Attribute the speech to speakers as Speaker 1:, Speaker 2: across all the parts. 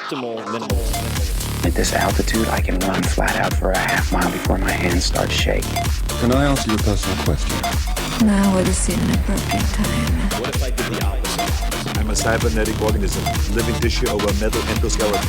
Speaker 1: optimal minimalism.
Speaker 2: At this altitude, I can run flat out for a half mile before my hands start shaking.
Speaker 3: Can I ask you a personal question?
Speaker 4: Now would seem an appropriate time.
Speaker 1: What if I did the opposite?
Speaker 5: I'm a cybernetic organism, living tissue over a metal endoskeleton.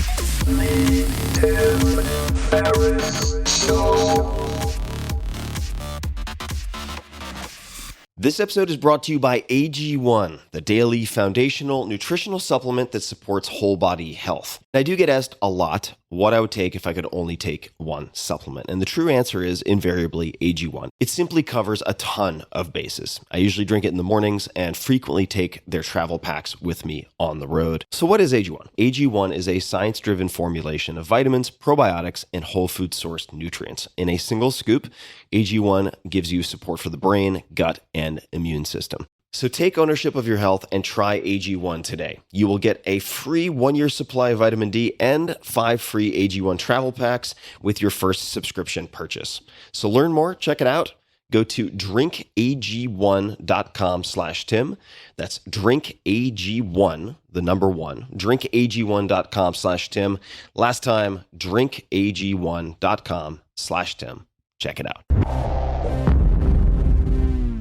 Speaker 6: This episode is brought to you by AG1, the daily foundational nutritional supplement that supports whole body health. I do get asked a lot what I would take if I could only take one supplement. And the true answer is invariably AG1. It simply covers a ton of bases. I usually drink it in the mornings and frequently take their travel packs with me on the road. So what is AG1? AG1 is a science-driven formulation of vitamins, probiotics, and whole food sourced nutrients. In a single scoop, AG1 gives you support for the brain, gut, and immune system. So take ownership of your health and try AG1 today. You will get a free 1-year supply of vitamin D and 5 free AG1 travel packs with your first subscription purchase. So learn more, check it out. Go to drinkag1.com/Tim. That's drinkag1, the number 1, drinkag1.com/Tim. Last time, drinkag1.com/Tim. Check it out.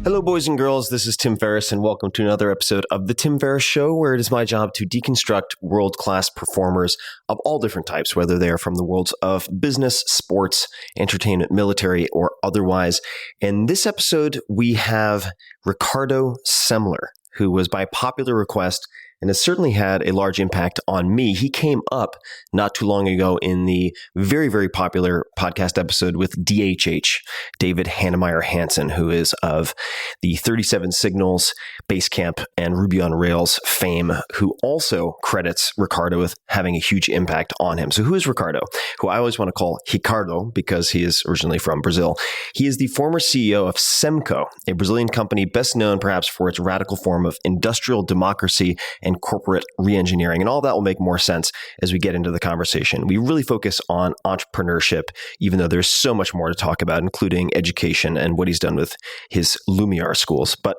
Speaker 6: Hello, boys and girls. This is Tim Ferriss, and welcome to another episode of The Tim Ferriss Show, where it is my job to deconstruct world-class performers of all different types, whether they are from the worlds of business, sports, entertainment, military, or otherwise. In this episode, we have Ricardo Semler, who was by popular request and has certainly had a large impact on me. He came up not too long ago in the very, very popular podcast episode with DHH, David Hannemeyer Hansen, who is of the 37 Signals, Basecamp, and Ruby on Rails fame, who also credits Ricardo with having a huge impact on him. So who is Ricardo? Who I always want to call Ricardo because he is originally from Brazil. He is the former CEO of Semco, a Brazilian company best known perhaps for its radical form of industrial democracy and corporate reengineering. And all that will make more sense as we get into the conversation. We really focus on entrepreneurship, even though there's so much more to talk about, including education and what he's done with his Lumiere schools. But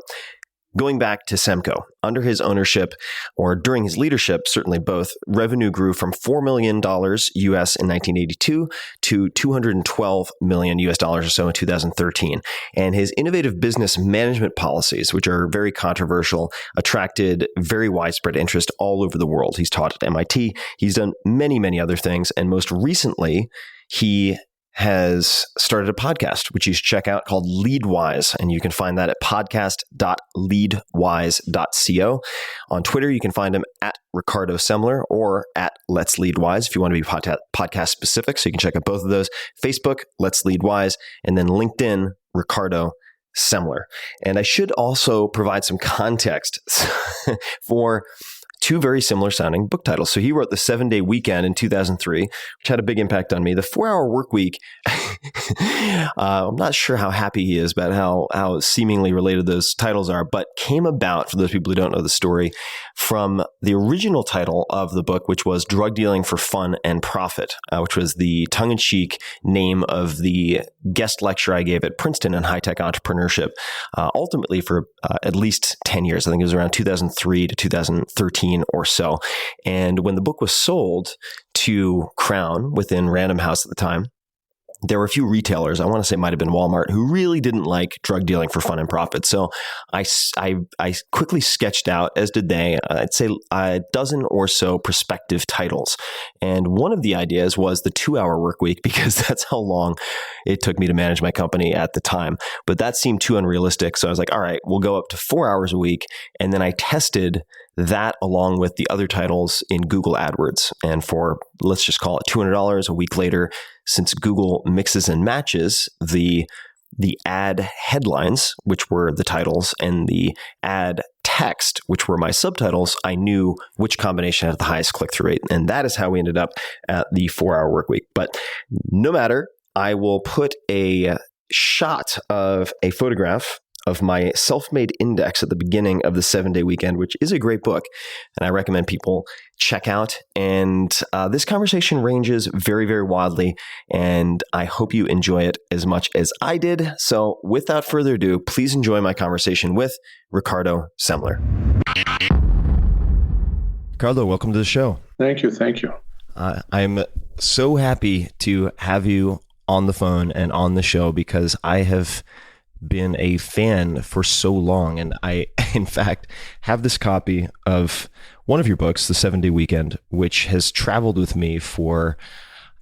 Speaker 6: going back to Semco, under his ownership or during his leadership, certainly both, revenue grew from $4 million US in 1982 to $212 million US dollars or so in 2013. And his innovative business management policies, which are very controversial, attracted very widespread interest all over the world. He's taught at MIT. He's done many, many other things. And most recently, he has started a podcast, which you should check out, called Leadwise. And you can find that at podcast.leadwise.co. On Twitter, you can find him at Ricardo Semler or at Let's Lead Wise if you want to be podcast specific. So you can check out both of those. Facebook, Let's Lead Wise, and then LinkedIn, Ricardo Semler. And I should also provide some context for two very similar sounding book titles. So he wrote The 7-Day Weekend in 2003, which had a big impact on me. The 4-Hour Workweek, I'm not sure how happy he is about how seemingly related those titles are, but came about, for those people who don't know the story, from the original title of the book, which was Drug Dealing for Fun and Profit, which was the tongue-in-cheek name of the guest lecture I gave at Princeton on high-tech entrepreneurship, ultimately for at least 10 years. I think it was around 2003 to 2013 or so. And when the book was sold to Crown within Random House at the time, there were a few retailers, I want to say it might have been Walmart, who really didn't like drug dealing for fun and profit. So I quickly sketched out, as did they, I'd say a dozen or so prospective titles. And one of the ideas was the 2-Hour Workweek, because that's how long it took me to manage my company at the time. But that seemed too unrealistic. So I was like, all right, we'll go up to 4 hours a week. And then I tested that along with the other titles in Google AdWords. And for, let's just call it $200 a week later, since Google mixes and matches the ad headlines, which were the titles, and the ad text, which were my subtitles, I knew which combination had the highest click-through rate. And that is how we ended up at the 4-Hour Workweek. But no matter, I will put a shot of a photograph of my self-made index at the beginning of the 7-Day Weekend, which is a great book, and I recommend people check out. And this conversation ranges very, very wildly, and I hope you enjoy it as much as I did. So without further ado, please enjoy my conversation with Ricardo Semler. Ricardo, welcome to the show.
Speaker 7: Thank you.
Speaker 6: I'm so happy to have you on the phone and on the show because I have been a fan for so long. And I, in fact, have this copy of one of your books, The 7-Day Weekend, which has traveled with me for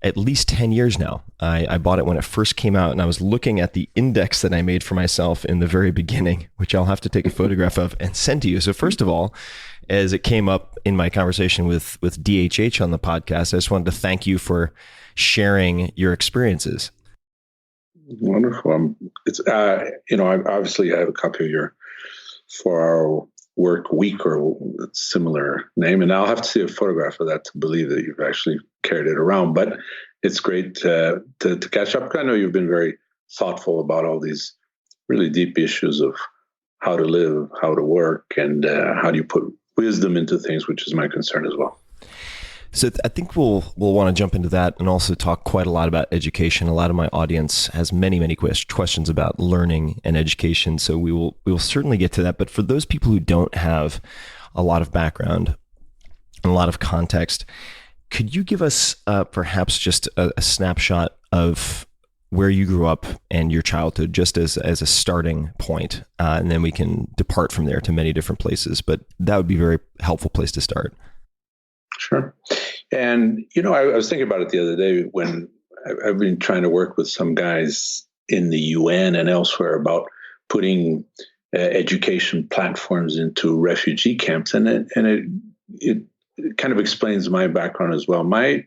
Speaker 6: at least 10 years now. I bought it when it first came out, and I was looking at the index that I made for myself in the very beginning, which I'll have to take a photograph of and send to you. So first of all, as it came up in my conversation with DHH on the podcast, I just wanted to thank you for sharing your experiences.
Speaker 7: Wonderful. It's I have a copy of your 4-hour work week or similar name, and I'll have to see a photograph of that to believe that you've actually carried it around. But it's great to catch up. I know you've been very thoughtful about all these really deep issues of how to live, how to work, and how do you put wisdom into things, which is my concern as well.
Speaker 6: So I think we'll want to jump into that and also talk quite a lot about education. A lot of my audience has many questions about learning and education, so we will certainly get to that. But for those people who don't have a lot of background and a lot of context, could you give us perhaps just a snapshot of where you grew up and your childhood, just as a starting point, and then we can depart from there to many different places. But that would be a very helpful place to start.
Speaker 7: Sure. And, I was thinking about it the other day when I've been trying to work with some guys in the UN and elsewhere about putting education platforms into refugee camps. And it kind of explains my background as well. My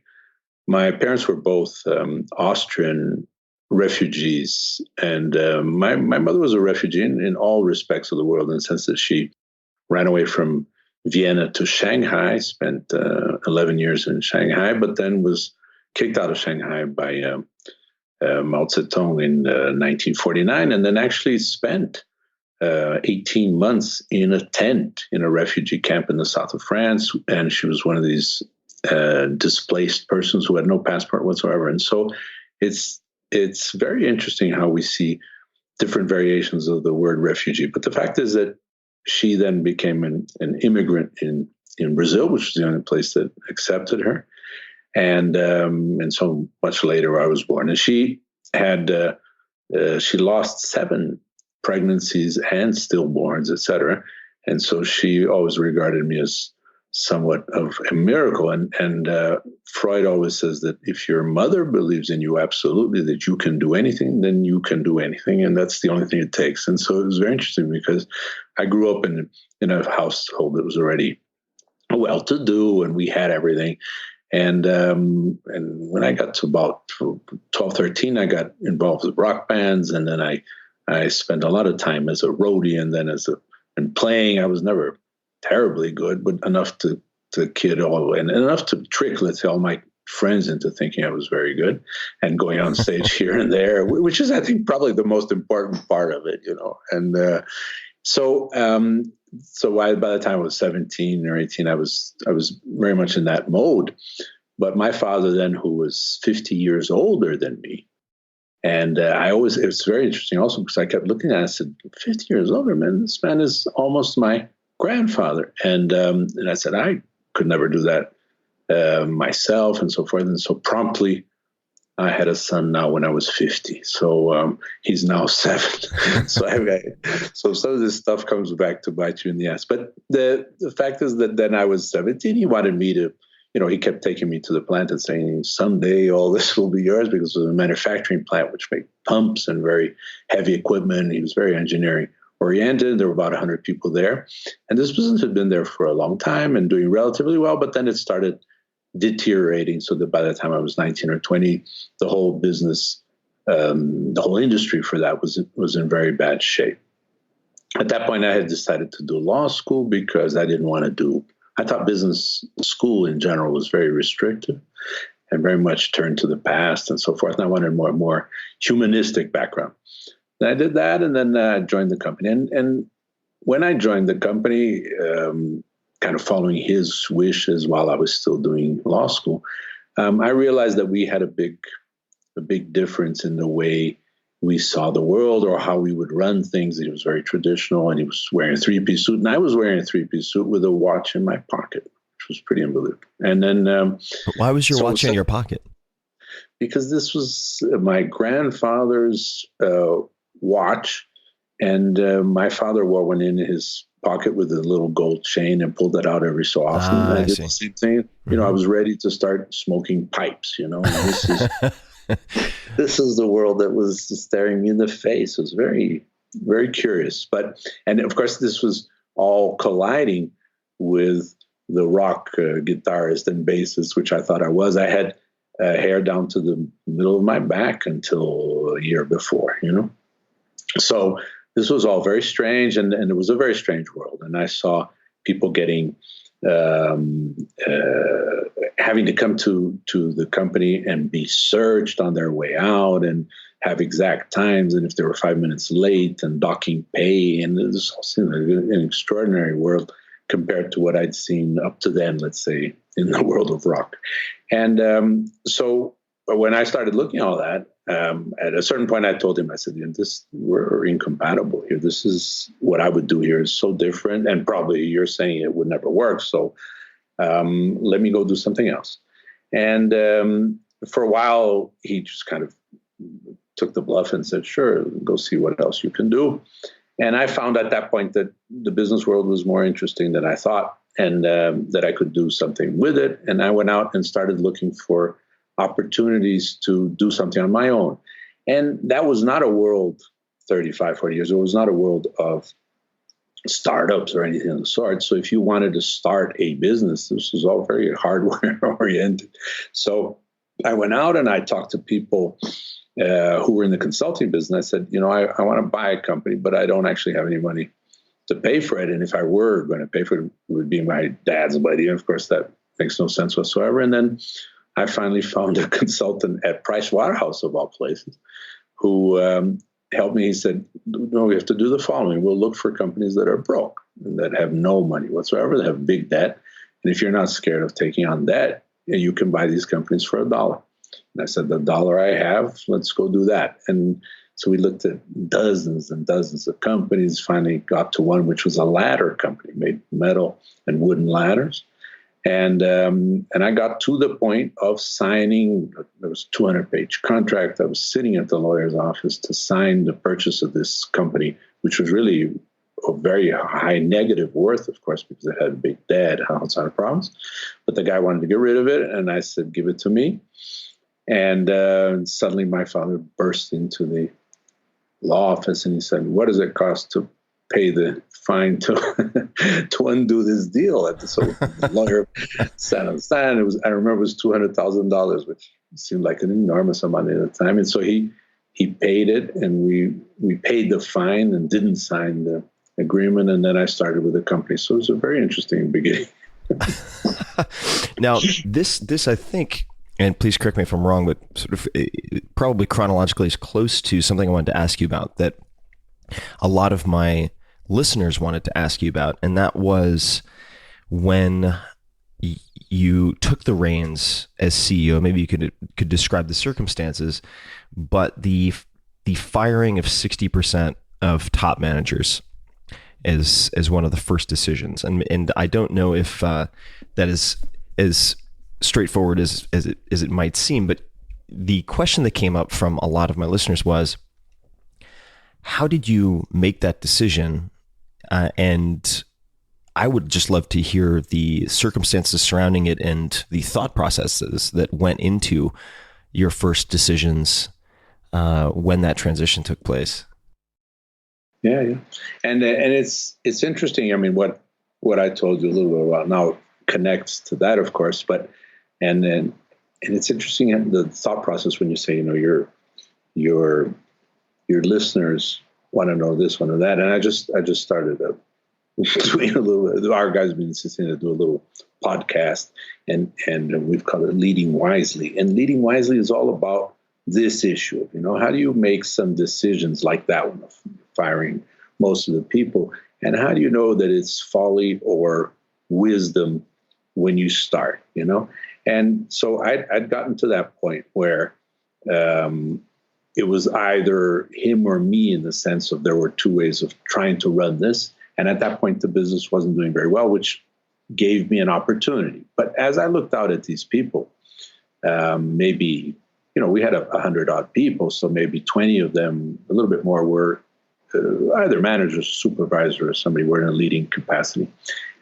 Speaker 7: parents were both Austrian refugees, and my mother was a refugee in all respects of the world, in the sense that she ran away from Vienna to Shanghai, spent 11 years in Shanghai, but then was kicked out of Shanghai by Mao Zedong in 1949, and then actually spent 18 months in a tent in a refugee camp in the south of France. And she was one of these displaced persons who had no passport whatsoever. And so it's very interesting how we see different variations of the word refugee. But the fact is that she then became an immigrant in Brazil, which was the only place that accepted her. And so much later I was born. And she had, she lost 7 pregnancies and stillborns, etc. And so she always regarded me as somewhat of a miracle. And Freud always says that if your mother believes in you absolutely, that you can do anything, then you can do anything. And that's the only thing it takes. And so it was very interesting because I grew up in a household that was already well-to-do, and we had everything. And when I got to about 12, 13, I got involved with rock bands. And then I spent a lot of time as a roadie, and then and playing. I was never terribly good, but enough to kid all, and enough to trick, let's say, all my friends into thinking I was very good and going on stage here and there, which is, I think, probably the most important part of it, And so by the time I was 17 or 18, I was very much in that mode. But my father then, who was 50 years older than me, and it was very interesting also because I kept looking at it and I said, 50 years older, man, this man is almost my grandfather. And I said, I could never do that myself, and so forth. And so promptly I had a son now when I was 50. So he's now 7. So some of this stuff comes back to bite you in the ass. But the fact is that then I was 17. He wanted me to, he kept taking me to the plant and saying, someday all this will be yours, because it was a manufacturing plant which made pumps and very heavy equipment. He was very engineering oriented. There were about 100 people there. And this business had been there for a long time and doing relatively well, but then it started deteriorating, so that by the time I was 19 or 20, the whole business, the whole industry for that was in very bad shape. At that point, I had decided to do law school because I didn't want to I thought business school in general was very restrictive and very much turned to the past and so forth. And I wanted a more humanistic background. And I did that, and then I joined the company. And when I joined the company, kind of following his wishes while I was still doing law school, I realized that we had a big difference in the way we saw the world or how we would run things. He was very traditional, and he was wearing a 3-piece suit, and I was wearing a 3-piece suit with a watch in my pocket, which was pretty unbelievable. And then,
Speaker 6: Why was your watch in your pocket?
Speaker 7: Because this was my grandfather's watch, and my father wore one in his pocket with a little gold chain and pulled that out every so often. And I did the same thing. You know, I was ready to start smoking pipes, you know, and this is, this is the world that was staring me in the face. It was very, very curious. And of course, this was all colliding with the rock guitarist and bassist, which I thought I was. I had hair down to the middle of my back until a year before, you know. So this was all very strange, and it was a very strange world. And I saw people getting having to come to the company and be searched on their way out, and have exact times, and if they were 5 minutes late, and docking pay, and this all seemed like an extraordinary world compared to what I'd seen up to then, let's say, in the world of rock. And so when I started looking at all that, at a certain point, I told him, I said, we're incompatible here. This is what I would do here is so different. And probably you're saying it would never work. So let me go do something else. And for a while, he just kind of took the bluff and said, sure, go see what else you can do. And I found at that point that the business world was more interesting than I thought, and that I could do something with it. And I went out and started looking for opportunities to do something on my own. And that was not a world 35, 40 years. It was not a world of startups or anything of the sort. So if you wanted to start a business, this was all very hardware oriented. So I went out and I talked to people who were in the consulting business. I said, I want to buy a company, but I don't actually have any money to pay for it. And if I were going to pay for it, it would be my dad's money. And of course, that makes no sense whatsoever. And then I finally found a consultant at Price Waterhouse, of all places, who helped me. He said, no, we have to do the following. We'll look for companies that are broke and that have no money whatsoever, that have big debt. And if you're not scared of taking on debt, you can buy these companies for $1. And I said, the $1 I have, let's go do that. And so we looked at dozens and dozens of companies, finally got to one which was a ladder company, made metal and wooden ladders. And I got to the point of signing. There was a 200-page contract. I was sitting at the lawyer's office to sign the purchase of this company, which was really a very high negative worth, of course, because it had a big debt outside of province. But the guy wanted to get rid of it, and I said, give it to me. And suddenly my father burst into the law office, and he said, what does it cost to pay the fine to undo this deal? So the lawyer sat on the stand. I remember it was $200,000, which seemed like an enormous amount at the time. And so he paid it, and we paid the fine and didn't sign the agreement. And then I started with the company. So it was a very interesting beginning.
Speaker 6: Now, this I think, and please correct me if I'm wrong, but sort of probably chronologically is close to something I wanted to ask you about that a lot of my listeners wanted to ask you about, and that was when you took the reins as CEO. Maybe you could describe the circumstances, but the firing of 60% of top managers is one of the first decisions, and I don't know if that is as straightforward as it might seem, but the question that came up from a lot of my listeners was, how did you make that decision? And I would just love to hear the circumstances surrounding it and the thought processes that went into your first decisions when that transition took place.
Speaker 7: Yeah. And it's interesting. I mean, what I told you a little bit about now connects to that, of course, and it's interesting the thought process when you say, your listeners want to know this, want to know that. And I just started doing a little, our guys have been insisting to do a little podcast, and we've called it Leading Wisely. And Leading Wisely is all about this issue. How do you make some decisions like that one of firing most of the people? And how do you know that it's folly or wisdom when you start, And so I'd gotten to that point where it was either him or me, in the sense of there were two ways of trying to run this. And at that point, the business wasn't doing very well, which gave me an opportunity. But as I looked out at these people, maybe, we had 100 odd people, so maybe 20 of them, a little bit more, were either managers, supervisors, or somebody were in a leading capacity.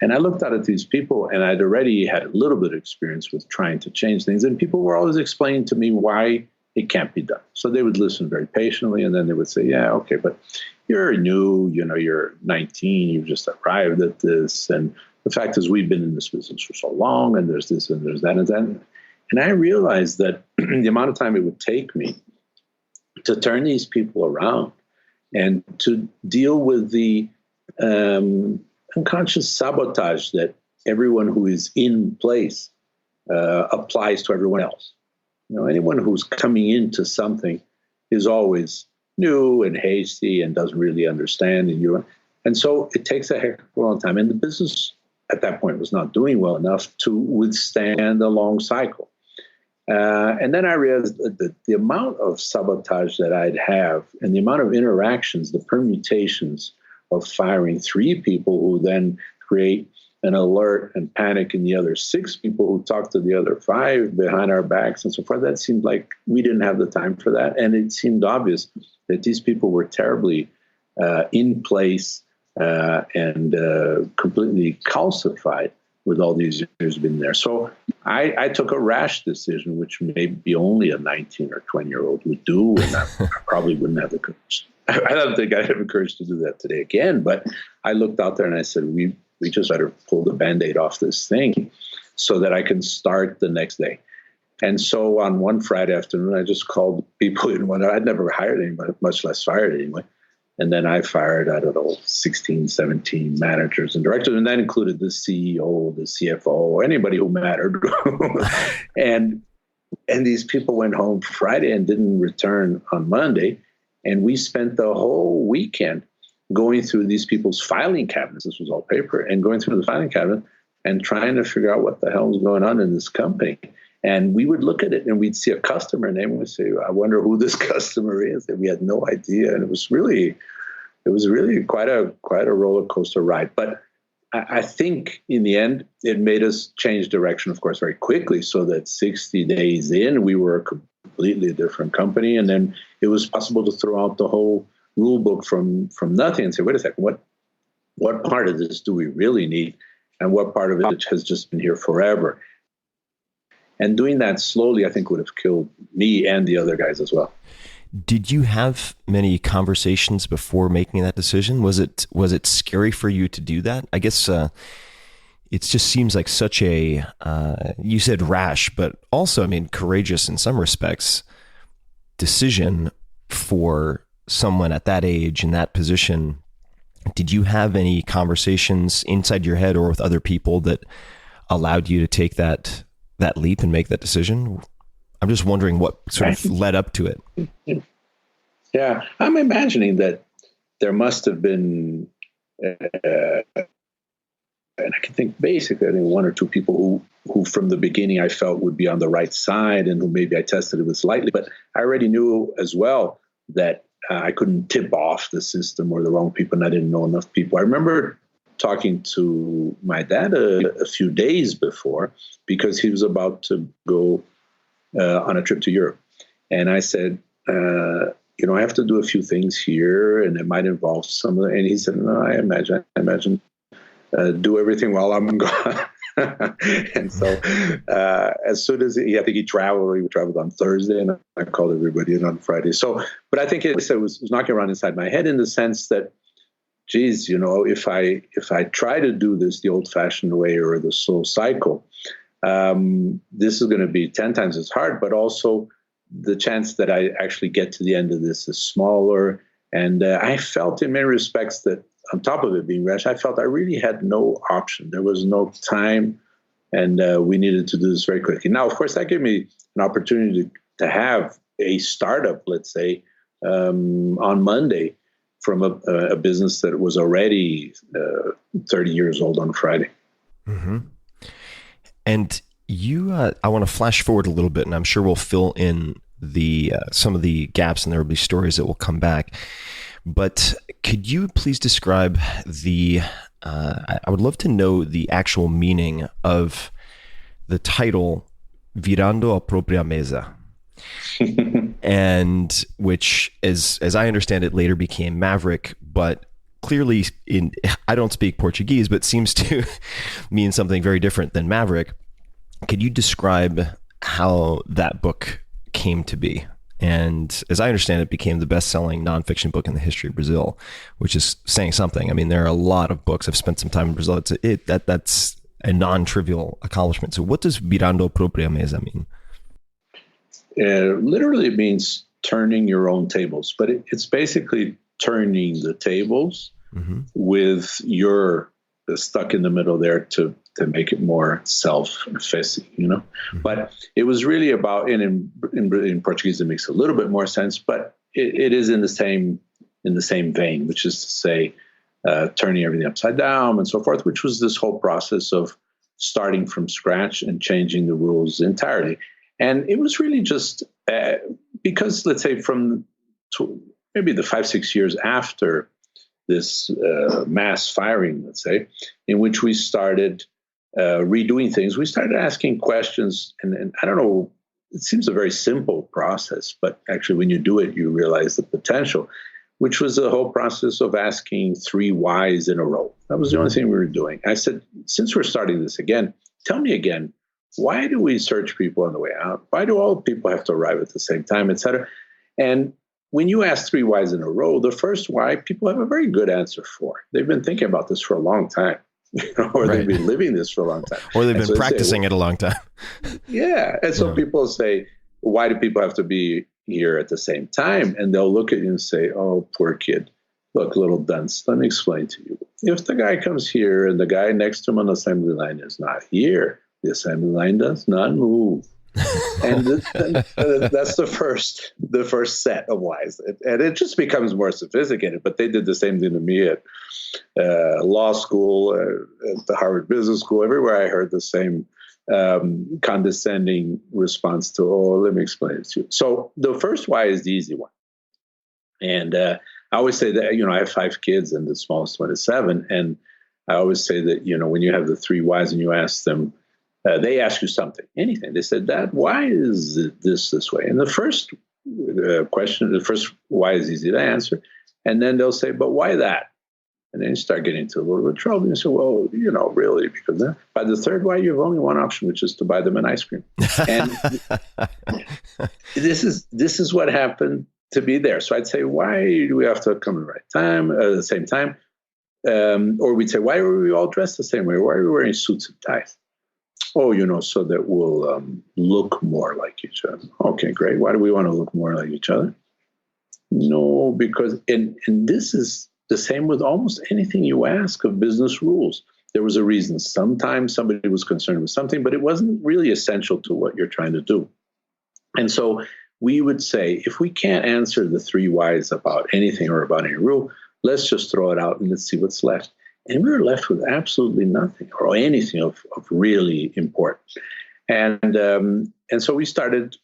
Speaker 7: And I looked out at these people, and I'd already had a little bit of experience with trying to change things. And people were always explaining to me why it can't be done. So they would listen very patiently, and then they would say, yeah, okay, but you're new, you're 19, you've just arrived at this. And the fact is, we've been in this business for so long, and there's this and there's that and that. And I realized that the amount of time it would take me to turn these people around and to deal with the unconscious sabotage that everyone who is in place applies to everyone else. Anyone who's coming into something is always new and hasty and doesn't really understand. And so it takes a heck of a long time. And the business at that point was not doing well enough to withstand a long cycle. And then I realized that the amount of sabotage that I'd have and the amount of interactions, the permutations of firing 3 people who then create an alert and panic in the other 6 people who talk to the other 5 behind our backs and so forth, that seemed like we didn't have the time for that. And it seemed obvious that these people were terribly in place and completely calcified with all these years been there. So I took a rash decision, which maybe only a 19 or 20-year-old would do, and I probably wouldn't have the courage. I don't think I'd have the courage to do that today again, but I looked out there and I said, we just better pull the Band-Aid off this thing so that I can start the next day. And so on one Friday afternoon, I just called people in one. I'd never hired anyone, much less fired anyone. And then I fired, 16, 17 managers and directors, and that included the CEO, the CFO, anybody who mattered. and these people went home Friday and didn't return on Monday. And we spent the whole weekend going through these people's filing cabinets. This was all paper, and going through the filing cabinet and trying to figure out what the hell was going on in this company. And we would look at it and we'd see a customer name and we'd say, I wonder who this customer is. And we had no idea. And it was really quite a roller coaster ride. But I think in the end, it made us change direction, of course, very quickly, so that 60 days in, we were a completely different company. And then it was possible to throw out the whole rule book from nothing and say, wait a second, what part of this do we really need? And what part of it has just been here forever? And doing that slowly, I think, would have killed me and the other guys as well.
Speaker 6: Did you have many conversations before making that decision? Was it scary for you to do that? I guess it just seems like such a, you said rash, but also, courageous in some respects, decision for someone at that age in that position. Did you have any conversations inside your head or with other people that allowed you to take that leap and make that decision? I'm just wondering what sort of led up to it.
Speaker 7: Yeah, I'm imagining that there must have been, and I can think basically, I think 1 or 2 people who from the beginning I felt would be on the right side and who maybe I tested it with slightly, but I already knew as well that I couldn't tip off the system or the wrong people, and I didn't know enough people. I remember talking to my dad a few days before because he was about to go on a trip to Europe. And I said, I have to do a few things here and it might involve some of it. And he said, no, I imagine do everything while I'm gone. And so as soon as he traveled on Thursday and I called everybody in on Friday. So, but I think it was knocking around inside my head in the sense that, geez, if I try to do this the old-fashioned way or the slow cycle, this is going to be 10 times as hard, but also the chance that I actually get to the end of this is smaller. And I felt in many respects that on top of it being rash, I felt I really had no option. There was no time, and we needed to do this very quickly. Now, of course, that gave me an opportunity to have a startup, let's say, on Monday from a business that was already 30 years old on Friday.
Speaker 6: Mm-hmm. And I want to flash forward a little bit, and I'm sure we'll fill in some of the gaps, and there will be stories that will come back. But could you please describe the I would love to know the actual meaning of the title Virando a Propria Mesa. And which, as I understand it, later became Maverick, but clearly I don't speak Portuguese, but seems to mean something very different than Maverick. Could you describe how that book came to be? And as I understand it, became the best-selling nonfiction book in the history of Brazil, which is saying something. I mean, there are a lot of books. I've spent some time in Brazil. That's a non-trivial accomplishment. So what does Virando a Propria Mesa mean?
Speaker 7: Literally it means turning your own tables, but it's basically turning the tables with your stuck in the middle there to make it more self-effacing, But it was really about, and in Portuguese it makes a little bit more sense, but it is in the same vein, which is to say, turning everything upside down and so forth, which was this whole process of starting from scratch and changing the rules entirely. And it was really just because, let's say, from maybe the 5-6 years after this mass firing, let's say, in which we started redoing things, we started asking questions. And I don't know, it seems a very simple process, but actually when you do it, you realize the potential, which was the whole process of asking 3 whys in a row. That was the only thing we were doing. I said, since we're starting this again, tell me again, why do we search people on the way out? Why do all people have to arrive at the same time, et cetera? And when you ask 3 whys in a row, the first why people have a very good answer for. They've been thinking about this for a long time, or they've been living this for a long time.
Speaker 6: Or they've been practicing it a long time.
Speaker 7: Yeah. And so people say, why do people have to be here at the same time? And they'll look at you and say, oh, poor kid. Look, little dunce, let me explain to you. If the guy comes here and the guy next to him on the assembly line is not here, the assembly line does not move. And that's the first set of whys. And it just becomes more sophisticated. But they did the same thing to me at law school, at the Harvard Business School. Everywhere I heard the same condescending response to, oh, let me explain it to you. So the first why is the easy one. And I always say that, I have 5 kids and the smallest one is 7. And I always say that, when you have the 3 whys and you ask them, they ask you something, anything. They said, Dad, why is this way? And the first question, the first why is easy to answer. And then they'll say, but why that? And then you start getting into a little bit of trouble. And you say, well, really, because by the third why, you have only one option, which is to buy them an ice cream. And this is what happened to be there. So I'd say, why do we have to come at the right time, at the same time? Or we'd say, why are we all dressed the same way? Why are we wearing suits and ties? Oh, so that we'll look more like each other. Okay, great. Why do we want to look more like each other? No, because, and this is the same with almost anything you ask of business rules. There was a reason. Sometimes somebody was concerned with something, but it wasn't really essential to what you're trying to do. And so we would say, if we can't answer the 3 whys about anything or about any rule, let's just throw it out and let's see what's left. And we were left with absolutely nothing or anything of really important. And so we started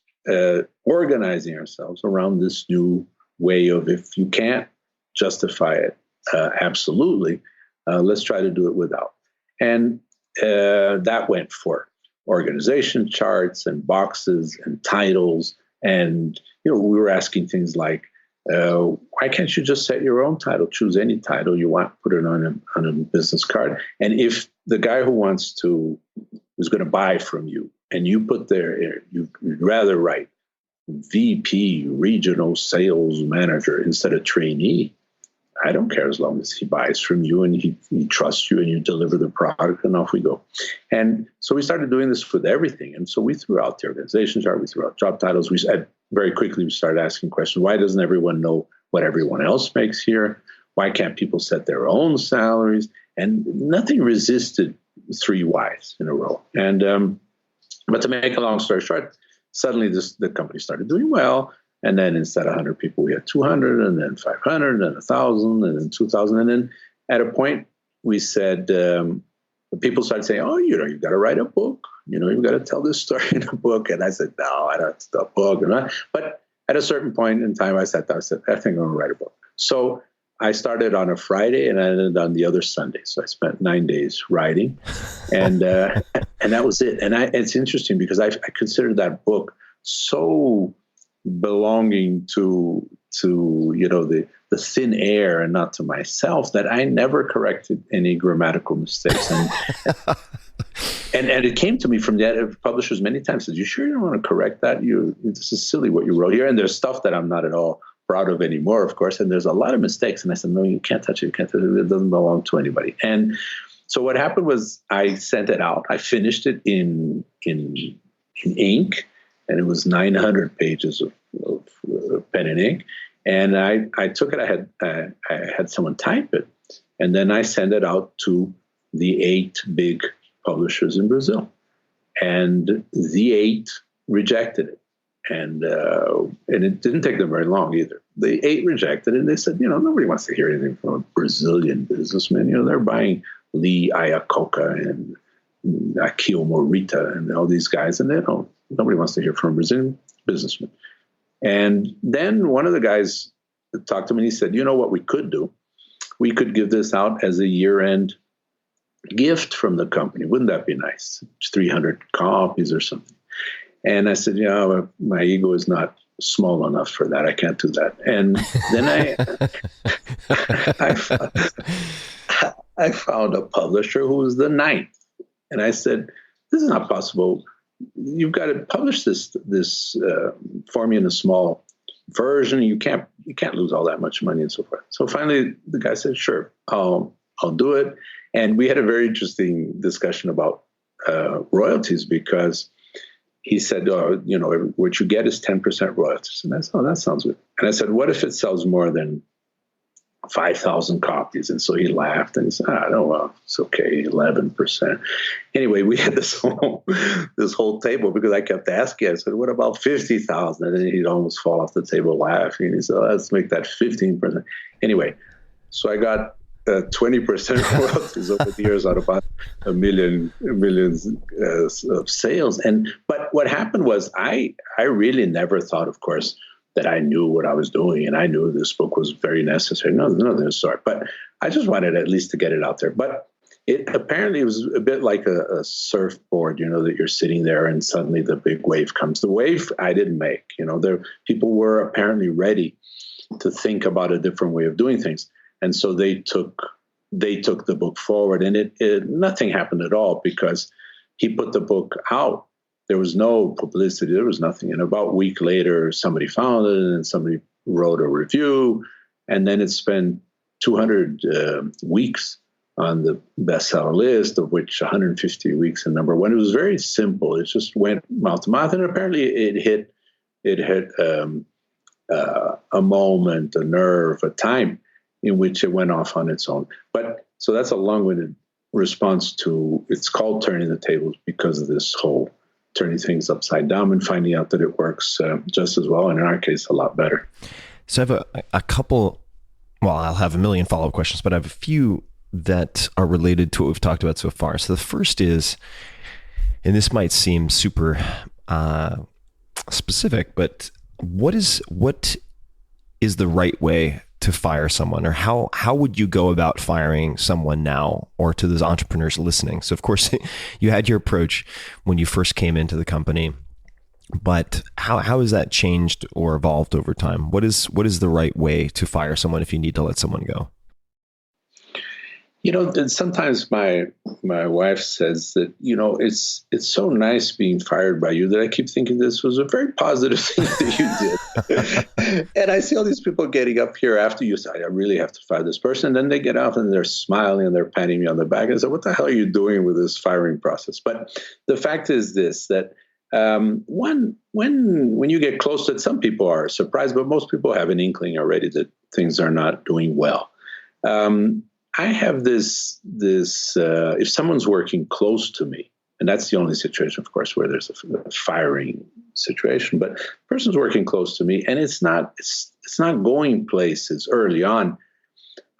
Speaker 7: organizing ourselves around this new way of, if you can't justify it absolutely, let's try to do it without. And that went for organization charts and boxes and titles. And, we were asking things like, why can't you just set your own title? Choose any title you want, put it on a business card. And if the guy who's going to buy from you, and you put there, you'd rather write VP, regional sales manager instead of trainee, I don't care, as long as he buys from you and he trusts you and you deliver the product, and off we go. And so we started doing this with everything. And so we threw out the organization chart, we threw out job titles. We said very quickly, we started asking questions. Why doesn't everyone know what everyone else makes here? Why can't people set their own salaries? And nothing resisted 3 whys in a row. And but to make a long story short, suddenly the company started doing well. And then instead of 100 people, we had 200, and then 500, and 1,000, and then 2,000. And then at a point, we said, people started saying, oh, you've got to write a book. You've got to tell this story in a book. And I said, no, I don't have to tell a book. But at a certain point in time, I sat down, I said, I think I'm going to write a book. So I started on a Friday and I ended on the other Sunday. So I spent 9 days writing, and that was it. And it's interesting because I considered that book so belonging to the thin air and not to myself that I never corrected any grammatical mistakes. And it came to me from the publishers many times. Said, "You sure you don't want to correct that? This is silly what you wrote here." And there's stuff that I'm not at all proud of anymore, of course. And there's a lot of mistakes. And I said, "No, you can't touch it. You can't touch it. It doesn't belong to anybody." And so what happened was I sent it out. I finished it in ink, and it was 900 pages of pen and ink. And I took it. I had someone type it, and then I sent it out to the 8 big publishers in Brazil, and the 8 rejected it, and it didn't take them very long either. The 8 rejected it, and they said, nobody wants to hear anything from a Brazilian businessman. They're buying Lee Iacocca and Akio Morita and all these guys, and nobody wants to hear from a Brazilian businessman. And then one of the guys talked to me and he said, "You know what we could do? We could give this out as a year-end gift from the company. Wouldn't that be nice? 300 copies or something." And I said, my ego is not small enough for that. I can't do that. And then I found a publisher who was the 9th. And I said, "This is not possible. You've got to publish this for me in a small version. You can't lose all that much money," and so forth. So finally, the guy said, "Sure, I'll do it." And we had a very interesting discussion about royalties, because he said, what you get is 10% royalties. And I said, "Oh, that sounds good." And I said, "What if it sells more than 5,000 copies?" And so he laughed and he said, well, it's okay, 11%. Anyway, we had this whole table, because I kept asking. I said, "What about 50,000? And then he'd almost fall off the table laughing. He said, "Let's make that 15%. Anyway, so I got 20% royalties over the years out of about millions of sales. But what happened was I really never thought, of course, that I knew what I was doing, and I knew this book was very necessary. No, nothing of the sort. But I just wanted at least to get it out there. But it apparently was a bit like a surfboard, that you're sitting there and suddenly the big wave comes. The wave I didn't make. People were apparently ready to think about a different way of doing things. And so they took the book forward, and nothing happened at all, because he put the book out. There was no publicity. There was nothing. And about a week later, somebody found it, and somebody wrote a review, and then it spent 200 weeks on the bestseller list, of which 150 weeks in number one. It was very simple. It just went mouth to mouth, and apparently it hit a moment, a nerve, a time in which it went off on its own. But so that's a long-winded response to, it's called Turning the Tables because of this whole turning things upside down and finding out that it works just as well, and in our case, a lot better.
Speaker 6: So I have a couple, I'll have a million follow-up questions, but I have a few that are related to what we've talked about so far. So the first is, and this might seem super specific, but what is the right way to fire someone, or how would you go about firing someone now, or to those entrepreneurs listening? So of course you had your approach when you first came into the company, but how has that changed or evolved over time? What is the right way to fire someone if you need to let someone go?
Speaker 7: Sometimes my wife says that, it's so nice being fired by you that I keep thinking this was a very positive thing that you did. And I see all these people getting up here after you say, I really have to fire this person. And then they get off and they're smiling and they're patting me on the back. And I say, what the hell are you doing with this firing process? But the fact is this, that when you get close to it, some people are surprised, but most people have an inkling already that things are not doing well. I have this if someone's working close to me, and that's the only situation, of course, where there's a firing situation, but the person's working close to me and it's not going places early on,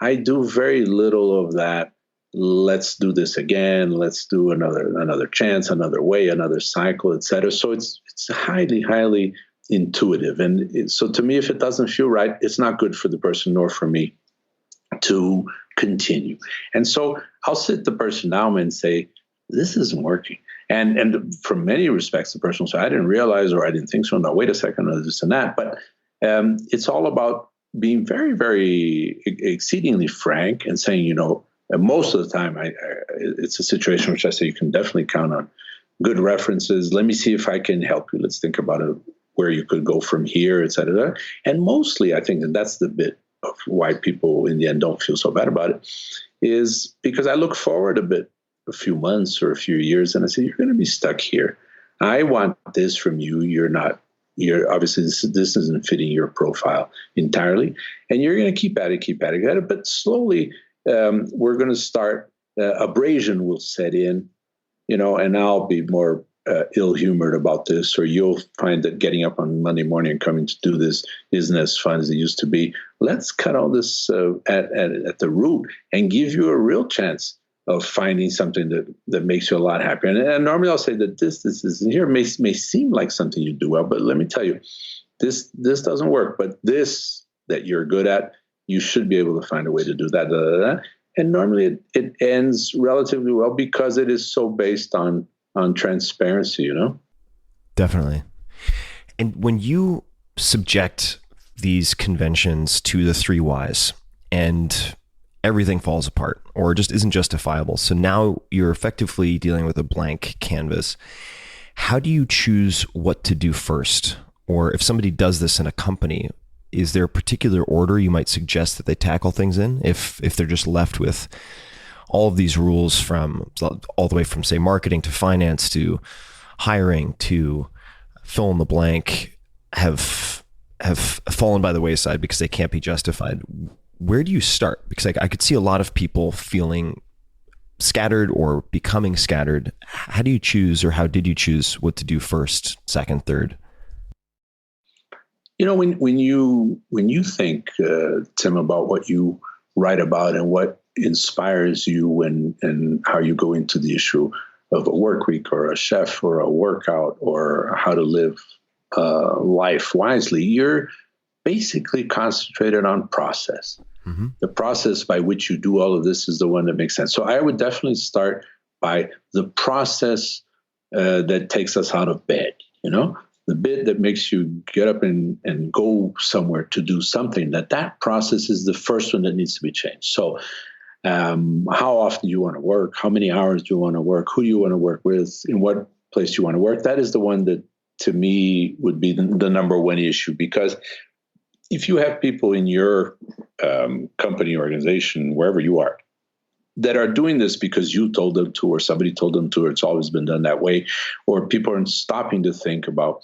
Speaker 7: I do very little of that. Let's do this again. Let's do another chance, another way, another cycle, etc. So it's highly, highly intuitive. And so to me, if it doesn't feel right, it's not good for the person nor for me. to continue. And so I'll sit the person down and say, this isn't working. And from many respects, the person will say, I didn't realize, or I didn't think so. No, wait a second, or this and that. But it's all about being very, very exceedingly frank and saying, and most of the time, it's a situation which I say you can definitely count on good references. Let me see if I can help you. Let's think about it, where you could go from here, et cetera. And mostly, I think that's the bit of why people in the end don't feel so bad about it, is because I look forward a few months or a few years, and I say, you're going to be stuck here. I want this from you. You're obviously, this isn't fitting your profile entirely. And you're going to keep at it. But slowly, we're going to start, abrasion will set in, and I'll be more ill-humored about this, or you'll find that getting up on Monday morning and coming to do this isn't as fun as it used to be. Let's cut all this at the root and give you a real chance of finding something that makes you a lot happier. And normally I'll say that this here may seem like something you do well, but let me tell you, this doesn't work. But this that you're good at, you should be able to find a way to do that. And normally it ends relatively well because it is so based on transparency,
Speaker 6: Definitely. And when you subject these conventions to the 3 whys and everything falls apart or just isn't justifiable, so now you're effectively dealing with a blank canvas, how do you choose what to do first? Or if somebody does this in a company, is there a particular order you might suggest that they tackle things in if they're just left with all of these rules from all the way from, say, marketing to finance to hiring to fill in the blank have fallen by the wayside because they can't be justified? Where do you start? Because I could see a lot of people feeling scattered or becoming scattered. How do you choose, or how did you choose what to do first, second, third?
Speaker 7: When you think, Tim, about what you write about and what inspires you and how you go into the issue of a work week or a chef or a workout or how to live life wisely, you're basically concentrated on process. Mm-hmm. The process by which you do all of this is the one that makes sense. So I would definitely start by the process that takes us out of bed, the bit that makes you get up and go somewhere to do something, that process is the first one that needs to be changed. So how often do you want to work? How many hours do you want to work? Who do you want to work with? In what place do you want to work? That is the one that, to me, would be the number one issue. Because if you have people in your company, organization, wherever you are, that are doing this because you told them to, or somebody told them to, or it's always been done that way, or people aren't stopping to think about,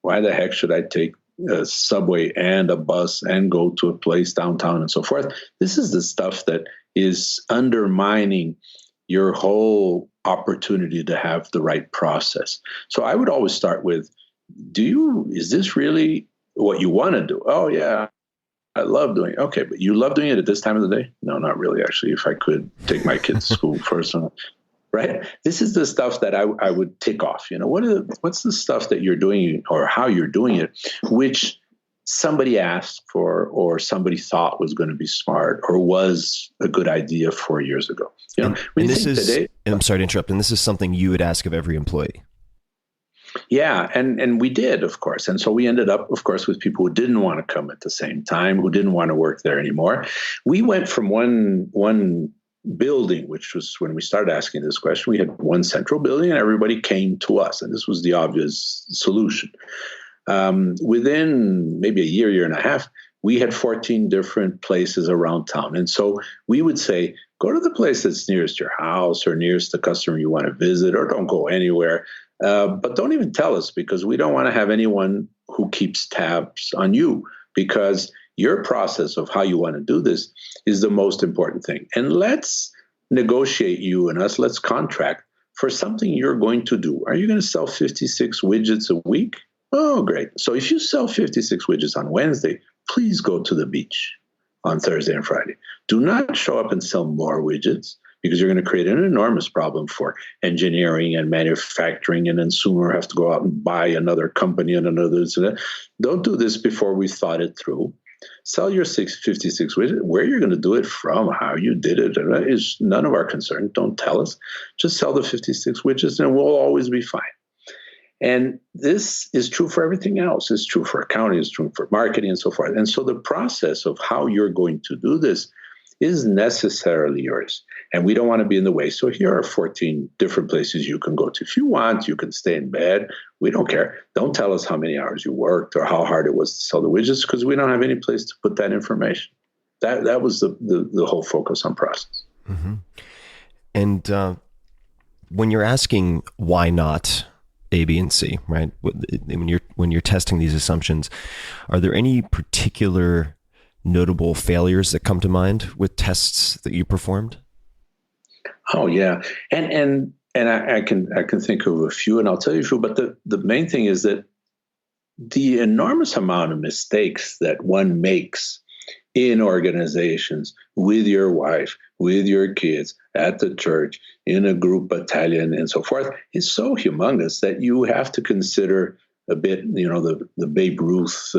Speaker 7: why the heck should I take a subway and a bus and go to a place downtown and so forth? This is the stuff that is undermining your whole opportunity to have the right process. So I would always start with, is this really what you want to do? Oh, yeah, I love doing it. Okay, but you love doing it at this time of the day? No, not really, actually. If I could take my kids to school first, right? This is the stuff that I would tick off. What's the stuff that you're doing or how you're doing it, which somebody asked for or somebody thought was going to be smart or was a good idea 4 years ago.
Speaker 6: And I'm sorry to interrupt, and this is something you would ask of every employee.
Speaker 7: Yeah, and we did, of course. And so we ended up, of course, with people who didn't want to come at the same time, who didn't want to work there anymore. We went from one building, which was when we started asking this question, we had one central building and everybody came to us. And this was the obvious solution. Within maybe a year and a half, we had 14 different places around town. And so we would say, go to the place that's nearest your house or nearest the customer you want to visit, or don't go anywhere. But don't even tell us, because we don't want to have anyone who keeps tabs on you, because your process of how you want to do this is the most important thing. And let's negotiate, you and us, let's contract for something you're going to do. Are you going to sell 56 widgets a week? Oh, great. So if you sell 56 widgets on Wednesday, please go to the beach on Thursday and Friday. Do not show up and sell more widgets, because you're going to create an enormous problem for engineering and manufacturing, and then sooner have to go out and buy another company and another. Don't do this before we thought it through. Sell your 56 widgets. Where you're going to do it from, how you did it, is none of our concern. Don't tell us. Just sell the 56 widgets and we'll always be fine. And this is true for everything else. It's true for accounting, it's true for marketing and so forth. And so the process of how you're going to do this is necessarily yours. And we don't want to be in the way. So here are 14 different places you can go to. If you want, you can stay in bed. We don't care. Don't tell us how many hours you worked or how hard it was to sell the widgets, because we don't have any place to put that information. That was the whole focus on process.
Speaker 6: Mm-hmm. And when you're asking why not A, B, and C, right? When you're testing these assumptions, are there any particular notable failures that come to mind with tests that you performed?
Speaker 7: Oh yeah, and I can think of a few, and I'll tell you a few. But the main thing is that the enormous amount of mistakes that one makes in organizations, with your wife, with your kids, at the church, in a group battalion, and so forth, is so humongous that you have to consider a bit, the Babe Ruth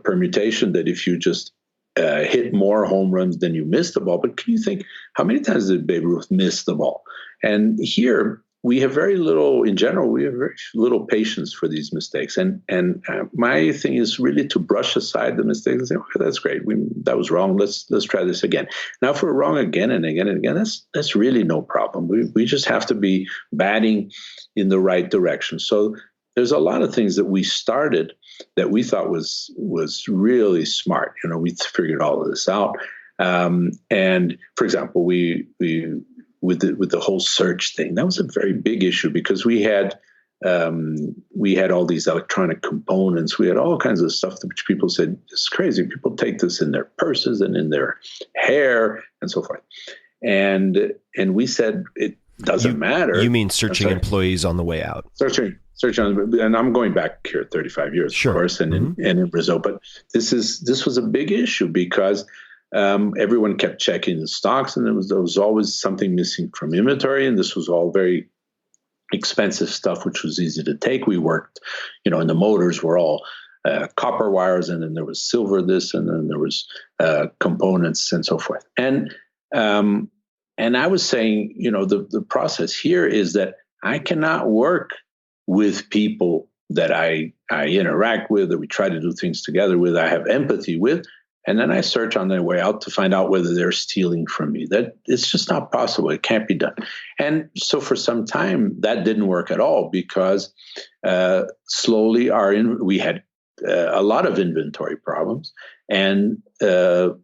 Speaker 7: permutation, that if you just hit more home runs than you missed the ball. But can you think, how many times did Babe Ruth miss the ball? And here we have very little, in general, we have very little patience for these mistakes. And my thing is really to brush aside the mistakes and say, okay, that's great. That was wrong. Let's try this again. Now, if we're wrong again and again and again, that's really no problem. We just have to be batting in the right direction. So there's a lot of things that we started that we thought was really smart. We figured all of this out. And for example, we with the whole search thing, that was a very big issue because we had all these electronic components. We had all kinds of stuff which people said, it's crazy. People take this in their purses and in their hair and so forth. And we said, it doesn't matter.
Speaker 6: You mean searching employees on the way out?
Speaker 7: Searching, and I'm going back here 35 years,
Speaker 6: sure.
Speaker 7: Of course, and in Brazil. But this was a big issue because everyone kept checking the stocks, and there was always something missing from inventory, and this was all very expensive stuff, which was easy to take. We worked, and the motors were all copper wires, and then there was silver this, and then there was components and so forth. And I was saying, the process here is that I cannot work with people that I interact with, that we try to do things together with, I have empathy with, and then I search on their way out to find out whether they're stealing from me. That it's just not possible. It can't be done. And so for some time, that didn't work at all because slowly we had a lot of inventory problems, and the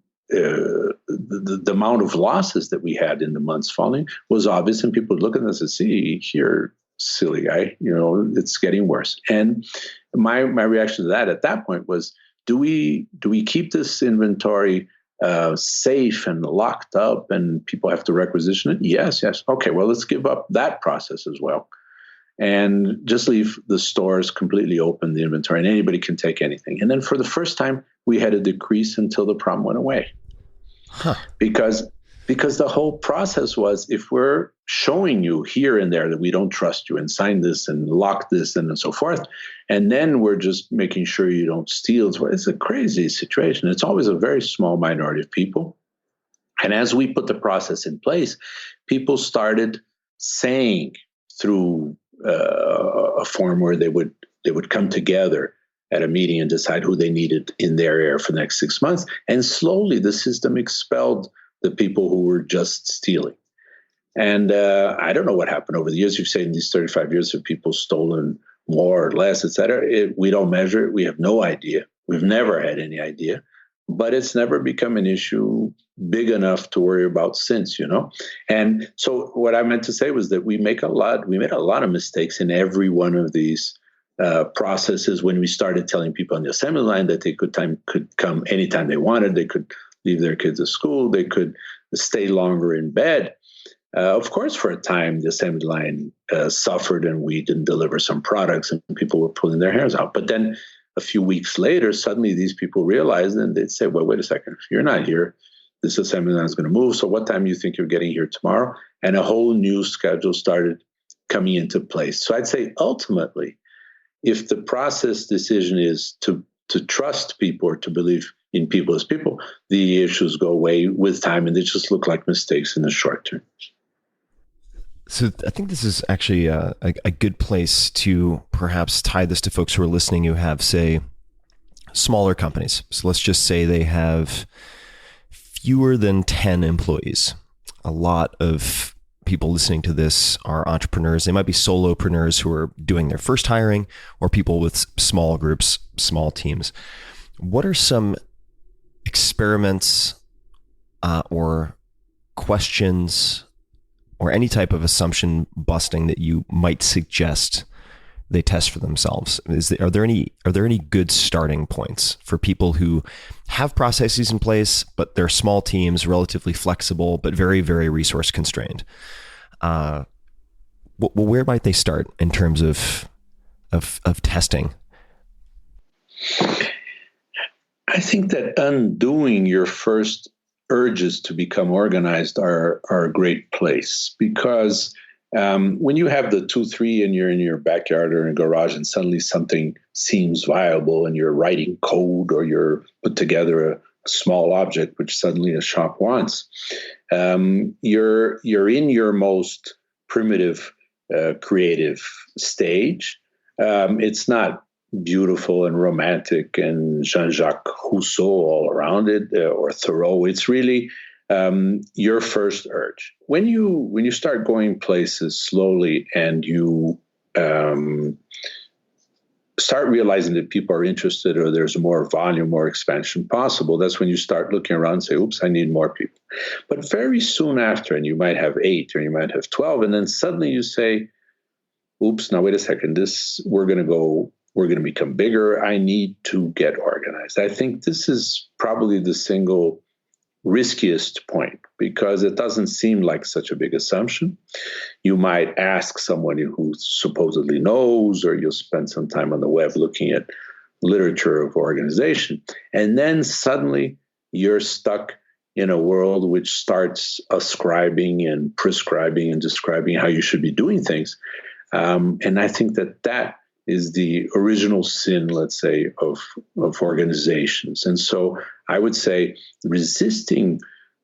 Speaker 7: amount of losses that we had in the months following was obvious, and people would look at us and see, here, silly guy, it's getting worse. And my reaction to that at that point was, do we keep this inventory safe and locked up and people have to requisition it? Yes. Okay, well, let's give up that process as well and just leave the stores completely open, the inventory, and anybody can take anything. And then for the first time, we had a decrease until the problem went away. Huh. Because the whole process was, if we're showing you here and there that we don't trust you and sign this and lock this and so forth, and then we're just making sure you don't steal, it's a crazy situation. It's always a very small minority of people. And as we put the process in place, people started saying through a form where they would come together at a meeting and decide who they needed in their area for the next 6 months. And slowly the system expelled the people who were just stealing. And I don't know what happened over the years. You've said in these 35 years, have people stolen more or less, et cetera? We don't measure it. We have no idea. We've never had any idea. But it's never become an issue big enough to worry about since, And so what I meant to say was that we made a lot of mistakes in every one of these processes when we started telling people on the assembly line that they could come anytime they wanted. They could leave their kids at school. They could stay longer in bed. Of course, for a time, the assembly line suffered and we didn't deliver some products and people were pulling their hairs out. But then a few weeks later, suddenly these people realized and they'd say, well, wait a second, if you're not here, this assembly line is going to move. So what time do you think you're getting here tomorrow? And a whole new schedule started coming into place. So I'd say ultimately, if the process decision is to trust people or to believe in people as people, the issues go away with time and they just look like mistakes in the short term.
Speaker 6: So I think this is actually a good place to perhaps tie this to folks who are listening who have, say, smaller companies. So let's just say they have fewer than 10 employees. A lot of people listening to this are entrepreneurs. They might be solopreneurs who are doing their first hiring, or people with small groups, small teams. What are some experiments or questions or any type of assumption busting that you might suggest they test for themselves? Are there any good starting points for people who have processes in place, but they're small teams, relatively flexible, but very, very resource constrained? Where might they start in terms of testing?
Speaker 7: I think that undoing your first urges to become organized are a great place, because when you have the 2, 3 and you're in your backyard or in a garage and suddenly something seems viable and you're writing code or you're put together a small object which suddenly a shop wants, you're in your most primitive creative stage. It's not beautiful and romantic and Jean-Jacques Rousseau all around it, or Thoreau. It's really your first urge. When you start going places slowly and you start realizing that people are interested or there's more volume, more expansion possible, that's when you start looking around and say, oops, I need more people. But very soon after, and you might have 8 or you might have 12, and then suddenly you say, oops, now wait a second, we're going to become bigger. I need to get organized. I think this is probably the single riskiest point, because it doesn't seem like such a big assumption. You might ask someone who supposedly knows, or you'll spend some time on the web looking at literature of organization. And then suddenly you're stuck in a world which starts ascribing and prescribing and describing how you should be doing things. And I think that is the original sin, let's say, of organizations. And so I would say resisting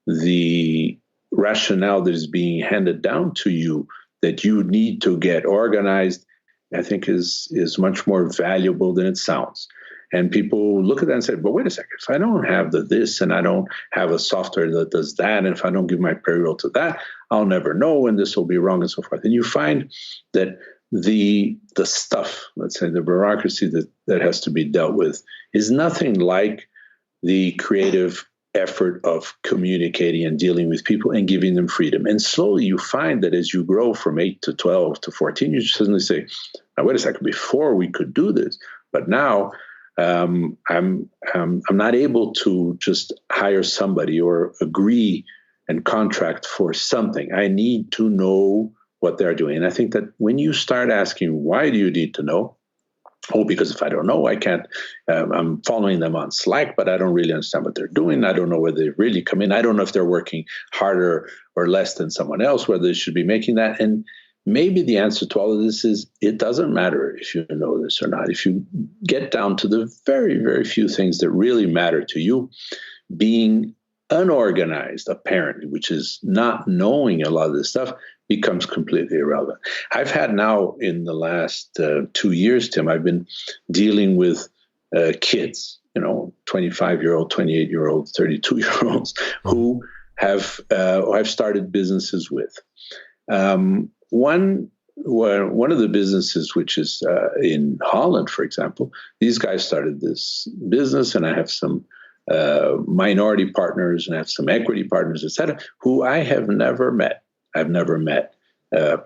Speaker 7: the rationale that is being handed down to you that you need to get organized, I think is much more valuable than it sounds. And people look at that and say, but wait a second, if I don't have this and I don't have a software that does that, and if I don't give my payroll to that, I'll never know, and this will be wrong and so forth. And you find that the stuff, let's say the bureaucracy that has to be dealt with, is nothing like the creative effort of communicating and dealing with people and giving them freedom. And slowly you find that as you grow from 8 to 12 to 14, you suddenly say, now wait a second, before we could do this, but now I'm not able to just hire somebody or agree and contract for something. I need to know what they're doing. And I think that when you start asking, why do you need to know? Oh, because if I don't know, I can't. I'm following them on Slack, but I don't really understand what they're doing. I don't know whether they really come in. I don't know if they're working harder or less than someone else, whether they should be making that. And maybe the answer to all of this is it doesn't matter if you know this or not. If you get down to the very, very few things that really matter to you, being unorganized, apparently, which is not knowing a lot of this stuff, becomes completely irrelevant. I've had now in the last 2 years, Tim, I've been dealing with kids, 25-year-old, 28-year-old, 32-year-olds who I've started businesses with. One of the businesses, which is in Holland, for example, these guys started this business, and I have some minority partners and I have some equity partners, et cetera, who I have never met. I've never met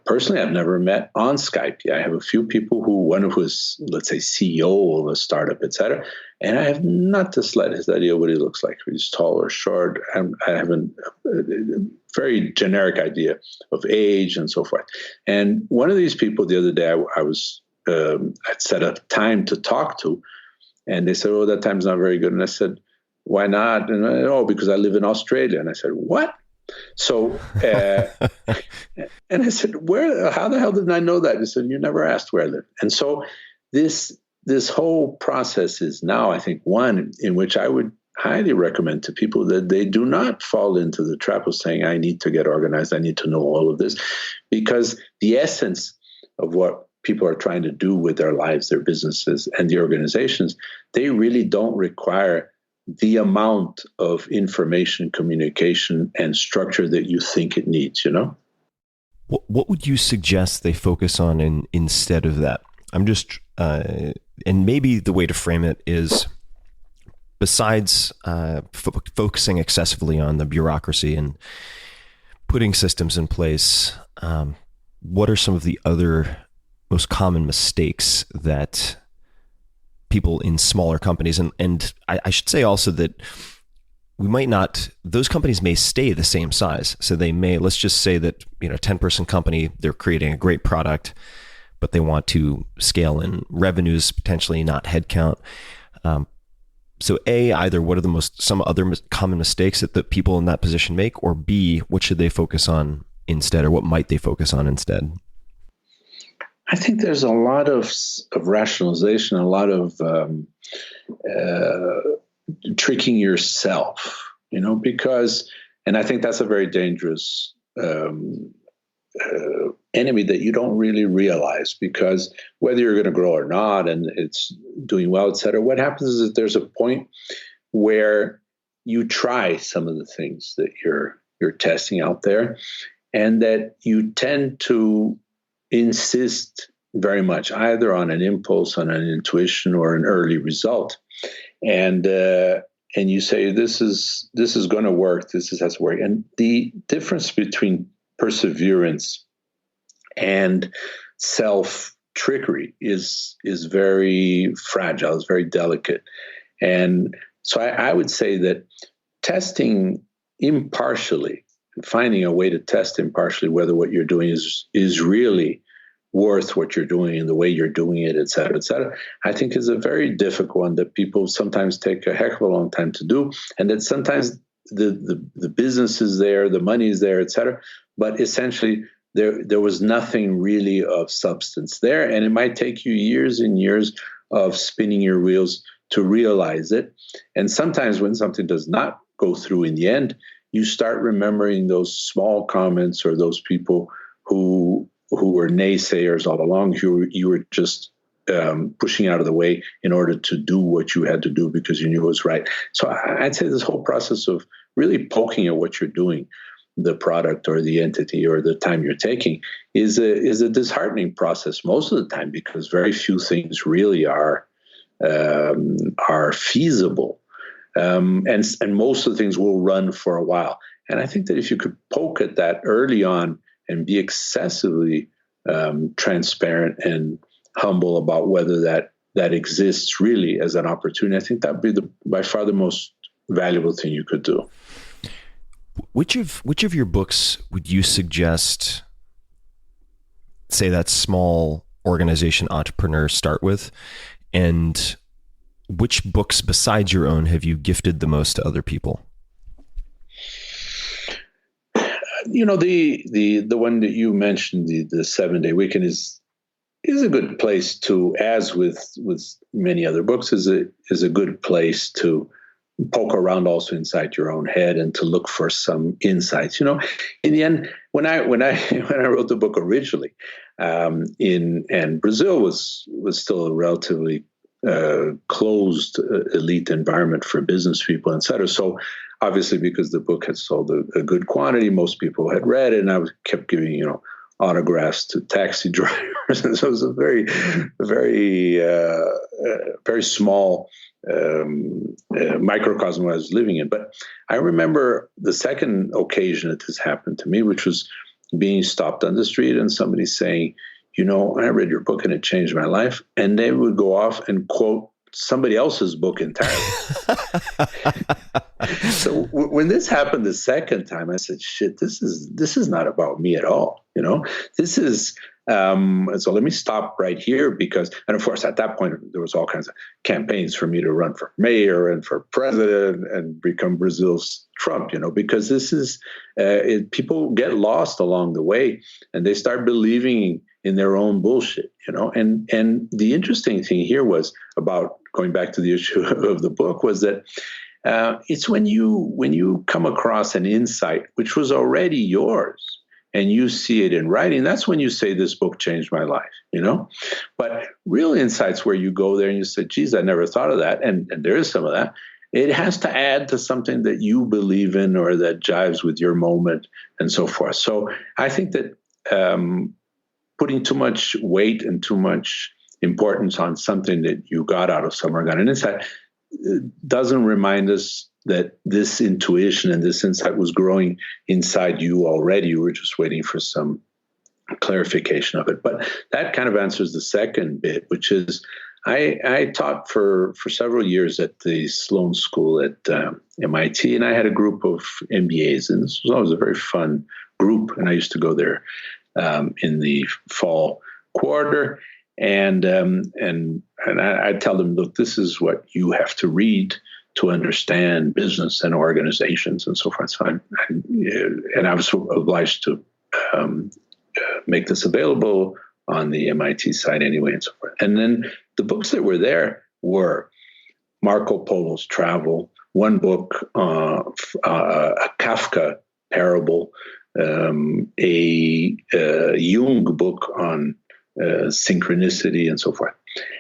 Speaker 7: personally. I've never met on Skype. I have a few people one who is, let's say, CEO of a startup, et cetera, and I have not the slightest idea what he looks like. If he's tall or short. I have a very generic idea of age and so forth. And one of these people the other day, I'd set a time to talk to, and they said, "Oh, that time's not very good." And I said, "Why not?" And "Oh, because I live in Australia." And I said, "What?" So, and I said, how the hell did I know that? He said, "You never asked where I live." And so this whole process is now, I think, one in which I would highly recommend to people that they do not fall into the trap of saying, I need to get organized, I need to know all of this, because the essence of what people are trying to do with their lives, their businesses, and the organizations, they really don't require the amount of information, communication, and structure that you think it needs,
Speaker 6: What would you suggest they focus on instead of that? I'm just, and maybe the way to frame it is, besides focusing excessively on the bureaucracy and putting systems in place, what are some of the other most common mistakes that people in smaller companies, and I should say also that those companies may stay the same size. So they may, let's just say that, 10-person company, they're creating a great product, but they want to scale in revenues, potentially not headcount. So A, either what are some other common mistakes that the people in that position make, or B, what should they focus on instead, or what might they focus on instead?
Speaker 7: I think there's a lot of rationalization, a lot of tricking yourself, because, and I think that's a very dangerous enemy that you don't really realize, because whether you're going to grow or not, and it's doing well, et cetera, what happens is that there's a point where you try some of the things that you're testing out there, and that you tend to insist very much either on an impulse, on an intuition, or an early result, and you say this is going to work, this has to work. And the difference between perseverance and self-trickery is very fragile, is very delicate. And so I would say that testing impartially, and finding a way to test impartially whether what you're doing is really worth what you're doing and the way you're doing it, et cetera, I think is a very difficult one that people sometimes take a heck of a long time to do. And that sometimes the business is there, the money is there, et cetera, but essentially there was nothing really of substance there. And it might take you years and years of spinning your wheels to realize it. And sometimes when something does not go through in the end, you start remembering those small comments or those people who were naysayers all along, you were just pushing out of the way in order to do what you had to do because you knew it was right. So I'd say this whole process of really poking at what you're doing, the product or the entity or the time you're taking, is a disheartening process most of the time, because very few things really are feasible. And most of the things will run for a while. And I think that if you could poke at that early on and be excessively transparent and humble about whether that exists really as an opportunity, I think that would be by far the most valuable thing you could do.
Speaker 6: Which of your books would you suggest, say, that small organization entrepreneur start with? And which books besides your own have you gifted the most to other people?
Speaker 7: The one that you mentioned, the 7-Day Weekend, is a good place to, as with many other books, is a good place to poke around also inside your own head and to look for some insights. In the end, when I wrote the book originally, and Brazil was still a relatively closed elite environment for business people, et cetera. So obviously, because the book had sold a good quantity, most people had read it, and I kept giving, autographs to taxi drivers. And so it was a very, very, very small microcosm I was living in. But I remember the second occasion that this happened to me, which was being stopped on the street and somebody saying, I read your book and it changed my life. And they would go off and quote somebody else's book entirely. So when this happened the second time, I said, shit, this is not about me at all. This is, so let me stop right here, because, and of course, at that point, there was all kinds of campaigns for me to run for mayor and for president and become Brazil's Trump, because this is, people get lost along the way and they start believing in their own bullshit, and the interesting thing here was, about going back to the issue of the book, was that It's when you come across an insight which was already yours and you see it in writing. That's when you say, this book changed my life, But real insights where you go there and you say, geez, I never thought of that. And there is some of that. It has to add to something that you believe in or that jives with your moment and so forth. So I think that putting too much weight and too much importance on something that you got out of somewhere, got an insight, doesn't remind us that this intuition and this insight was growing inside you already. You were just waiting for some clarification of it. But that kind of answers the second bit, which is I taught for several years at the Sloan School at MIT, and I had a group of MBAs, and this was always a very fun group. And I used to go there in the fall quarter, and I tell them, look, this is what you have to read to understand business and organizations and so forth. So I was obliged to make this available on the MIT side anyway and so forth. And then the books that were there were Marco Polo's Travel, one book, a Kafka parable, a Jung book on synchronicity and so forth.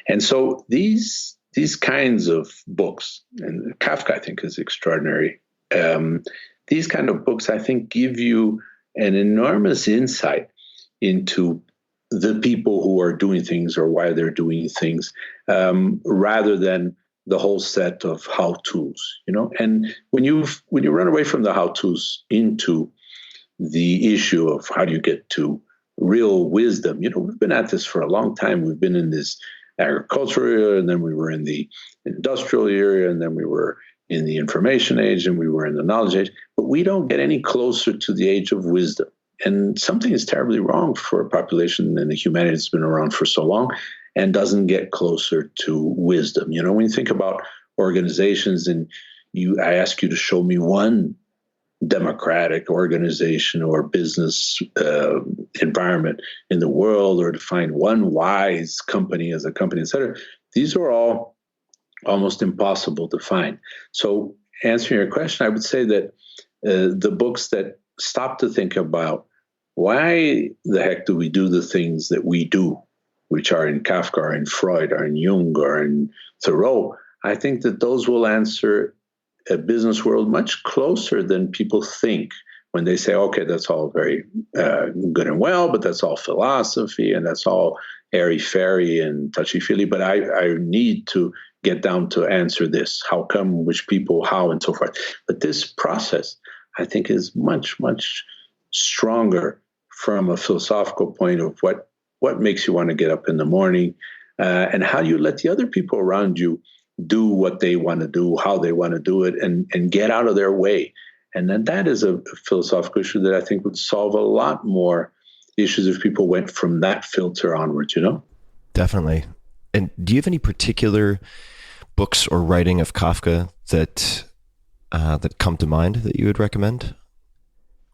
Speaker 7: And so these kinds of books, and Kafka I think is extraordinary, these kind of books I think give you an enormous insight into the people who are doing things or why they're doing things, rather than the whole set of how-tos, And when you run away from the how-tos into the issue of how do you get to real wisdom, we've been at this for a long time. We've been in this agricultural era, and then we were in the industrial era, and then we were in the information age, and we were in the knowledge age, but we don't get any closer to the age of wisdom. And something is terribly wrong for a population and the humanity that's been around for so long and doesn't get closer to wisdom. When you think about organizations and I ask you to show me one democratic organization or business environment in the world, or to find one wise company as a company, et cetera, these are all almost impossible to find. So answering your question, I would say that the books that stop to think about why the heck do we do the things that we do, which are in Kafka, or in Freud, or in Jung, or in Thoreau, I think that those will answer a business world much closer than people think when they say, okay, that's all very good and well, but that's all philosophy and that's all airy-fairy and touchy-feely, but I need to get down to answer this. How come, which people, how, and so forth. But this process, I think, is much, much stronger from a philosophical point of what makes you want to get up in the morning, and how you let the other people around you do what they want to do, how they want to do it, and get out of their way. And then that is a philosophical issue that I think would solve a lot more issues if people went from that filter onwards,
Speaker 6: Definitely. And do you have any particular books or writing of Kafka that come to mind that you would recommend?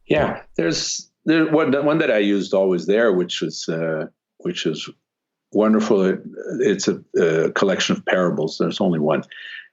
Speaker 7: Yeah, there's one that I used always there, which is wonderful. It's a collection of parables. There's only one,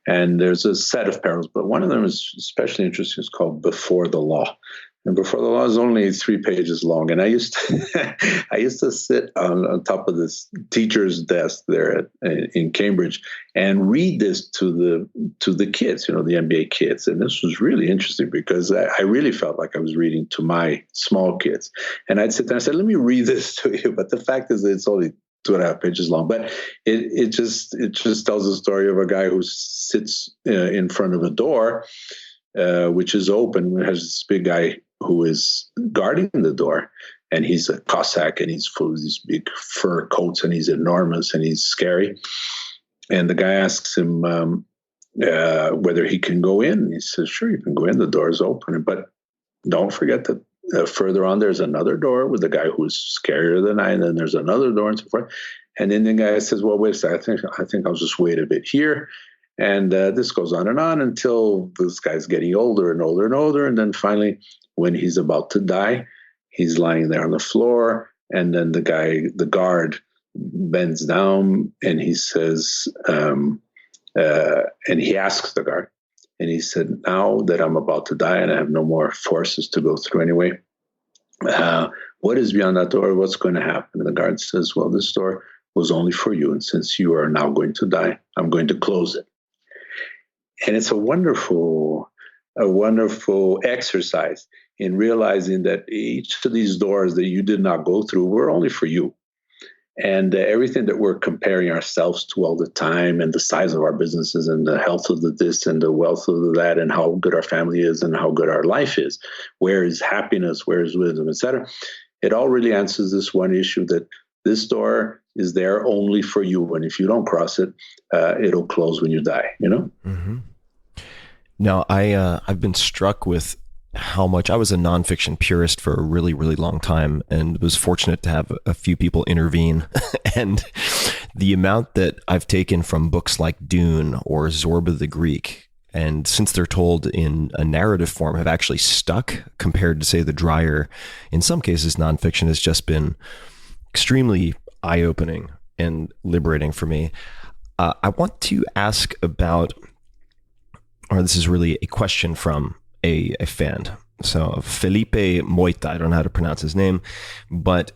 Speaker 7: and there's a set of parables, but one of them is especially interesting. It's called Before the Law. And Before the Law is only 3 pages long. And I used to sit on top of this teacher's desk there in Cambridge and read this to the kids, the MBA kids. And this was really interesting because I really felt like I was reading to my small kids. And I'd sit there and say, let me read this to you. But the fact is that it's only 2.5 pages long. But it just tells the story of a guy who sits in front of a door, which is open. It has this big guy who is guarding the door, and he's a Cossack, and he's full of these big fur coats, and he's enormous, and he's scary. And the guy asks him whether he can go in. He says, sure, you can go in. The door is open. But don't forget that further on, there's another door with a guy who's scarier than I, and then there's another door and so forth. And then the guy says, well, wait a second, I think I'll just wait a bit here. And this goes on until this guy's getting older and older and older. And then finally, when he's about to die, he's lying there on the floor. And then the guard bends down and he says, and he asks the guard, And he said, now that I'm about to die and I have no more forces to go through anyway, what is beyond that door? What's going to happen? And the guard says, well, this door was only for you. And since you are now going to die, I'm going to close it. And it's a wonderful exercise in realizing that each of these doors that you did not go through were only for you. And everything that we're comparing ourselves to all the time, and the size of our businesses and the health of the this and the wealth of the that, and how good our family is and how good our life is, where is happiness, where is wisdom, etc. It all really answers this one issue, that this door is there only for you. And if you don't cross it, it'll close when you die, you know?
Speaker 6: Mm-hmm. Now, I've been struck with how much I was a nonfiction purist for a really, really long time, and was fortunate to have a few people intervene. And the amount that I've taken from books like Dune or Zorba the Greek, and since they're told in a narrative form, have actually stuck compared to, say, the drier, in some cases, nonfiction, has just been extremely eye-opening and liberating for me. I want to ask about, or this is really a question from a fan. So Felipe Moita, I don't know how to pronounce his name, but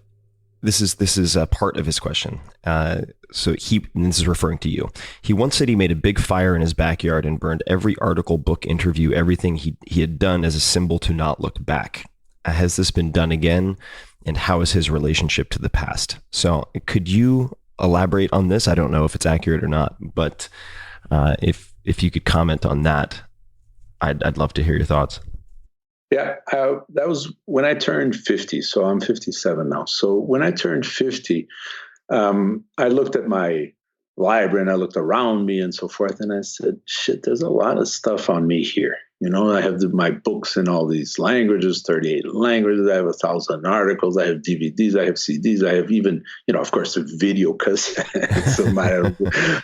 Speaker 6: this is a part of his question. So this is referring to you. He once said he made a big fire in his backyard and burned every article, book, interview, everything he had done as a symbol to not look back. Has this been done again? And how is his relationship to the past? So could you elaborate on this? I don't know if it's accurate or not, but if you could comment on that, I'd love to hear your thoughts.
Speaker 7: Yeah, that was when I turned 50. So I'm 57 now. So when I turned 50, I looked at my library and I looked around me and so forth. And I said, shit, there's a lot of stuff on me here. You know, I have my books in all these languages, 38 languages. I have 1,000 articles. I have DVDs. I have CDs. I have even, of course, a video cassette. So I don't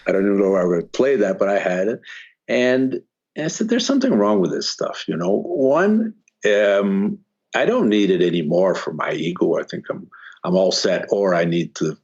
Speaker 7: even know where I would play that, but I had it. And I said, there's something wrong with this stuff. One, I don't need it anymore for my ego. I think I'm all set, or I need to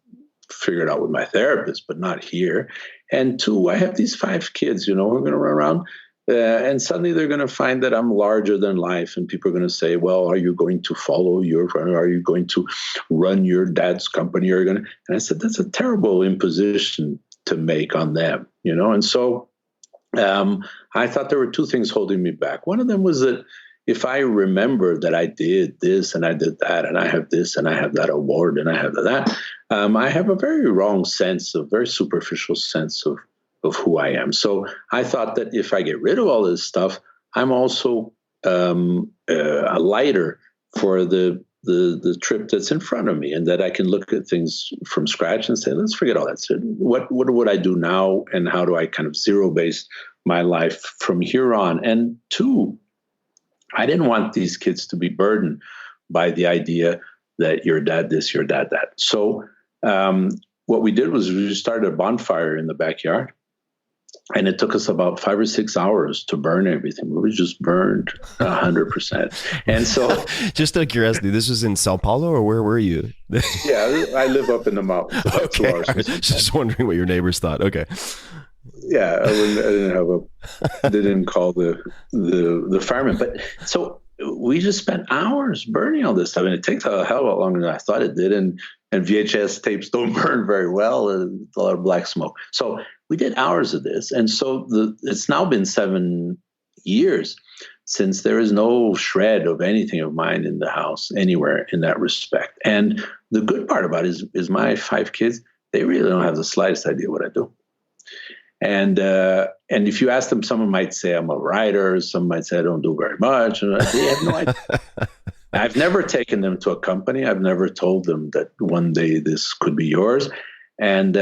Speaker 7: figure it out with my therapist, but not here. And two, I have these 5 kids, who are going to run around, and suddenly they're going to find that I'm larger than life. And people are going to say, well, are you going to follow are you going to run your dad's company? And I said, that's a terrible imposition to make on them, And so I thought there were 2 things holding me back. One of them was that if I remember that I did this and I did that, and I have this and I have that award and I have that, I have a very wrong sense, a very superficial sense of who I am. So I thought that if I get rid of all this stuff, I'm also a lighter for the trip that's in front of me, and that I can look at things from scratch and say, let's forget all that. So what would I do now, and how do I kind of zero base my life from here on? And 2, I didn't want these kids to be burdened by the idea that your dad this, your dad that. So what we did was we started a bonfire in the backyard, and it took us about 5 or 6 hours to burn everything. We just burned 100%. And so,
Speaker 6: just out of curiosity, this was in Sao Paulo, or where were you?
Speaker 7: Yeah, I live up in the mountains.
Speaker 6: Okay, I was just wondering what your neighbors thought. Okay.
Speaker 7: Yeah, I didn't call the firemen. But so we just spent hours burning all this stuff, and it takes a hell of a lot longer than I thought it did. And VHS tapes don't burn very well, and a lot of black smoke. So we did hours of this, and so it's now been 7 years since there is no shred of anything of mine in the house anywhere in that respect. And the good part about it is my 5 kids, they really don't have the slightest idea what I do. And if you ask them, someone might say I'm a writer. Some might say I don't do very much. And they have no idea. I've never taken them to a company. I've never told them that one day this could be yours. And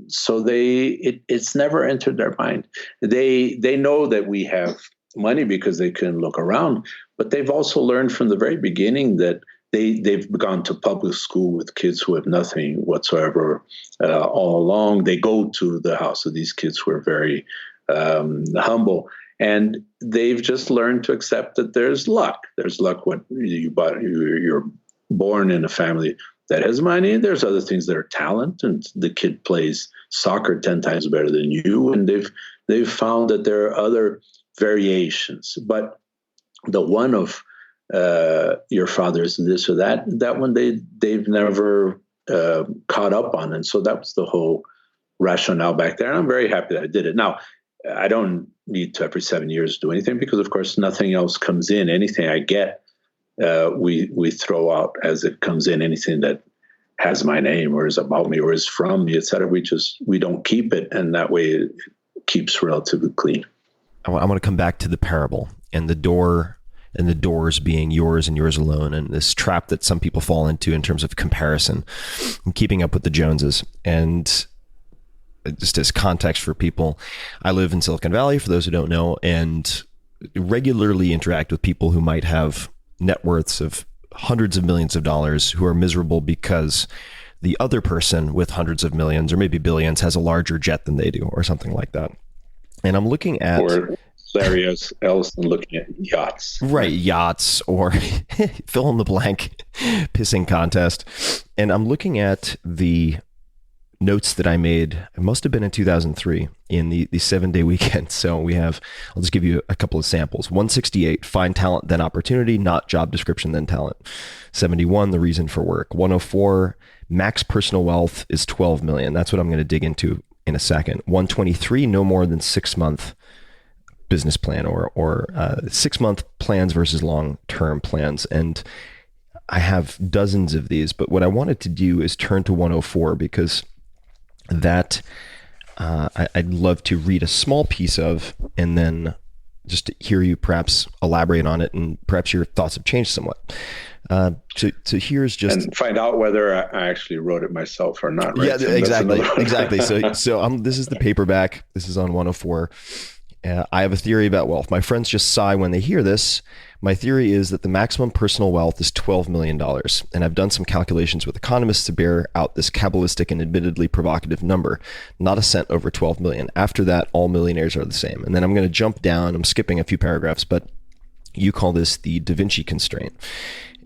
Speaker 7: so it's never entered their mind. They know that we have money because they can look around, but they've also learned from the very beginning that they've gone to public school with kids who have nothing whatsoever all along. They go to the house of these kids who are very humble, and they've just learned to accept that there's luck. There's luck when you're born in a family that has money. There's other things that are talent, and the kid plays soccer 10 times better than you, and they've found that there are other variations. But the one of your father's and this or that one they've never caught up on. And so that was the whole rationale back there. And I'm very happy that I did it. Now, I don't need to every 7 years do anything because, of course, nothing else comes in. Anything I get, we throw out as it comes in. Anything that has my name or is about me or is from me, et cetera, we don't keep it. And that way it keeps relatively clean.
Speaker 6: I want to come back to the parable and the door and the doors being yours and yours alone, and this trap that some people fall into in terms of comparison and keeping up with the Joneses. And just as context for people, I live in Silicon Valley, for those who don't know, and regularly interact with people who might have net worths of hundreds of millions of dollars who are miserable because the other person with hundreds of millions or maybe billions has a larger jet than they do or something like that. And I'm looking at...
Speaker 7: Or Larry Ellison looking at yachts.
Speaker 6: Right, yachts or fill in the blank pissing contest. And I'm looking at the notes that I made, it must have been in 2003 in the 7-day weekend. So I'll just give you a couple of samples. 168, find talent, then opportunity, not job description, then talent. 71, the reason for work. 104, max personal wealth is 12 million. That's what I'm going to dig into in a second. 123, no more than 6-month business plan or 6-month plans versus long-term plans. And I have dozens of these, but what I wanted to do is turn to 104 because that I'd love to read a small piece of, and then just to hear you perhaps elaborate on it, and perhaps your thoughts have changed somewhat. So here's just, and
Speaker 7: find out whether I actually wrote it myself or not. Right?
Speaker 6: Yeah, so exactly. So this is the paperback. This is on 104. I have a theory about wealth. My friends just sigh when they hear this. My theory is that the maximum personal wealth is $12 million. And I've done some calculations with economists to bear out this Kabbalistic and admittedly provocative number, not a cent over 12 million. After that, all millionaires are the same. And then I'm going to jump down. I'm skipping a few paragraphs, but you call this the Da Vinci constraint.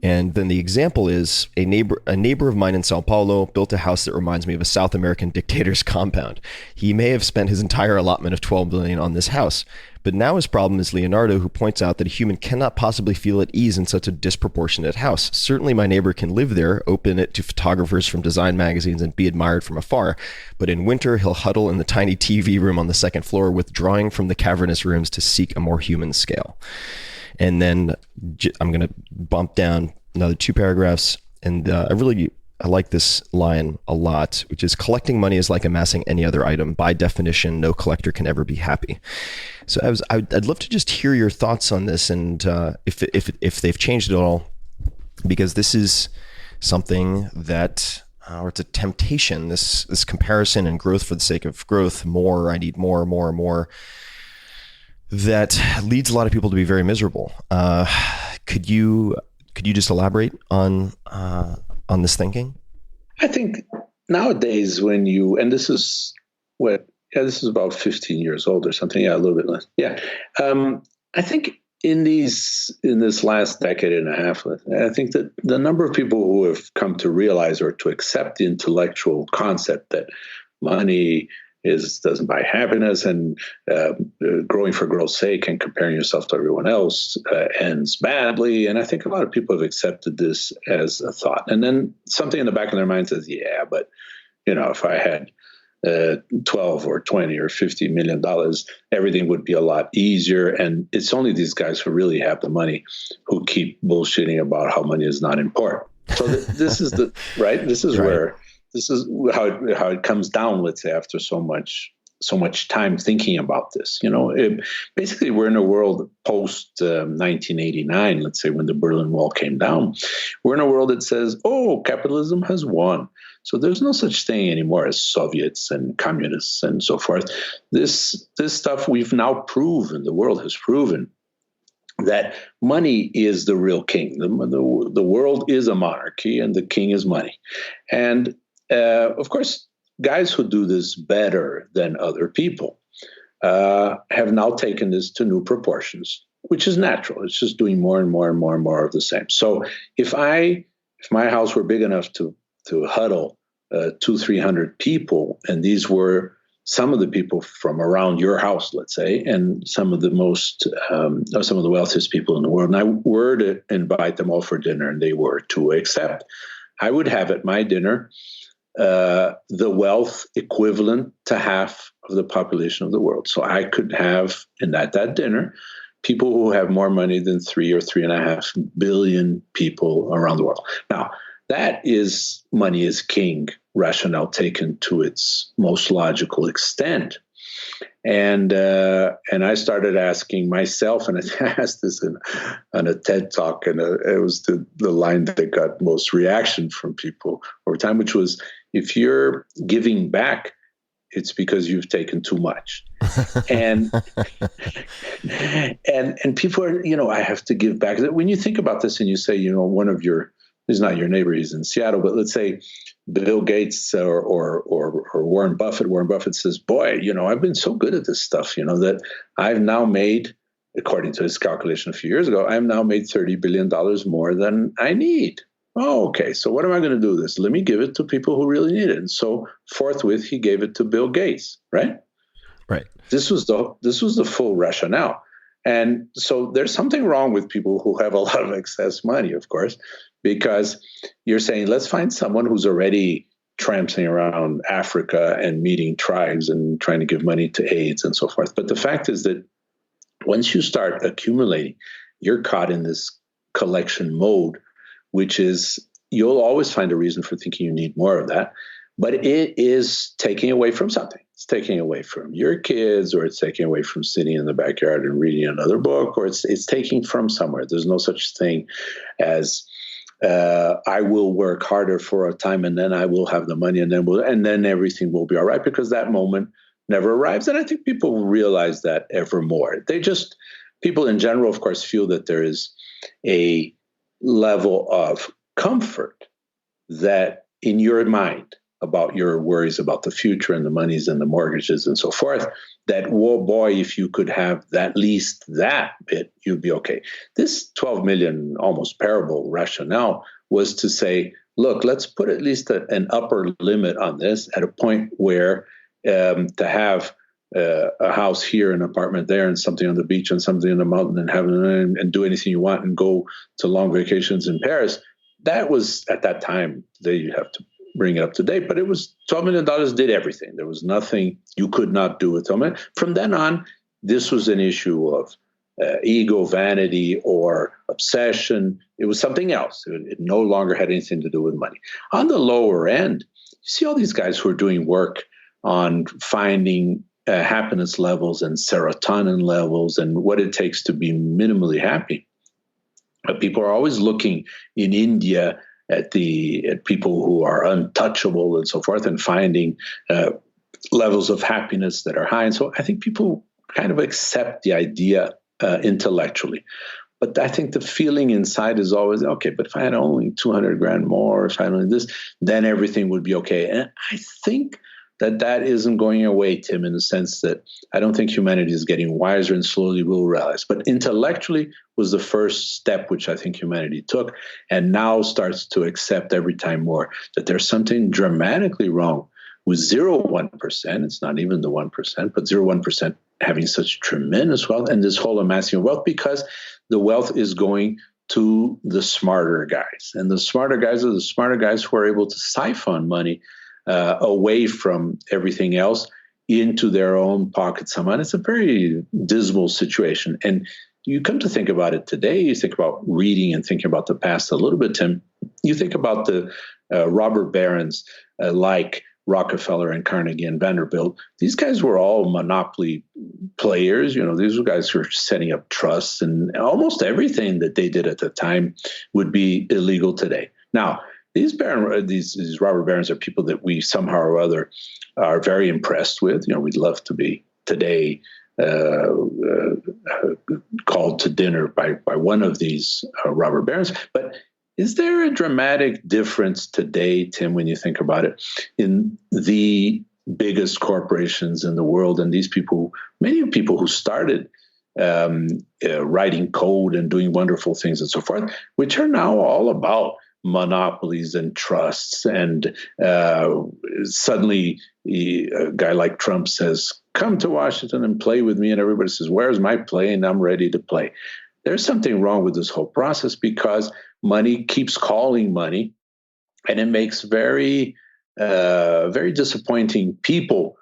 Speaker 6: And then the example is a neighbor of mine in Sao Paulo built a house that reminds me of a South American dictator's compound. He may have spent his entire allotment of 12 billion on this house, but now his problem is Leonardo, who points out that a human cannot possibly feel at ease in such a disproportionate house. Certainly my neighbor can live there, open it to photographers from design magazines and be admired from afar, but in winter he'll huddle in the tiny TV room on the second floor, withdrawing from the cavernous rooms to seek a more human scale. And then I'm going to bump down another 2 paragraphs. And I like this line a lot, which is, collecting money is like amassing any other item. By definition, no collector can ever be happy. So I'd love to just hear your thoughts on this, and if they've changed at all, because this is something that, or it's a temptation, this comparison and growth for the sake of growth, more, I need more, that leads a lot of people to be very miserable. Could you just elaborate on this thinking?
Speaker 7: I think nowadays this is about 15 years old or something. Yeah, a little bit less. Yeah. I think in this last decade and a half, I think that the number of people who have come to realize or to accept the intellectual concept that money doesn't buy happiness, and growing for growth's sake and comparing yourself to everyone else ends badly. And I think a lot of people have accepted this as a thought. And then something in the back of their mind says, yeah, but if I had 12 or 20 or $50 million, everything would be a lot easier. And it's only these guys who really have the money who keep bullshitting about how money is not important. So this is right. This is right. This is how it comes down, let's say, after so much time thinking about this. Basically, we're in a world post 1989, let's say, when the Berlin Wall came down. We're in a world that says, oh, capitalism has won. So there's no such thing anymore as Soviets and communists and so forth. This stuff we've now proven, the world has proven, that money is the real king. The world is a monarchy, and the king is money. And of course, guys who do this better than other people have now taken this to new proportions, which is natural. It's just doing more and more and more and more of the same. So if my house were big enough to huddle 200-300 people, and these were some of the people from around your house, let's say, and some of the some of the wealthiest people in the world. And I were to invite them all for dinner, and they were to accept. I would have at my dinner the wealth equivalent to half of the population of the world. So I could have in that dinner people who have more money than 3 or 3.5 billion people around the world. Now, that is money is king rationale taken to its most logical extent. And I started asking myself, and I asked this on a TED Talk, and it was the line that got most reaction from people over time, which was, if you're giving back, it's because you've taken too much. and people are, I have to give back. When you think about this and you say, one of your, he's not your neighbor, he's in Seattle, but let's say Bill Gates or Warren Buffett. Warren Buffett says, boy, I've been so good at this stuff, that I've now made, according to his calculation a few years ago, I've now made $30 billion more than I need. Oh, okay. So what am I going to do with this? Let me give it to people who really need it. And so forthwith, he gave it to Bill Gates, right?
Speaker 6: Right.
Speaker 7: This was the full rationale. And so there's something wrong with people who have a lot of excess money, of course, because you're saying, let's find someone who's already tramping around Africa and meeting tribes and trying to give money to AIDS and so forth. But the fact is that once you start accumulating, you're caught in this collection mode, which is, you'll always find a reason for thinking you need more of that, but it is taking away from something. It's taking away from your kids, or it's taking away from sitting in the backyard and reading another book, or it's taking from somewhere. There's no such thing as I will work harder for a time and then I will have the money and then everything will be all right, because that moment never arrives. And I think people realize that ever more. People in general, of course, feel that there is a level of comfort that in your mind about your worries about the future and the monies and the mortgages and so forth, that, whoa, boy, if you could have at least that bit, you'd be okay. This 12 million almost parable rationale was to say, look, let's put at least an upper limit on this at a point where to have a house here, an apartment there, and something on the beach and something in the mountain and do anything you want and go to long vacations in Paris. That was, at that time, you have to bring it up to date, but it was $12 million did everything. There was nothing you could not do with $12 million. From then on, this was an issue of ego, vanity, or obsession. It was something else. It no longer had anything to do with money. On the lower end, you see all these guys who are doing work on finding happiness levels and serotonin levels and what it takes to be minimally happy. People are always looking in India at people who are untouchable and so forth, and finding levels of happiness that are high. And so I think people kind of accept the idea intellectually. But I think the feeling inside is always, okay, but if I had only 200 grand more, if I had only this, then everything would be okay. And I think that isn't going away, Tim, in the sense that I don't think humanity is getting wiser and slowly will realize. But intellectually was the first step which I think humanity took, and now starts to accept every time more that there's something dramatically wrong with 0.1%. It's not even the 1%, but 0.1% having such tremendous wealth and this whole amassing of wealth, because the wealth is going to the smarter guys. And the smarter guys are the smarter guys who are able to siphon money away from everything else into their own pockets somehow. And it's a very dismal situation. And you come to think about it today, you think about reading and thinking about the past a little bit, Tim. You think about the robber barons like Rockefeller and Carnegie and Vanderbilt. These guys were all monopoly players. These were guys who were setting up trusts, and almost everything that they did at the time would be illegal today. Now, these robber barons are people that we somehow or other are very impressed with. We'd love to be today called to dinner by one of these robber barons. But is there a dramatic difference today, Tim, when you think about it, in the biggest corporations in the world and these people, many people who started writing code and doing wonderful things and so forth, which are now all about monopolies and trusts, and suddenly a guy like Trump says, come to Washington and play with me. And everybody says, where's my play? And I'm ready to play. There's something wrong with this whole process because money keeps calling money. And it makes very disappointing people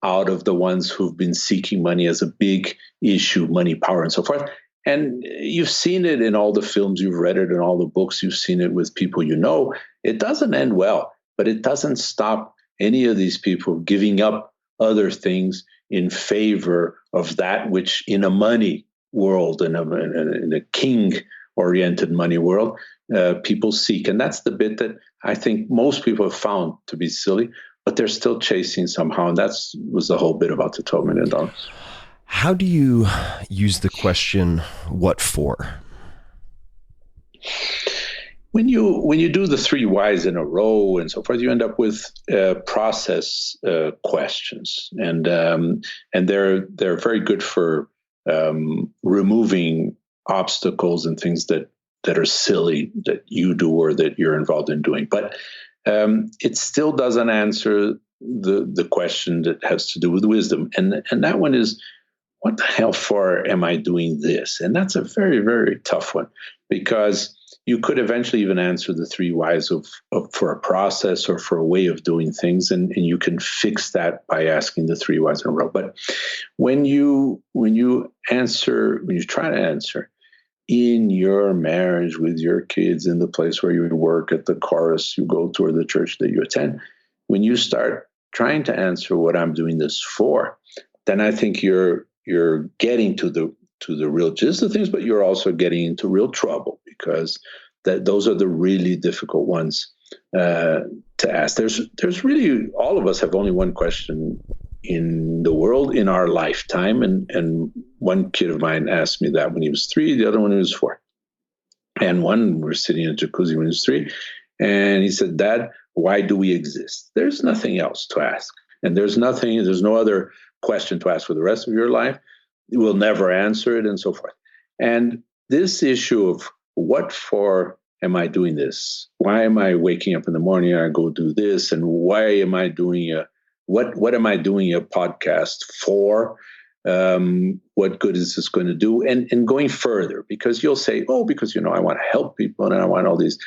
Speaker 7: out of the ones who've been seeking money as a big issue, money, power, and so forth. And you've seen it in all the films, you've read it in all the books, you've seen it with people you know. It doesn't end well, but it doesn't stop any of these people giving up other things in favor of that which in a money world, in a king-oriented money world, people seek. And that's the bit that I think most people have found to be silly, but they're still chasing somehow. And that was the whole bit about the $12 million.
Speaker 6: How do you use the question, what for?
Speaker 7: When you do the 3 whys in a row and so forth, you end up with process questions, and they're very good for removing obstacles and things that are silly that you do or that you're involved in doing. But it still doesn't answer the question that has to do with wisdom, and that one is, what the hell for am I doing this? And that's a very, very tough one, because you could eventually even answer the 3 whys of for a process or for a way of doing things, and you can fix that by asking the 3 whys in a row. But when you try to answer in your marriage, with your kids, in the place where you work, at the chorus you go to, or the church that you attend, when you start trying to answer what I'm doing this for, then I think you're getting to the real gist of things, but you're also getting into real trouble, because those are the really difficult ones to ask. There's really, all of us have only one question in the world in our lifetime, and one kid of mine asked me that when he was 3, the other one when he was 4, and one we're sitting in a jacuzzi when he was 3, and he said, Dad, why do we exist? There's nothing else to ask, and there's no other question to ask for the rest of your life. You will never answer it, and so forth. And this issue of what for am I doing this? Why am I waking up in the morning and I go do this? And why am I doing what am I doing a podcast for? What good is this going to do? And going further, because you'll say, because I want to help people and I want all these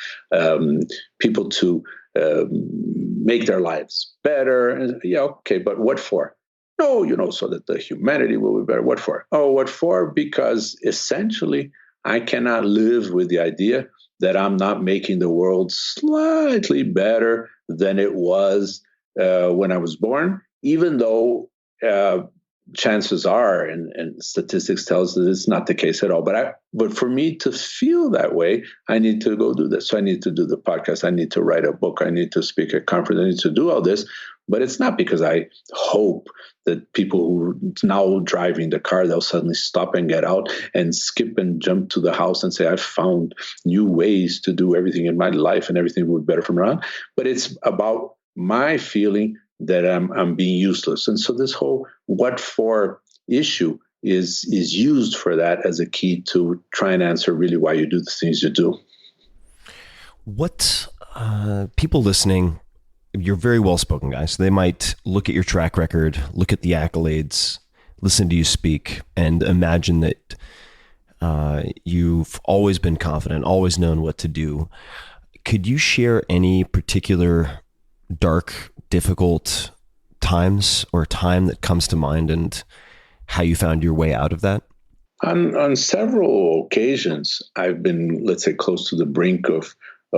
Speaker 7: people to make their lives better. And, yeah, okay, but what for? No, so that the humanity will be better. What for? What for? Because essentially, I cannot live with the idea that I'm not making the world slightly better than it was when I was born, even though chances are, and statistics tells that it's not the case at all. But for me to feel that way, I need to go do this. So I need to do the podcast. I need to write a book. I need to speak at conference. I need to do all this. But it's not because I hope that people who are now driving the car, they'll suddenly stop and get out and skip and jump to the house and say, I've found new ways to do everything in my life and everything will be better from now on. But it's about my feeling that I'm being useless. And so this whole what for issue is used for that as a key to try and answer really why you do the things you do.
Speaker 6: What people listening, you're very well-spoken, guys. They might look at your track record, look at the accolades, listen to you speak, and imagine that you've always been confident, always known what to do. Could you share any particular dark, difficult times or time that comes to mind and how you found your way out of that?
Speaker 7: On several occasions, I've been, let's say, close to the brink of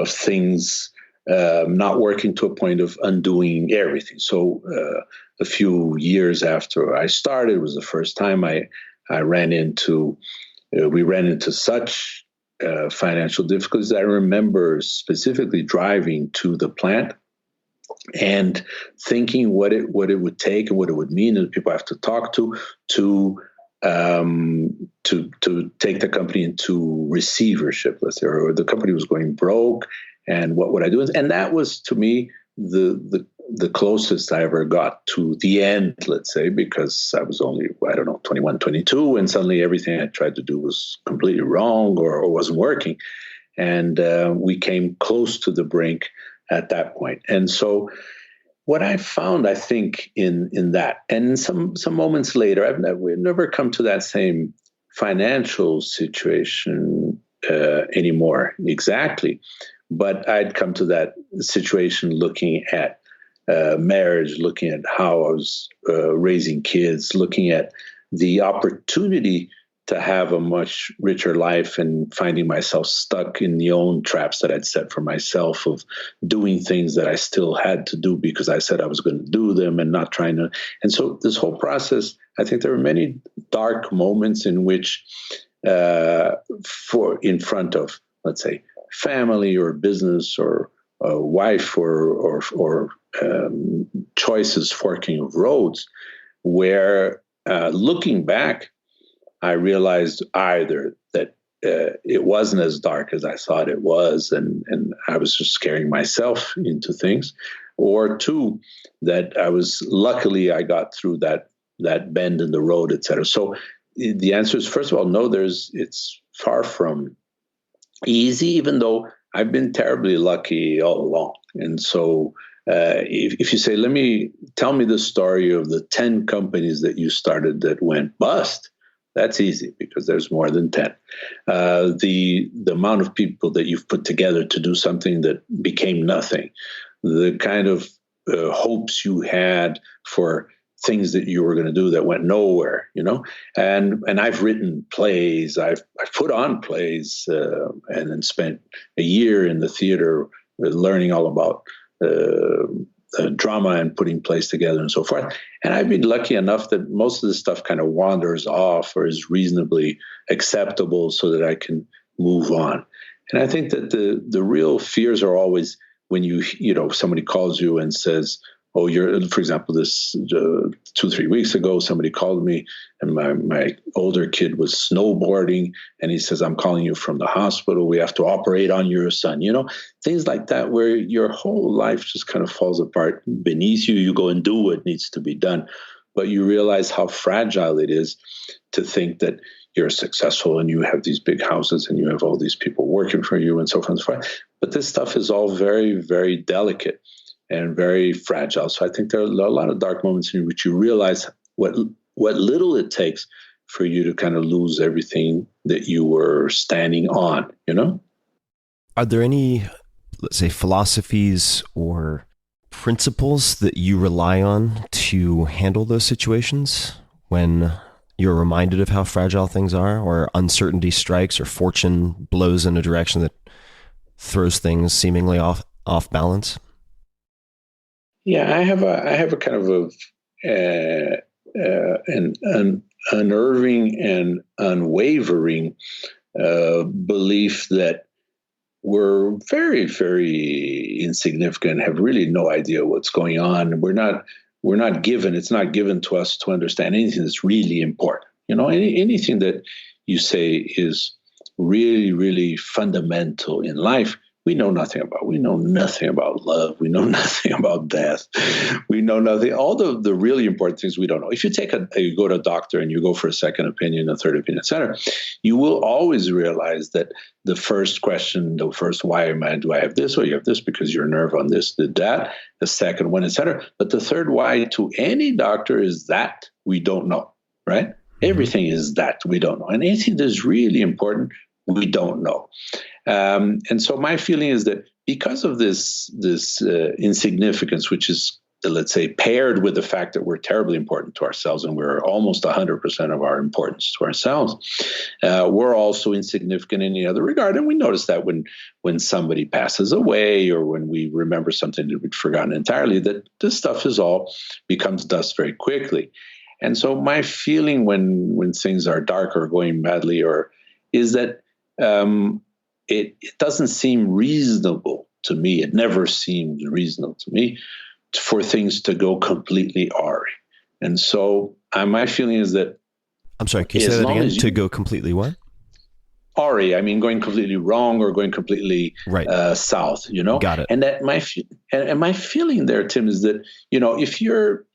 Speaker 7: things not working to a point of undoing everything. So a few years after I started, was the first time I ran into, we ran into such financial difficulties. I remember specifically driving to the plant and thinking what it would take and what it would mean, and the people I have to talk to take the company into receivership, let's say, or the company was going broke. And what would I do? And that was, to me, the closest I ever got to the end, let's say, because I was only, 21, 22, and suddenly everything I tried to do was completely wrong or wasn't working. And we came close to the brink at that point. And so what I found, I think, in that, and some moments later, we've never come to that same financial situation anymore exactly, but I'd come to that situation looking at marriage, looking at how I was raising kids, looking at the opportunity to have a much richer life, and finding myself stuck in the own traps that I'd set for myself of doing things that I still had to do because I said I was going to do them, and not trying to. And so this whole process, I think there were many dark moments in which in front of, let's say, family or business or a wife or choices, forking of roads, where looking back, I realized either that it wasn't as dark as I thought it was, and I was just scaring myself into things, or two, that luckily I got through that bend in the road, et cetera. So the answer is, first of all, no, it's far from easy, even though I've been terribly lucky all along. And so if you say, tell me the story of the 10 companies that you started that went bust, that's easy because there's more than 10. The amount of people that you've put together to do something that became nothing, the kind of hopes you had for things that you were going to do that went nowhere, and I've written plays, I've put on plays, and then spent a year in the theater learning all about drama and putting plays together and so forth. And I've been lucky enough that most of this stuff kind of wanders off or is reasonably acceptable so that I can move on. And I think that the real fears are always when somebody calls you and says, oh, for example, this 2-3 weeks ago, somebody called me and my older kid was snowboarding and he says, I'm calling you from the hospital. We have to operate on your son, things like that, where your whole life just kind of falls apart beneath you. You go and do what needs to be done, but you realize how fragile it is to think that you're successful and you have these big houses and you have all these people working for you and so forth and so forth. But this stuff is all very, very delicate and very fragile. So I think there are a lot of dark moments in which you realize what little it takes for you to kind of lose everything that you were standing on,
Speaker 6: Are there any, let's say, philosophies or principles that you rely on to handle those situations when you're reminded of how fragile things are, or uncertainty strikes, or fortune blows in a direction that throws things seemingly off balance?
Speaker 7: Yeah, I have a kind of an unnerving and unwavering belief that we're very, very insignificant, have really no idea what's going on. We're not given. It's not given to us to understand anything that's really important. Anything that you say is really, really fundamental in life, we know nothing about. We know nothing about love. We know nothing about death. We know nothing. All the really important things we don't know. If you you go to a doctor and you go for a second opinion, a third opinion, et cetera, you will always realize that the first question, why do I have this? Or you have this because your nerve on this did that. The second one, et cetera. But the third why to any doctor is that we don't know, right? Mm-hmm. Everything is that we don't know. And anything that's really important, we don't know. And so my feeling is that because of this insignificance, which is, let's say, paired with the fact that we're terribly important to ourselves and we're almost 100% of our importance to ourselves, we're also insignificant in any other regard. And we notice that when somebody passes away or when we remember something that we'd forgotten entirely, that this stuff becomes dust very quickly. And so my feeling when things are dark or going badly is that it doesn't seem reasonable to me. It never seemed reasonable to me for things to go completely awry. And so my feeling is that...
Speaker 6: I'm sorry, can you say that again? To go completely what?
Speaker 7: Awry. I mean, going completely wrong or going completely south,
Speaker 6: Got it.
Speaker 7: And that my feeling there, Tim, is that, if you're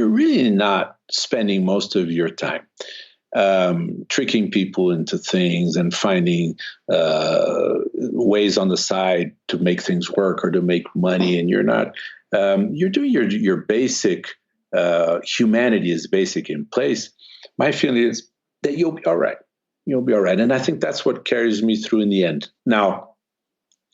Speaker 7: really not spending most of your time tricking people into things and finding ways on the side to make things work or to make money, and you're not you're doing your basic humanity is basic in place. My feeling is that you'll be all right. You'll be all right. And I think that's what carries me through in the end. Now,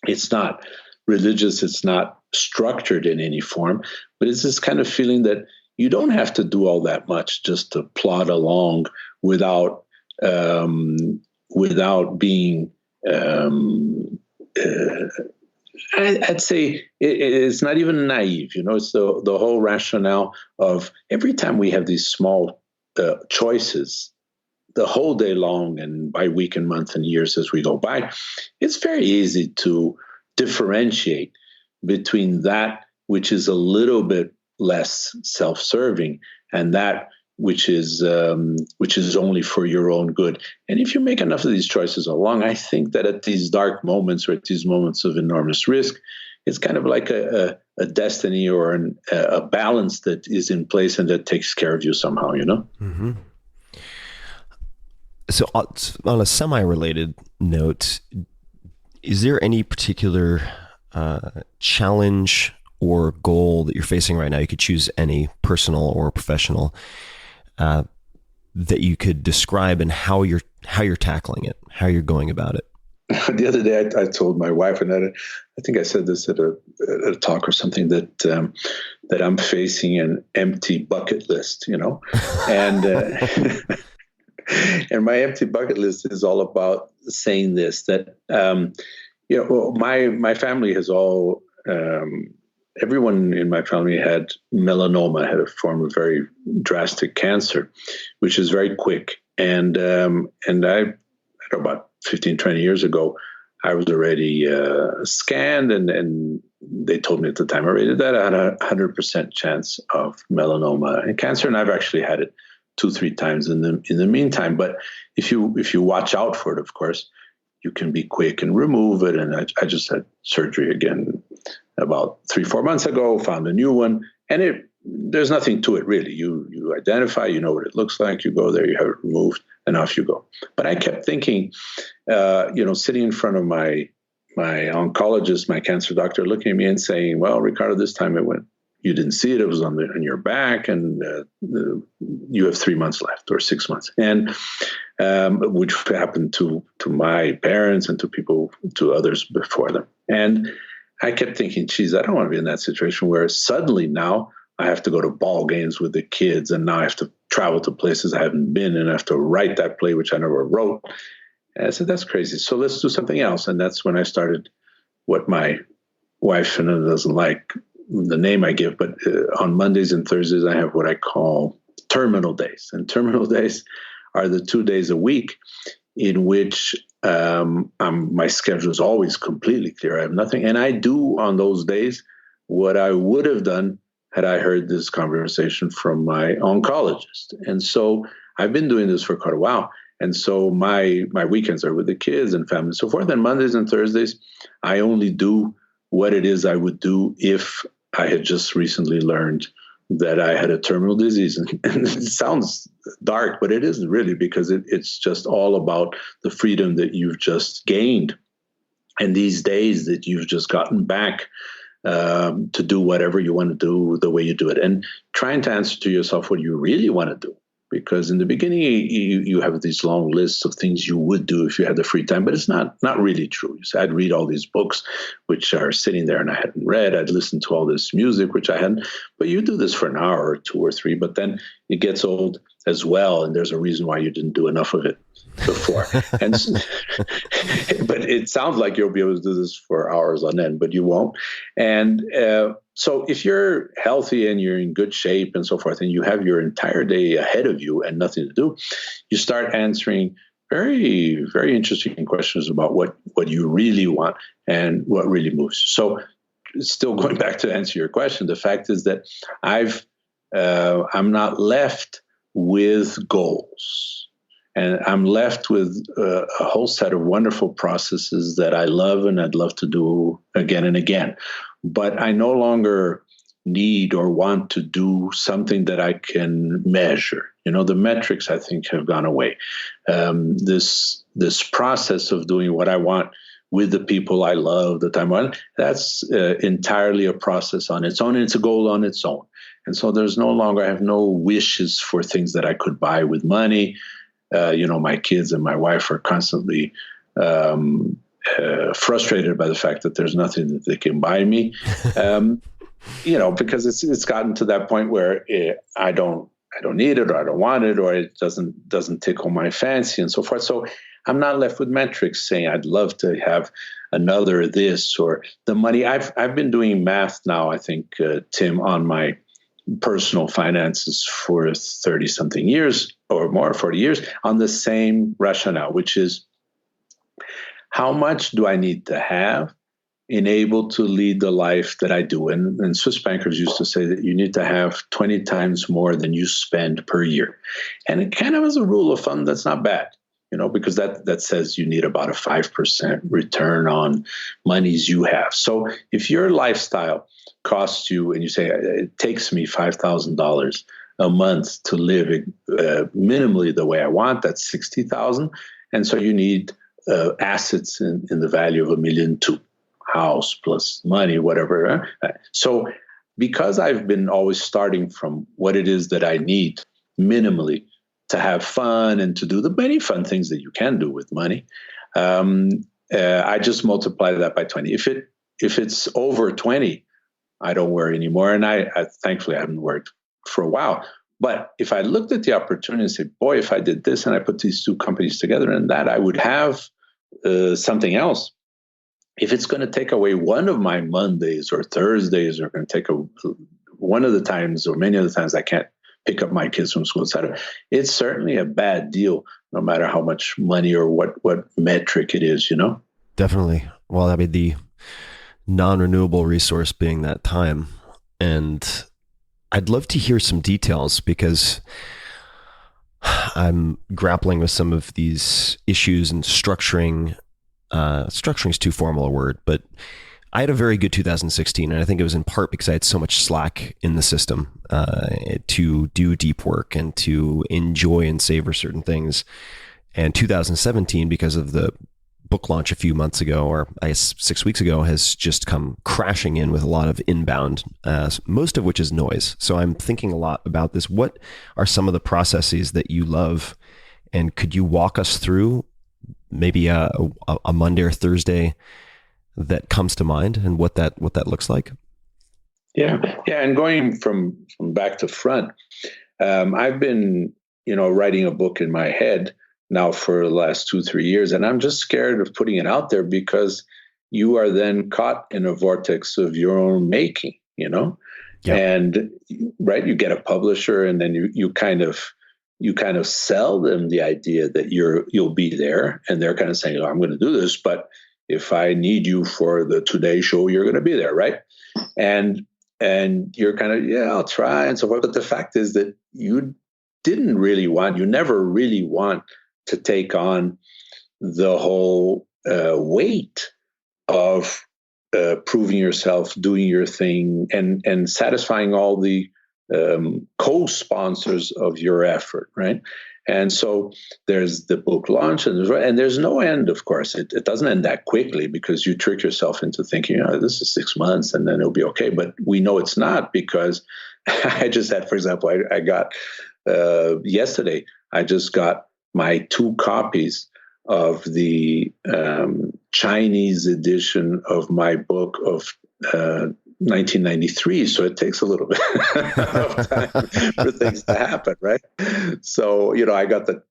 Speaker 7: it's not religious, it's not structured in any form, but it's this kind of feeling that you don't have to do all that much just to plod along without being. I'd say it's not even naive. It's the whole rationale of every time we have these small choices, the whole day long and by week and month and years as we go by, it's very easy to differentiate between that which is a little bit less self-serving and that which is only for your own good. And if you make enough of these choices along, I think that at these dark moments or at these moments of enormous risk, it's kind of like a destiny or a balance that is in place and that takes care of you somehow,
Speaker 6: Mm-hmm. So on a semi-related note, is there any particular challenge or goal that you're facing right now? You could choose any, personal or professional, that you could describe and how you're tackling it, how you're going about it.
Speaker 7: The other day, I told my wife, and I think I said this at a talk or something, that I'm facing an empty bucket list, and and my empty bucket list is all about saying this, that my family has all. Everyone in my family had melanoma, had a form of very drastic cancer, which is very quick. And about 15, 20 years ago, I was already scanned, and they told me at the time I rated that I had a 100% chance of melanoma and cancer. And I've actually had it 2-3 times in the meantime. But if you watch out for it, of course, you can be quick and remove it. And I just had surgery again about 3-4 months ago, found a new one, and there's nothing to it really. You identify, you know what it looks like, you go there, you have it removed, and off you go. But I kept thinking, sitting in front of my oncologist, my cancer doctor, looking at me and saying, "Well, Ricardo, this time you didn't see it. It was on your back, and you have 3 months left or 6 months." And which happened to my parents and to others before them. And I kept thinking, geez, I don't want to be in that situation where suddenly now I have to go to ball games with the kids, and now I have to travel to places I haven't been, and I have to write that play, which I never wrote. And I said, that's crazy. So let's do something else. And that's when I started what my wife doesn't like the name I give, but on Mondays and Thursdays, I have what I call terminal days. And terminal days are the 2 days a week in which my schedule is always completely clear. I have nothing. And I do on those days what I would have done had I heard this conversation from my oncologist. And so I've been doing this for quite a while. And so my weekends are with the kids and family and so forth. And Mondays and Thursdays, I only do what it is I would do if I had just recently learned that I had a terminal disease. And it sounds dark, but it isn't really, because it's just all about the freedom that you've just gained and these days that you've just gotten back to do whatever you want to do the way you do it, and trying to answer to yourself what you really want to do. Because in the beginning, you have these long lists of things you would do if you had the free time, but it's not really true. You say, I'd read all these books, which are sitting there and I hadn't read. I'd listen to all this music, which I hadn't. But you do this for an hour or 2 or 3, but then it gets old as well, and there's a reason why you didn't do enough of it before. And but it sounds like you'll be able to do this for hours on end, but you won't. And so if you're healthy and you're in good shape and so forth, and you have your entire day ahead of you and nothing to do, you start answering very, very interesting questions about what you really want and what really moves. So still going back to answer your question, the fact is that I'm not left with goals. And I'm left with a whole set of wonderful processes that I love and I'd love to do again and again. But I no longer need or want to do something that I can measure. The metrics, I think, have gone away. This process of doing what I want with the people I love, the time on. That's entirely a process on its own, and it's a goal on its own. And so there's no longer, I have no wishes for things that I could buy with money. My kids and my wife are constantly frustrated by the fact that there's nothing that they can buy me, because it's gotten to that point where I don't need it, or I don't want it, or it doesn't tickle my fancy, and so forth. So I'm not left with metrics saying I'd love to have another this or the money. I've been doing math now, I think, Tim, on my personal finances for 30 something years or more, 40 years, on the same rationale, which is, how much do I need to have in able to lead the life that I do? And Swiss bankers used to say that you need to have 20 times more than you spend per year. And it kind of is a rule of thumb that's not bad, because that says you need about a 5% return on monies you have. So if your lifestyle costs you, and you say, it takes me $5,000 a month to live minimally the way I want, that's $60,000. And so you need assets in the value of $1.2 million, house plus money, whatever. So because I've been always starting from what it is that I need minimally to have fun and to do the many fun things that you can do with money, I just multiply that by 20. If it's over 20, I don't worry anymore. And I thankfully I haven't worried for a while. But if I looked at the opportunity and said, boy, if I did this and I put these two companies together and that, I would have something else. If it's going to take away one of my Mondays or Thursdays, or going to take one of the times or many of the times I can't pick up my kids from school, etc., it's certainly a bad deal, no matter how much money or what metric it is,
Speaker 6: Definitely. Well, I mean, the non-renewable resource being that time. And I'd love to hear some details, because I'm grappling with some of these issues and structuring. Structuring is too formal a word, but I had a very good 2016, and I think it was in part because I had so much slack in the system to do deep work and to enjoy and savor certain things. And 2017, because of the book launch a few months ago, or I guess 6 weeks ago, has just come crashing in with a lot of inbound, most of which is noise. So I'm thinking a lot about this. What are some of the processes that you love? And could you walk us through maybe a Monday or Thursday that comes to mind, and what that looks like?
Speaker 7: Yeah. And going from back to front, I've been, writing a book in my head now for the last 2-3 years, and I'm just scared of putting it out there, because you are then caught in a vortex of your own making, Yep. And right, you get a publisher, and then you kind of sell them the idea that you'll be there, and they're kind of saying, oh, I'm going to do this, but if I need you for the Today Show, you're going to be there, right? And you're kind of, yeah, I'll try, and so forth. But the fact is that you never really want to take on the whole weight of proving yourself, doing your thing, and satisfying all the co-sponsors of your effort, right? And so there's the book launch, and there's no end, of course. It doesn't end that quickly, because you trick yourself into thinking, this is 6 months and then it'll be okay. But we know it's not, because I just had, for example, I got yesterday, I just got my 2 copies of the Chinese edition of my book of 1993, so it takes a little bit of time for things to happen, right? So, I got the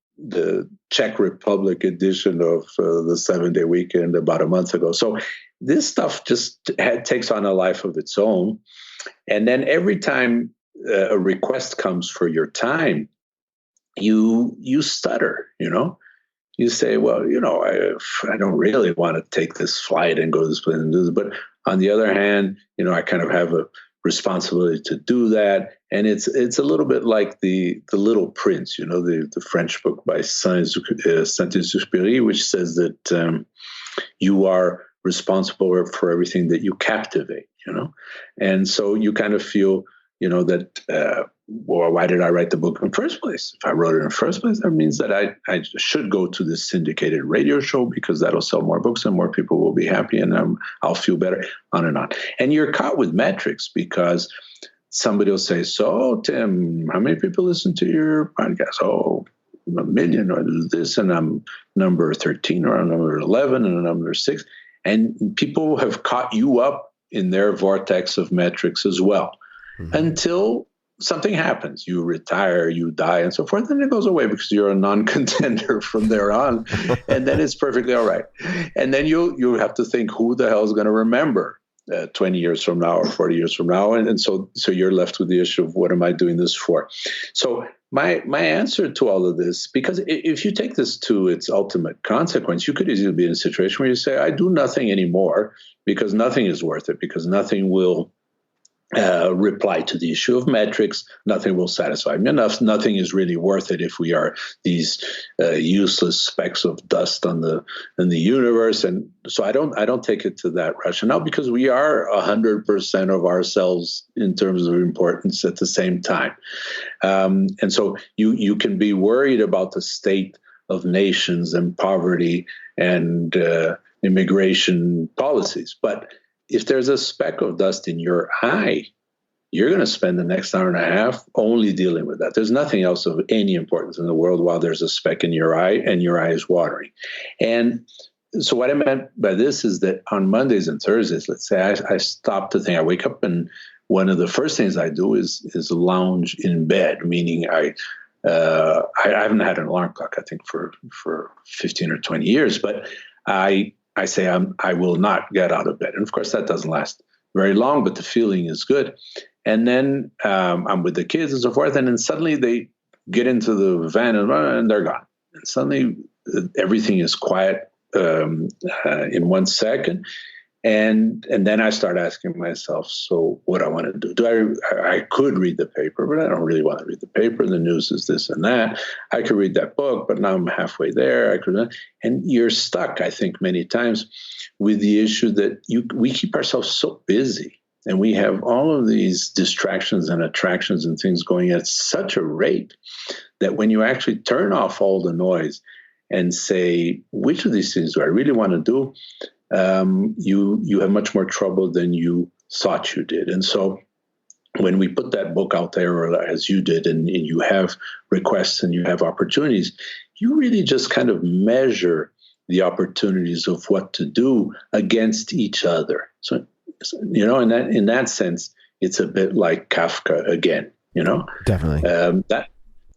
Speaker 7: Czech Republic edition of the 7-Day Weekend about a month ago. So this stuff just takes on a life of its own. And then every time a request comes for your time, you stutter, You say, well, I don't really want to take this flight and go to this place and do this. But on the other hand, I kind of have a responsibility to do that. And it's a little bit like the Little Prince, the French book by Saint-Exupéry, which says that you are responsible for everything that you captivate, And so you kind of feel that, well, why did I write the book in the first place? If I wrote it in the first place, that means that I should go to this syndicated radio show because that'll sell more books and more people will be happy and I'll feel better, on and on. And you're caught with metrics because somebody will say, so Tim, how many people listen to your podcast? Oh, 1 million or this, and I'm number 13 or I'm number 11 and I'm number 6. And people have caught you up in their vortex of metrics as well. Until something happens, you retire, you die, and so forth, and it goes away because you're a non-contender from there on, and then it's perfectly all right. And then you have to think, who the hell is going to remember 20 years from now or 40 years from now? And so you're left with the issue of, what am I doing this for? So my answer to all of this, because if you take this to its ultimate consequence, you could easily be in a situation where you say, I do nothing anymore because nothing is worth it, because nothing will reply to the issue of metrics. Nothing will satisfy me enough. Nothing is really worth it if we are these useless specks of dust in the universe. And so I don't take it to that rationale, because we are 100% of ourselves in terms of importance at the same time. And so you can be worried about the state of nations and poverty and immigration policies, but if there's a speck of dust in your eye, you're going to spend the next hour and a half only dealing with that. There's nothing else of any importance in the world while there's a speck in your eye and your eye is watering. And so what I meant by this is that on Mondays and Thursdays, let's say I stop to think. I wake up and one of the first things I do is lounge in bed, meaning I haven't had an alarm clock, I think, for 15 or 20 years, but I say I will not get out of bed. And of course, that doesn't last very long, but the feeling is good. And then I'm with the kids and so forth. And then suddenly they get into the van and they're gone. And suddenly everything is quiet in 1 second. And then I start asking myself, so what I want to do? I could read the paper, but I don't really want to read the paper. The news is this and that. I could read that book, but now I'm halfway there. And you're stuck, I think, many times with the issue that we keep ourselves so busy and we have all of these distractions and attractions and things going at such a rate that when you actually turn off all the noise and say, which of these things do I really want to do? You have much more trouble than you thought you did. And so when we put that book out there, or as you did, and you have requests and you have opportunities, you really just kind of measure the opportunities of what to do against each other. So, in that sense, it's a bit like Kafka again,
Speaker 6: Definitely.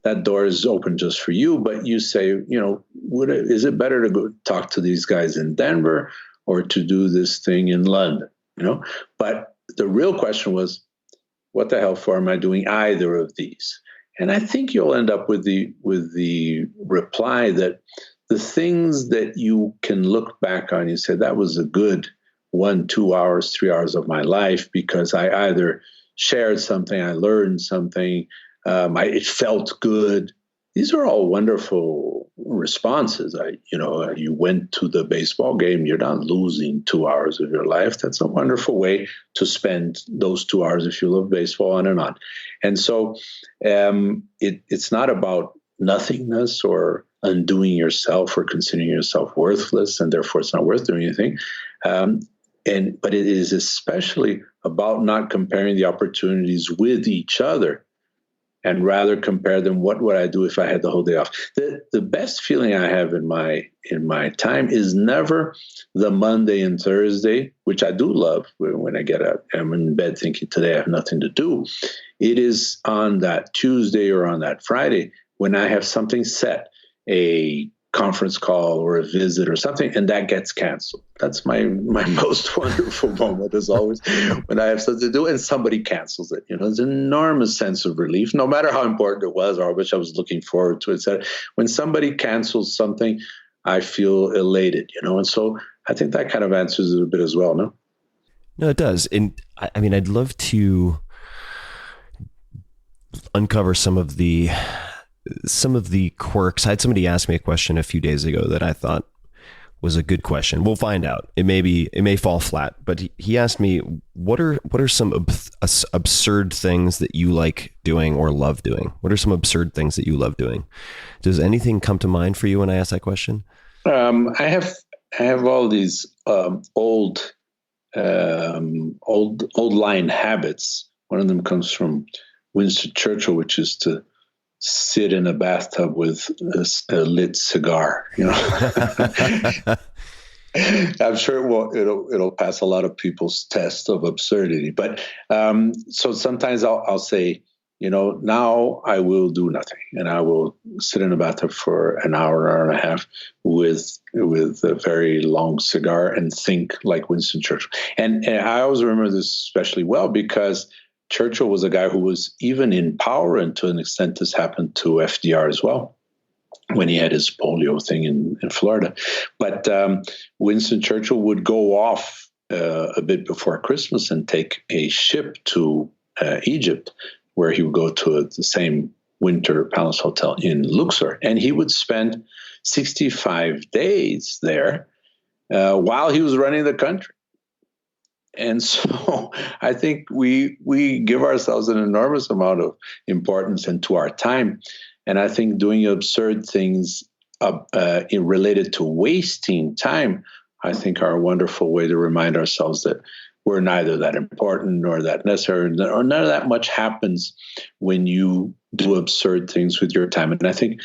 Speaker 7: That door is open just for you, but you say, is it better to go talk to these guys in Denver or to do this thing in London, But the real question was, what the hell for am I doing either of these? And I think you'll end up with the reply that the things that you can look back on, you say, that was a good 1, 2 hours, 3 hours of my life, because I either shared something, I learned something, it felt good. These are all wonderful responses. You went to the baseball game. You're not losing 2 hours of your life. That's a wonderful way to spend those 2 hours if you love baseball, on and on. And so it's not about nothingness or undoing yourself or considering yourself worthless, and therefore it's not worth doing anything. But it is especially about not comparing the opportunities with each other, and rather compare them. What would I do if I had the whole day off? The best feeling I have in my time is never the Monday and Thursday, which I do love when I get up. I'm in bed thinking today I have nothing to do. It is on that Tuesday or on that Friday when I have something set, a conference call or a visit or something, and that gets canceled. That's my most wonderful moment, as always, when I have something to do and somebody cancels it. There's an enormous sense of relief, no matter how important it was or which I was looking forward to, etc. When somebody cancels something, I feel elated, and so I think that kind of answers it a bit as well, no?
Speaker 6: No, it does. And I mean, I'd love to uncover some of the quirks. I had somebody ask me a question a few days ago that I thought was a good question. We'll find out. It may fall flat, but he asked me, what are some absurd things that you like doing or love doing? What are some absurd things that you love doing? Does anything come to mind for you when I ask that question?
Speaker 7: I have all these old line habits. One of them comes from Winston Churchill, which is to sit in a bathtub with a lit cigar. You know, I'm sure it'll pass a lot of people's test of absurdity. But so sometimes I'll say, you know, now I will do nothing, and I will sit in a bathtub for an hour and a half with a very long cigar and think like Winston Churchill. And I always remember this especially well because Churchill was a guy who was even in power, and to an extent this happened to FDR as well when he had his polio thing in Florida. But Winston Churchill would go off a bit before Christmas and take a ship to Egypt, where he would go to the same Winter Palace Hotel in Luxor. And he would spend 65 days there while he was running the country. And so I think we give ourselves an enormous amount of importance into our time. And I think doing absurd things related to wasting time, I think are a wonderful way to remind ourselves that we're neither that important nor that necessary, or none of that much happens when you do absurd things with your time. And I think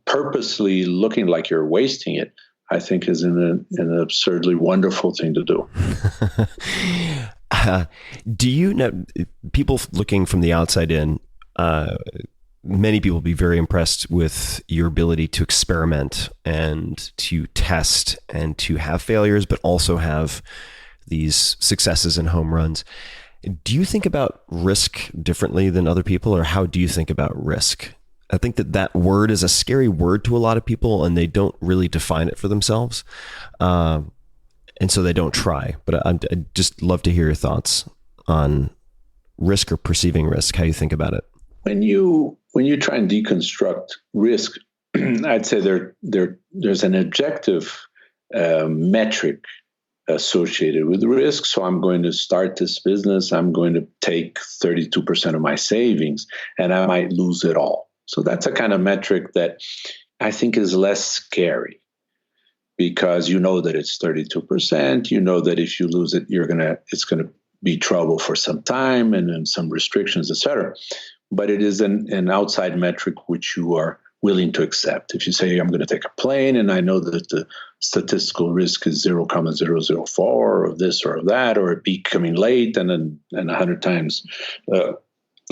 Speaker 7: purposely looking like you're wasting it, I think is an absurdly wonderful thing to do.
Speaker 6: Do you know, people looking from the outside in, many people be very impressed with your ability to experiment and to test and to have failures, but also have these successes and home runs. Do you think about risk differently than other people, or how do you think about risk? I think that word is a scary word to a lot of people, and they don't really define it for themselves. And so they don't try. But I'd just love to hear your thoughts on risk or perceiving risk, how you think about it.
Speaker 7: When you try and deconstruct risk, I'd say there's an objective metric associated with risk. So I'm going to start this business. I'm going to take 32% of my savings, and I might lose it all. So that's a kind of metric that I think is less scary, because you know that it's 32%. You know that if you lose it, it's going to be trouble for some time and then some restrictions, etc. But it is an outside metric which you are willing to accept. If you say, I'm going to take a plane and I know that the statistical risk is 0.004 of this or of that, or it be coming late and 100 times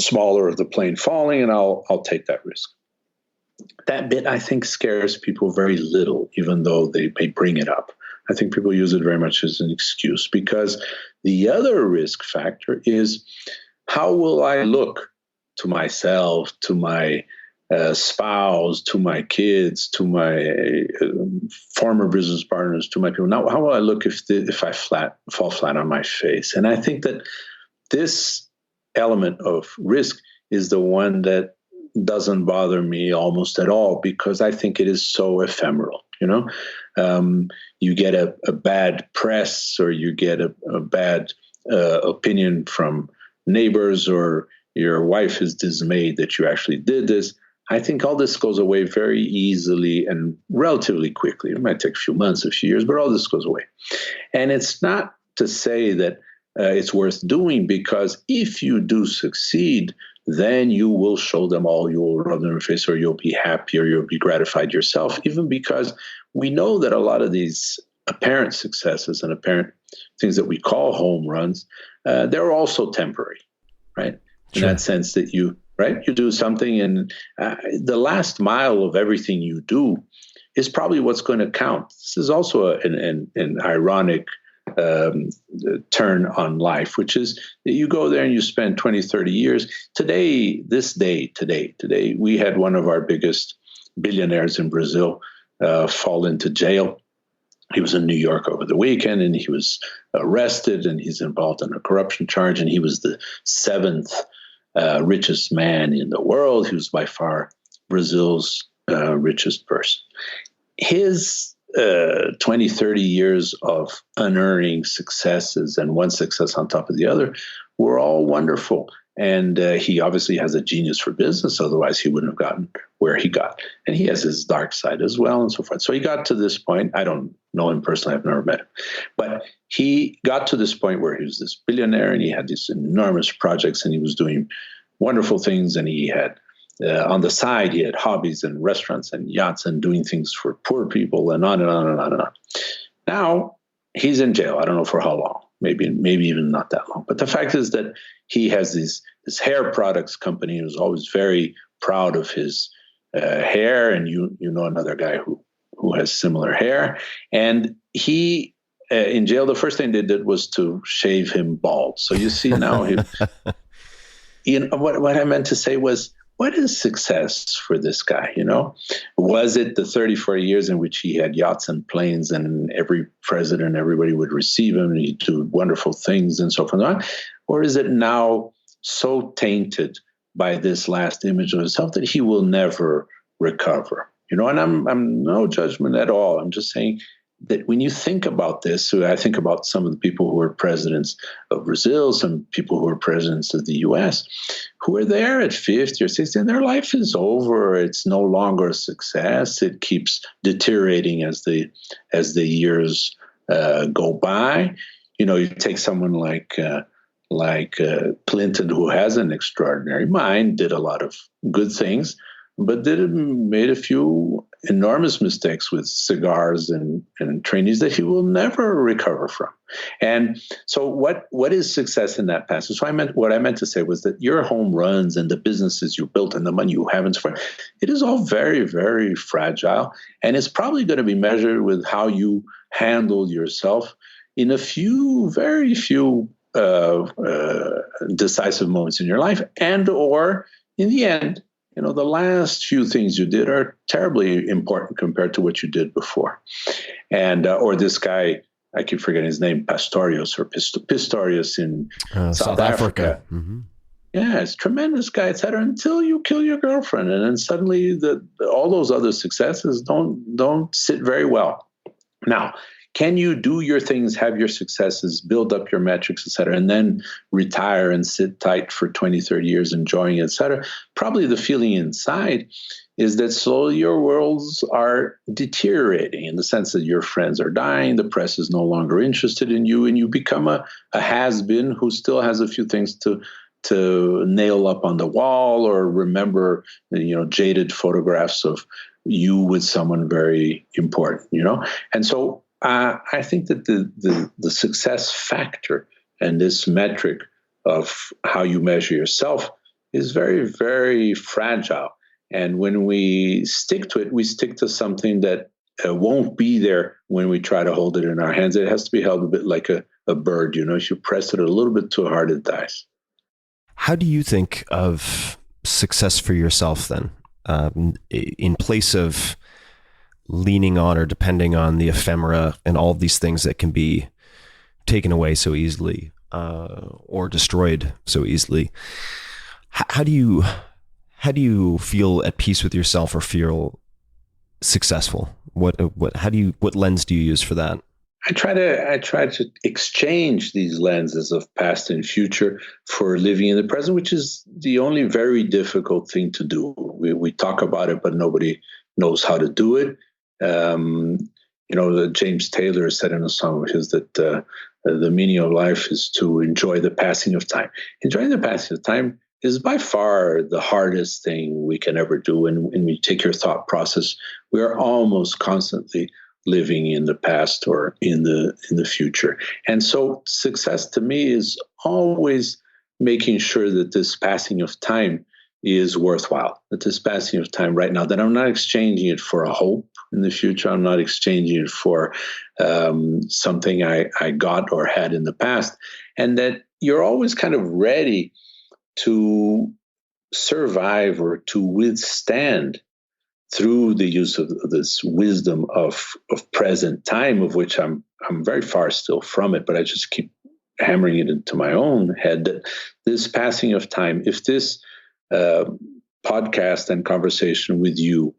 Speaker 7: smaller of the plane falling, and I'll take that risk. That bit, I think, scares people very little, even though they bring it up. I think people use it very much as an excuse, because the other risk factor is, how will I look to myself, to my spouse, to my kids, to my former business partners, to my people? Now, how will I look if I fall flat on my face? And I think that this element of risk is the one that doesn't bother me almost at all, because I think it is so ephemeral. You know, you get a bad press, or you get a bad opinion from neighbors, or your wife is dismayed that you actually did this. I think all this goes away very easily and relatively quickly. It might take a few months, a few years, but all this goes away. And it's not to say that it's worth doing, because if you do succeed, then you will show them all, you will rub them in the face, or you'll be happy, or you'll be gratified yourself, even because we know that a lot of these apparent successes and apparent things that we call home runs, they're also temporary, right? In that sense that you do something, and the last mile of everything you do is probably what's going to count. This is also an ironic turn on life, which is that you go there and you spend 20, 30 years. Today, we had one of our biggest billionaires in Brazil fall into jail. He was in New York over the weekend, and he was arrested, and he's involved in a corruption charge, and he was the seventh richest man in the world. He was by far Brazil's richest person. His 20, 30 years of unearning successes and one success on top of the other were all wonderful. And he obviously has a genius for business. Otherwise, he wouldn't have gotten where he got. And he has his dark side as well and so forth. So he got to this point. I don't know him personally. I've never met him. But he got to this point where he was this billionaire and he had these enormous projects and he was doing wonderful things. And he had, on the side, he had hobbies and restaurants and yachts and doing things for poor people and on and on and on and on. Now he's in jail. I don't know for how long. Maybe even not that long. But the fact is that he has this hair products company. He was always very proud of his hair. And you know another guy who has similar hair. And he, in jail, the first thing they did was to shave him bald. So you see now, what I meant to say was, what is success for this guy? Was it the 34 years in which he had yachts and planes and every president, everybody would receive him and he'd do wonderful things and so forth? Or is it now so tainted by this last image of himself that he will never recover? And I'm no judgment at all. I'm just saying that when you think about this, so I think about some of the people who were presidents of Brazil, some people who were presidents of the US, who are there at 50 or 60, and their life is over. It's no longer a success. It keeps deteriorating as the years go by. You take someone like Clinton, who has an extraordinary mind, did a lot of good things, but made a few enormous mistakes with cigars and trainees that he will never recover from. And so what is success in that passage? So what I meant to say was that your home runs and the businesses you built and the money you have and so forth, it is all very, very fragile. And it's probably going to be measured with how you handle yourself in very few decisive moments in your life, and or in the end, the last few things you did are terribly important compared to what you did before. And or this guy, I keep forgetting his name, Pistorius in South Africa.
Speaker 6: Mm-hmm.
Speaker 7: Yeah, it's a tremendous guy, et cetera, until you kill your girlfriend. And then suddenly all those other successes don't sit very well. Now, can you do your things, have your successes, build up your metrics, et cetera, and then retire and sit tight for 20, 30 years enjoying it, et cetera? Probably the feeling inside is that slowly your worlds are deteriorating in the sense that your friends are dying, the press is no longer interested in you, and you become a has-been who still has a few things to nail up on the wall or remember, jaded photographs of you with someone very important, And so I think that the success factor and this metric of how you measure yourself is very, very fragile. And when we stick to it, we stick to something that won't be there when we try to hold it in our hands. It has to be held a bit like a bird. If you press it a little bit too hard, it dies.
Speaker 6: How do you think of success for yourself then, in place of leaning on or depending on the ephemera and all of these things that can be taken away so easily or destroyed so easily? How do you feel at peace with yourself or feel successful? What lens do you use for that?
Speaker 7: I try to exchange these lenses of past and future for living in the present, which is the only very difficult thing to do. We talk about it, but nobody knows how to do it. James Taylor said in a song of his that the meaning of life is to enjoy the passing of time. Enjoying the passing of time is by far the hardest thing we can ever do. And when you take your thought process, we are almost constantly living in the past or in the future. And so success to me is always making sure that this passing of time is worthwhile, that this passing of time right now, that I'm not exchanging it for a hope in the future. I'm not exchanging it for something I got or had in the past. And that you're always kind of ready to survive or to withstand through the use of this wisdom of present time, of which I'm very far still from it, but I just keep hammering it into my own head that this passing of time, if this podcast and conversation with you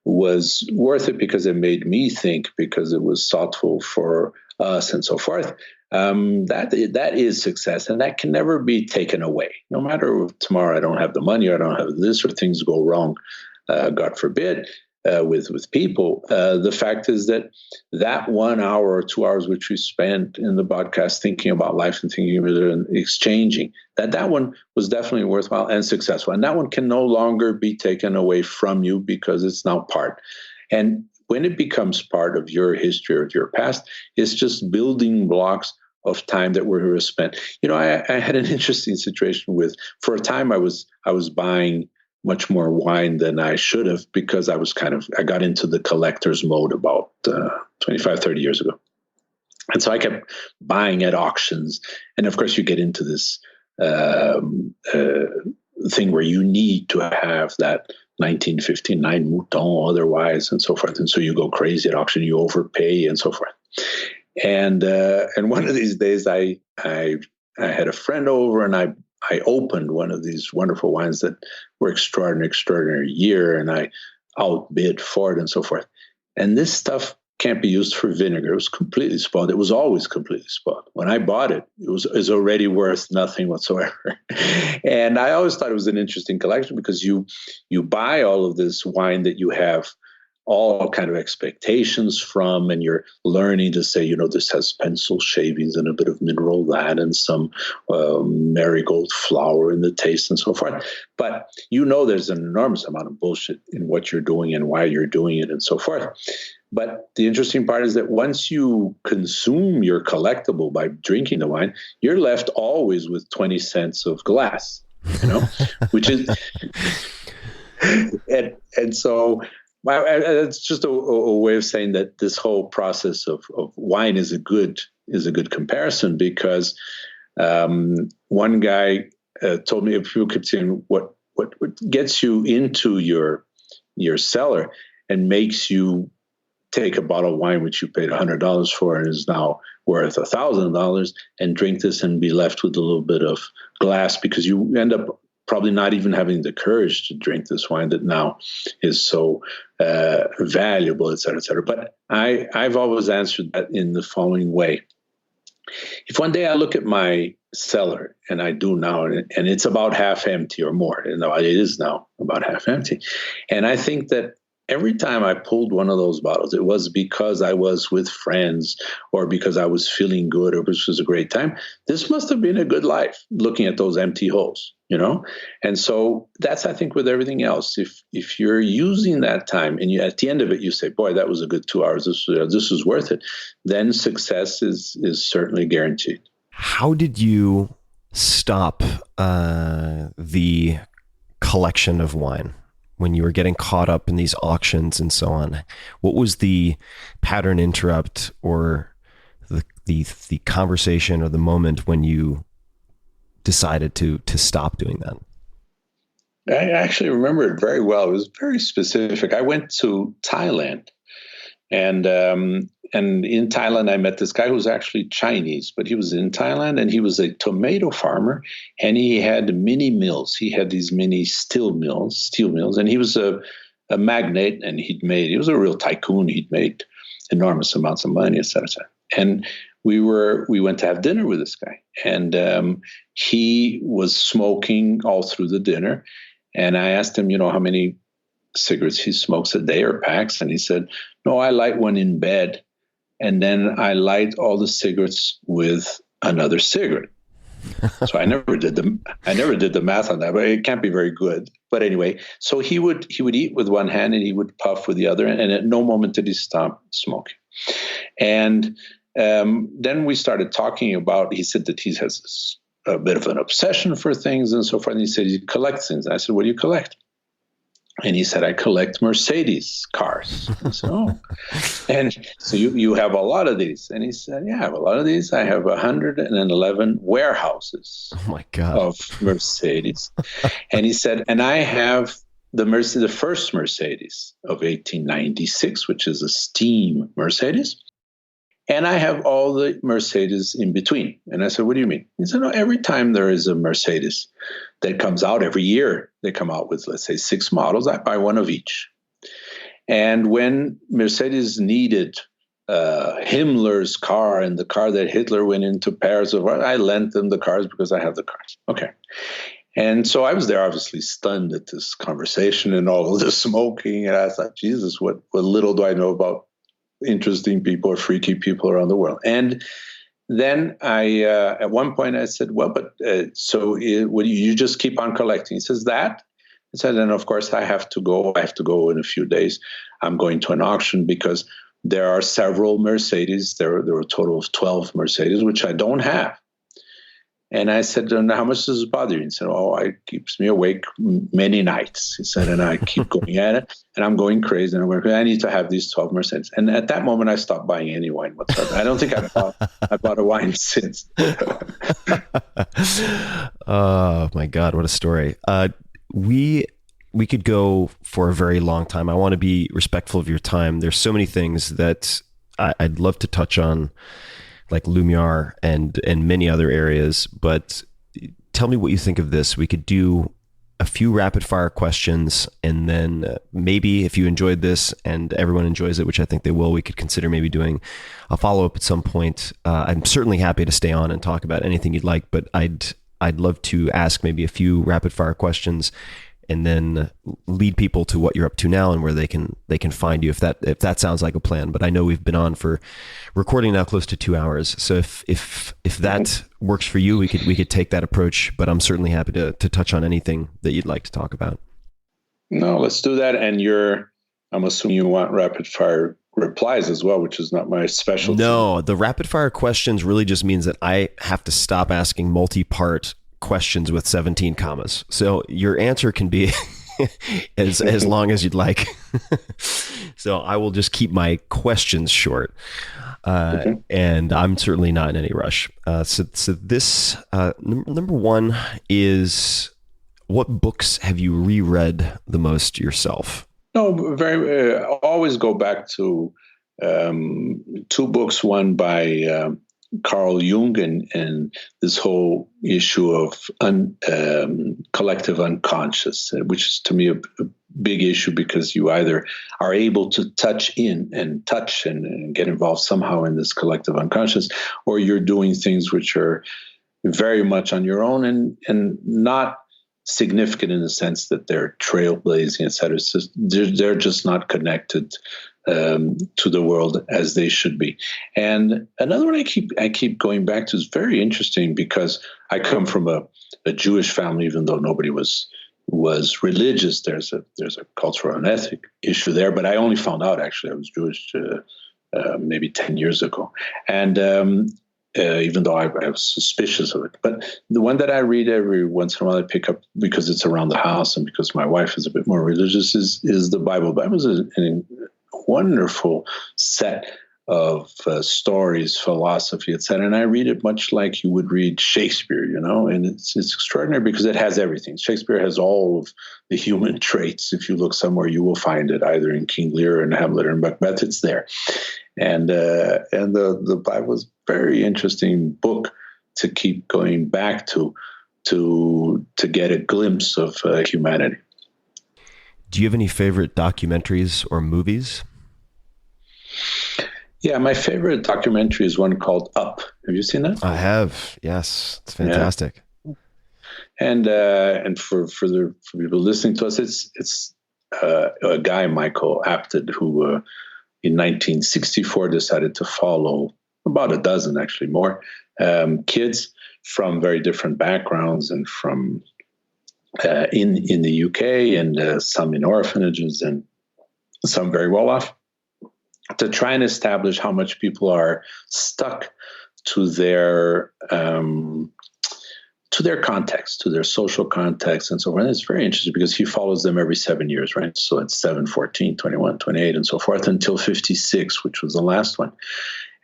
Speaker 7: was worth it because it made me think, because it was thoughtful for us and so forth. That is success, and that can never be taken away. No matter if tomorrow I don't have the money, or I don't have this, or things go wrong, God forbid, with people. The fact is that 1 hour or 2 hours which we spent in the podcast thinking about life and thinking about it and exchanging, that one was definitely worthwhile and successful. And that one can no longer be taken away from you because it's now part. And when it becomes part of your history or your past, it's just building blocks of time that were spent. I had an interesting situation for a time I was buying much more wine than I should have, because I got into the collector's mode about 25, 30 years ago. And so I kept buying at auctions. And of course you get into this thing where you need to have that 1959 Mouton otherwise, and so forth. And so you go crazy at auction, you overpay and so forth. And one of these days I had a friend over, and I opened one of these wonderful wines that were extraordinary year, and I outbid for it and so forth. And this stuff can't be used for vinegar. It was completely spoiled. It was always completely spoiled. When I bought it, it was already worth nothing whatsoever. And I always thought it was an interesting collection, because you buy all of this wine that you have all kind of expectations from, and you're learning to say, this has pencil shavings and a bit of mineral that, and some marigold flower in the taste and so forth. But there's an enormous amount of bullshit in what you're doing and why you're doing it and so forth. But the interesting part is that once you consume your collectible by drinking the wine, you're left always with 20 cents of glass, which is, and so. It's just a way of saying that this whole process of wine is a good comparison, because one guy told me, if people keep saying what gets you into your cellar and makes you take a bottle of wine which you paid $100 for and is now worth $1,000, and drink this and be left with a little bit of glass, because you end up probably not even having the courage to drink this wine that now is so valuable, et cetera, et cetera. But I've always answered that in the following way. If one day I look at my cellar, and I do now, and it's about half empty or more, it is now about half empty, and I think that every time I pulled one of those bottles, it was because I was with friends, or because I was feeling good, or this was a great time. This must have been a good life, looking at those empty holes, And so that's, I think, with everything else. If you're using that time, and at the end of it, you say, boy, that was a good 2 hours, this was worth it, then success is certainly guaranteed.
Speaker 6: How did you stop the collection of wine when you were getting caught up in these auctions and so on? What was the pattern interrupt, or the conversation, or the moment when you decided to stop doing that?
Speaker 7: I actually remember it very well. It was very specific. I went to Thailand, and in Thailand, I met this guy who was actually Chinese, but he was in Thailand, and he was a tomato farmer, and he had mini mills. He had these mini steel mills, and he was a magnate, and he was a real tycoon. He'd made enormous amounts of money, et cetera, et cetera. And we went to have dinner with this guy, and he was smoking all through the dinner. And I asked him, how many cigarettes he smokes a day, or packs, and he said, "No, I light one in bed, and then I light all the cigarettes with another cigarette." So I never did the math on that, but it can't be very good. But anyway, so he would eat with one hand and he would puff with the other, and at no moment did he stop smoking. And then we started talking about. He said that he has a bit of an obsession for things and so forth. And he said he collects things. I said, "What do you collect?" And he said, "I collect Mercedes cars." I said, "Oh." And so you have a lot of these. And he said, "Yeah, I have a lot of these. I have 111 warehouses of Mercedes." And he said, "And I have the first Mercedes of 1896, which is a steam Mercedes. And I have all the Mercedes in between." And I said, "What do you mean?" He said, "No, every time there is a Mercedes that comes out every year, they come out with, let's say, 6 models. I buy one of each." And when Mercedes needed Himmler's car and the car that Hitler went into Paris, I lent them the cars because I have the cars. Okay. And so I was there, obviously stunned at this conversation and all of the smoking. And I thought, Jesus, what little do I know about interesting people or freaky people around the world. And then at one point I said, well, but would you just keep on collecting? He says that. I said, and of course I have to go in a few days. I'm going to an auction because there are several Mercedes. There were a total of 12 Mercedes, which I don't have. And I said, and how much does it bother you? He said, it keeps me awake many nights. He said, and I keep going at it, and I'm going crazy. And I need to have these 12 Mercedes. And at that moment, I stopped buying any wine whatsoever. I don't think I bought a wine since.
Speaker 6: Oh my God, what a story. We could go for a very long time. I want to be respectful of your time. There's so many things that I'd love to touch on, like Lumiere and many other areas, but tell me what you think of this. We could do a few rapid fire questions, and then maybe if you enjoyed this and everyone enjoys it, which I think they will, we could consider maybe doing a follow-up at some point. I'm certainly happy to stay on and talk about anything you'd like, but I'd love to ask maybe a few rapid fire questions and then lead people to what you're up to now and where they can find you if that sounds like a plan. But I know we've been on for recording now close to 2 hours. So if that works for you, we could take that approach, but I'm certainly happy to touch on anything that you'd like to talk about.
Speaker 7: No, let's do that. And I'm assuming you want rapid fire replies as well, which is not my specialty.
Speaker 6: No, the rapid fire questions really just means that I have to stop asking multi-part questions with 17 commas. So your answer can be as long as you'd like. So I will just keep my questions short. Okay. And I'm certainly not in any rush. So this number one is, what books have you reread the most yourself?
Speaker 7: No, always go back to two books, one by Carl Jung and this whole issue of collective unconscious, which is to me a big issue, because you either are able to touch and get involved somehow in this collective unconscious, or you're doing things which are very much on your own and not significant in the sense that they're trailblazing, et cetera. It's just, they're just not connected to the world as they should be. And another one I keep going back to is very interesting, because I come from a Jewish family, even though nobody was religious. There's a cultural and ethic issue there, but I only found out actually I was Jewish maybe 10 years ago. And even though I was suspicious of it. But the one that I read every once in a while, I pick up because it's around the house and because my wife is a bit more religious, is the Bible. The Bible is a wonderful set of stories, philosophy, etc. And I read it much like you would read Shakespeare, and it's extraordinary because it has everything. Shakespeare has all of the human traits. If you look somewhere, you will find it either in King Lear and Hamlet and Macbeth. It's there. And the Bible is a very interesting book to keep going back to get a glimpse of humanity.
Speaker 6: Do you have any favorite documentaries or movies?
Speaker 7: Yeah, my favorite documentary is one called Up. Have you seen that?
Speaker 6: I have. Yes, it's fantastic.
Speaker 7: Yeah. And for people listening to us, it's a guy, Michael Apted, who in 1964 decided to follow about a dozen, actually more, kids from very different backgrounds and from in the UK, and some in orphanages and some very well off, to try and establish how much people are stuck to their context, to their social context, and so on. And it's very interesting because he follows them every 7 years, right? So it's 7, 14, 21, 28, and so forth until 56, which was the last one.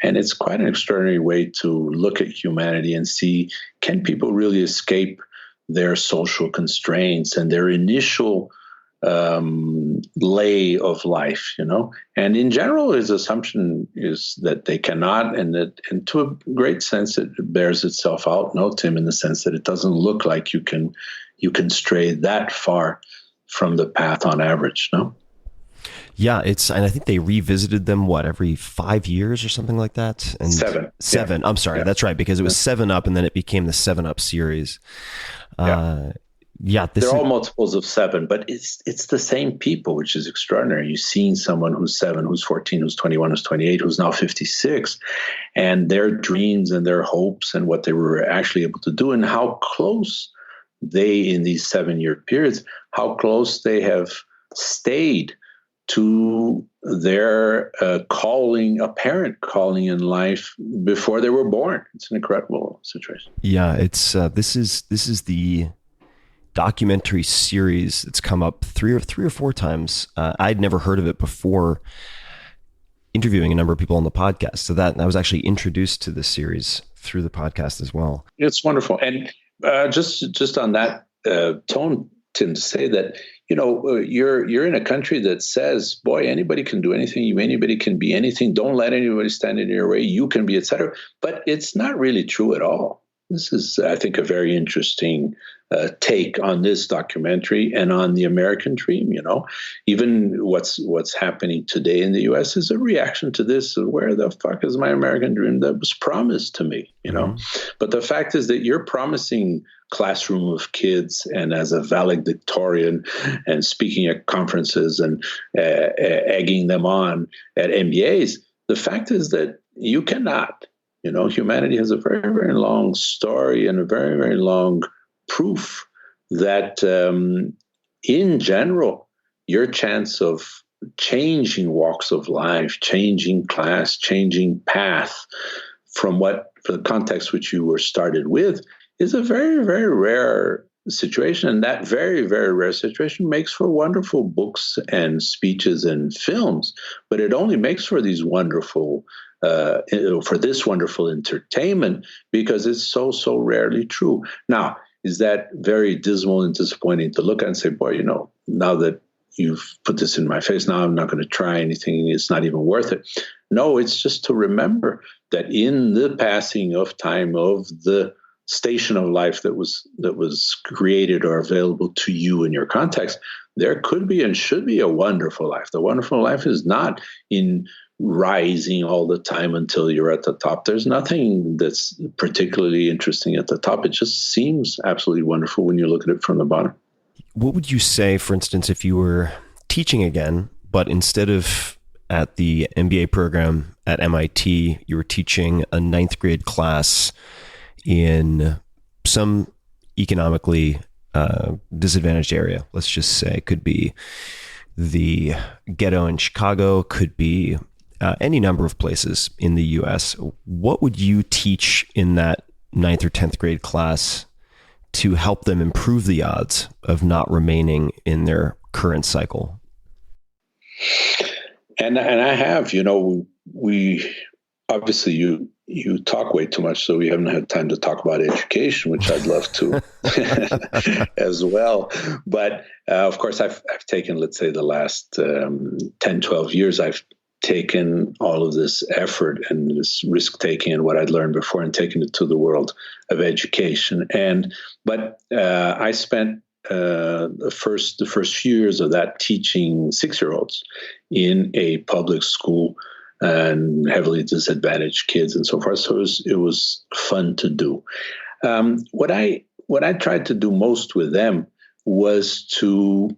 Speaker 7: And it's quite an extraordinary way to look at humanity and see, can people really escape their social constraints and their initial lay of life, And in general, his assumption is that they cannot, and to a great sense, it bears itself out, Tim, in the sense that it doesn't look like you can stray that far from the path on average, no?
Speaker 6: Yeah, and I think they revisited them every 5 years or something like that. And seven. Yeah. I'm sorry, that's right, because it was 7 Up, and then it became the 7 Up series.
Speaker 7: They're all multiples of 7, but it's the same people, which is extraordinary. You've seen someone who's 7, who's 14, who's 21, who's 28, who's now 56, and their dreams and their hopes and what they were actually able to do, and how close they, in these 7-year periods, how close they have stayed to their apparent calling in life before they were born. It's an incredible situation.
Speaker 6: Yeah, it's this is the documentary series. It's come up three or 4 times. I'd never heard of it before interviewing a number of people on the podcast. So I was actually introduced to this series through the podcast as well.
Speaker 7: It's wonderful. And just on that tone, Tim, to say that, you're in a country that says, boy, anybody can do anything. Anybody can be anything. Don't let anybody stand in your way. You can be, etc. But it's not really true at all. This is, I think, a very interesting take on this documentary and on the American dream. Even what's happening today in the U.S. is a reaction to this. Where the fuck is my American dream that was promised to me? But the fact is that you're promising classroom of kids, and as a valedictorian and speaking at conferences and egging them on at MBAs, the fact is that you cannot. Humanity has a very, very long story and a very, very long proof that in general, your chance of changing walks of life, changing class, changing path for the context which you were started with is a very, very rare situation. And that very, very rare situation makes for wonderful books and speeches and films, but it only makes for these wonderful for this wonderful entertainment because it's so, so rarely true. Now, is that very dismal and disappointing to look at and say, boy, now that you've put this in my face, now I'm not going to try anything. It's not even worth it. No, it's just to remember that in the passing of time of the station of life that was created or available to you in your context, there could be and should be a wonderful life. The wonderful life is not in rising all the time until you're at the top. There's nothing that's particularly interesting at the top. It just seems absolutely wonderful when you look at it from the bottom.
Speaker 6: What would you say, for instance, if you were teaching again, but instead of at the MBA program at MIT, you were teaching a 9th grade class in some economically disadvantaged area? Let's just say it could be the ghetto in Chicago, could be any number of places in the US. What would you teach in that 9th or 10th grade class to help them improve the odds of not remaining in their current cycle?
Speaker 7: And I have, we obviously you talk way too much, so we haven't had time to talk about education, which I'd love to as well. But of course, I've taken, let's say, the last 10, 12 years, I've taken all of this effort and this risk-taking and what I'd learned before and taken it to the world of education. But I spent the first few years of that teaching 6-year-olds in a public school and heavily disadvantaged kids and so forth. So it was fun to do. What I tried to do most with them was to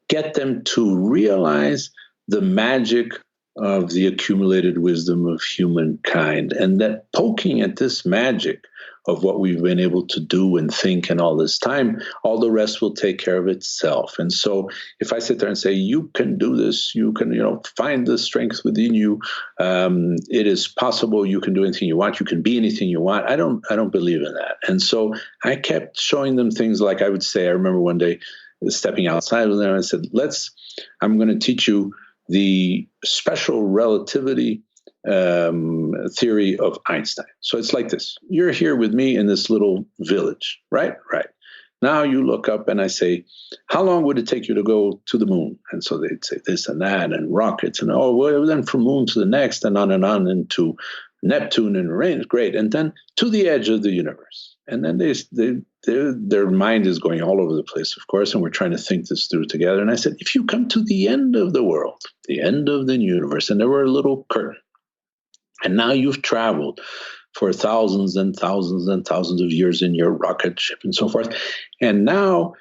Speaker 7: get them to realize the magic of the accumulated wisdom of humankind, and that poking at this magic of what we've been able to do and think in all this time, all the rest will take care of itself. And so if I sit there and say, you can do this, you can, find the strength within you. It is possible. You can do anything you want. You can be anything you want. I don't believe in that. And so I kept showing them things like I would say, I remember one day stepping outside with them, I said, I'm going to teach you the special relativity theory of Einstein. So it's like this. You're here with me in this little village, right? Right. Now you look up and I say, how long would it take you to go to the moon? And so they'd say this and that and rockets and, then from moon to the next and on and to Neptune and rain. Great. And then to the edge of the universe. And then they their mind is going all over the place, of course, and we're trying to think this through together. And I said, if you come to the end of the world, the end of the universe, and there were a little curtain, and now you've traveled for thousands and thousands and thousands of years in your rocket ship and so forth, and now,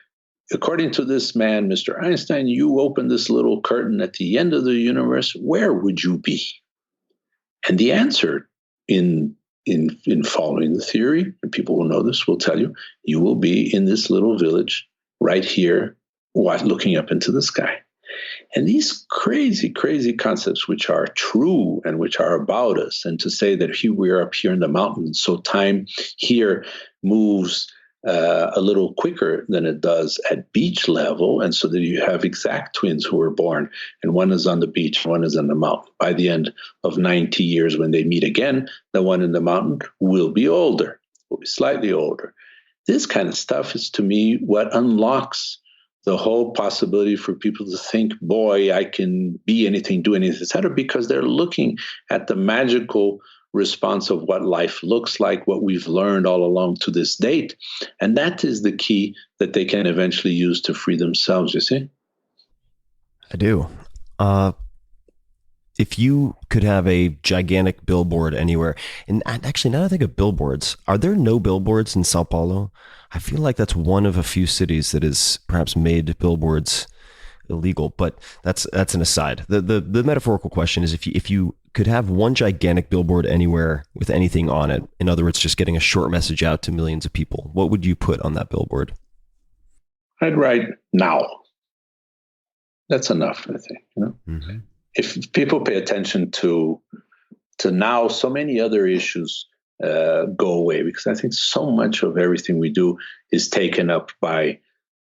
Speaker 7: according to this man, Mr. Einstein, you open this little curtain at the end of the universe, where would you be? And the answer in following the theory, and people will know this, will tell you, you will be in this little village right here, looking up into the sky. And these crazy, crazy concepts, which are true and which are about us, and to say that we are up here in the mountains, so time here moves a little quicker than it does at beach level, and so that you have exact twins who were born, and one is on the beach, one is on the mountain. By the end of 90 years, when they meet again, the one in the mountain will be older, will be slightly older. This kind of stuff is, to me, what unlocks the whole possibility for people to think, boy, I can be anything, do anything, etc., because they're looking at the magical response of what life looks like, what we've learned all along to this date. And that is the key that they can eventually use to free themselves, you see?
Speaker 6: I do. If you could have a gigantic billboard anywhere, and actually now I think of billboards, are there no billboards in Sao Paulo? I feel like that's one of a few cities that has perhaps made billboards illegal, but that's an aside. The metaphorical question is, if you could have one gigantic billboard anywhere with anything on it, in other words, just getting a short message out to millions of people, what would you put on that billboard?
Speaker 7: I'd write now. That's enough, I think. You know? Mm-hmm. If people pay attention to now, so many other issues go away, because I think so much of everything we do is taken up by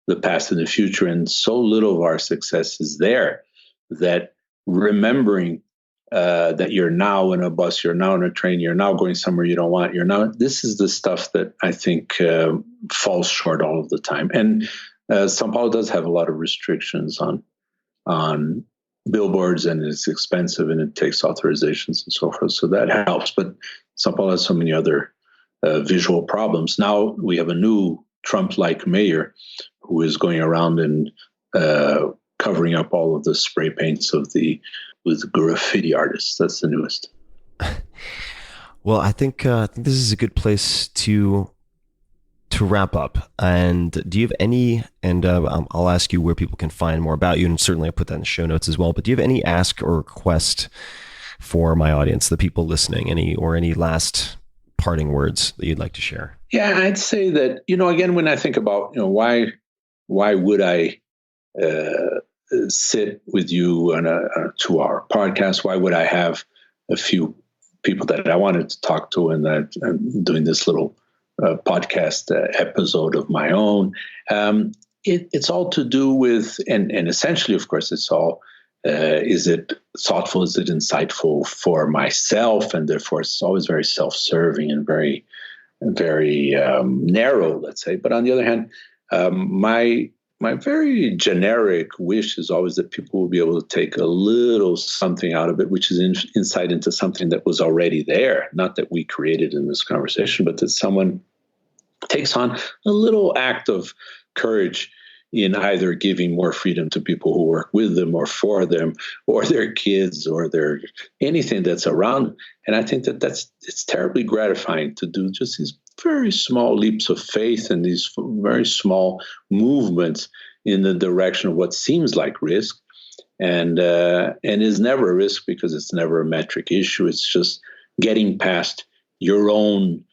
Speaker 7: the past and the future, and so little of our success is there that remembering that you're now in a bus, you're now in a train, you're now going somewhere you don't want, this is the stuff that I think falls short all of the time. And São Paulo does have a lot of restrictions on billboards, and it's expensive and it takes authorizations and so forth. So that helps. But São Paulo has so many other visual problems. Now we have a new Trump-like mayor who is going around and covering up all of the spray paints with graffiti artists. That's the newest.
Speaker 6: Well, I think this is a good place to wrap up. And do you have any, and I'll ask you where people can find more about you, and certainly I'll put that in the show notes as well, but do you have any ask or request for my audience, the people listening, any last parting words that you'd like to share?
Speaker 7: Yeah, I'd say that, again, when I think about, why would I sit with you on a 2-hour podcast? Why would I have a few people that I wanted to talk to, and that I'm doing this little podcast episode of my own? It's all to do with, and essentially, of course, it's all, is it thoughtful? Is it insightful for myself? And therefore, it's always very self-serving and very, very narrow, let's say. But on the other hand, my very generic wish is always that people will be able to take a little something out of it, which is insight into something that was already there, not that we created in this conversation, but that someone takes on a little act of courage in either giving more freedom to people who work with them or for them, or their kids, or their anything that's around them. And I think it's terribly gratifying to do just these very small leaps of faith and these very small movements in the direction of what seems like risk, and is never a risk, because it's never a metric issue. It's just getting past your own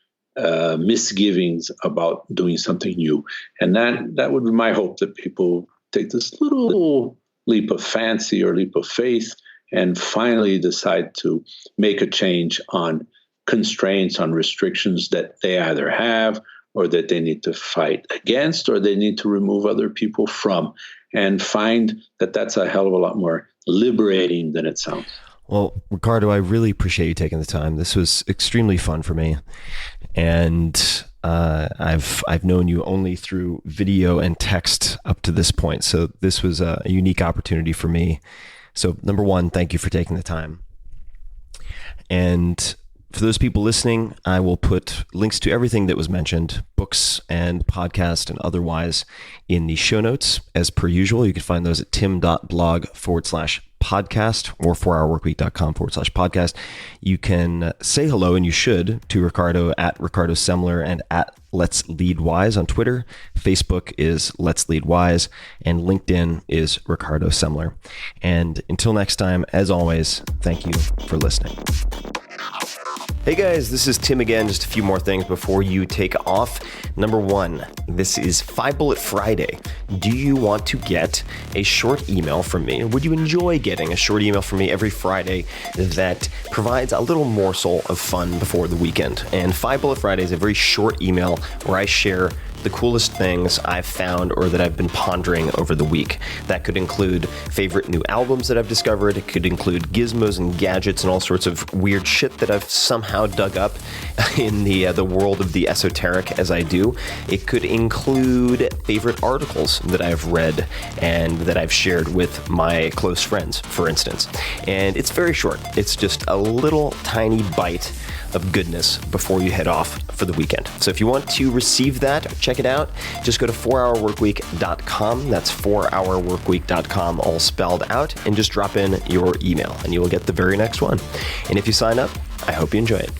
Speaker 7: misgivings about doing something new. And that would be my hope, that people take this little leap of fancy or leap of faith and finally decide to make a change on constraints, on restrictions that they either have, or that they need to fight against, or they need to remove other people from, and find that that's a hell of a lot more liberating than it sounds.
Speaker 6: Well, Ricardo, I really appreciate you taking the time. This was extremely fun for me. And I've known you only through video and text up to this point. So this was a unique opportunity for me. So number one, thank you for taking the time. And For those people listening, I will put links to everything that was mentioned, books and podcast and otherwise, in the show notes. As per usual, you can find those at tim.blog/podcast or 4hourworkweek.com/podcast. You can say hello, and you should, to Ricardo at Ricardo Semler and at Let's Lead Wise on Twitter. Facebook is Let's Lead Wise, and LinkedIn is Ricardo Semler. And until next time, as always, thank you for listening. Hey guys, this is Tim again. Just a few more things before you take off. Number one, this is 5 Bullet Friday. Do you want to get a short email from me? Would you enjoy getting a short email from me every Friday that provides a little morsel of fun before the weekend? And 5 Bullet Friday is a very short email where I share the coolest things I've found or that I've been pondering over the week. That could include favorite new albums that I've discovered. It could include gizmos and gadgets and all sorts of weird shit that I've somehow dug up in the world of the esoteric as I do. It could include favorite articles that I've read and that I've shared with my close friends, for instance. And it's very short. It's just a little tiny bite of goodness before you head off for the weekend. So if you want to receive that, check it out. Just go to 4hourworkweek.com. That's 4hourworkweek.com, all spelled out, and just drop in your email and you will get the very next one. And if you sign up, I hope you enjoy it.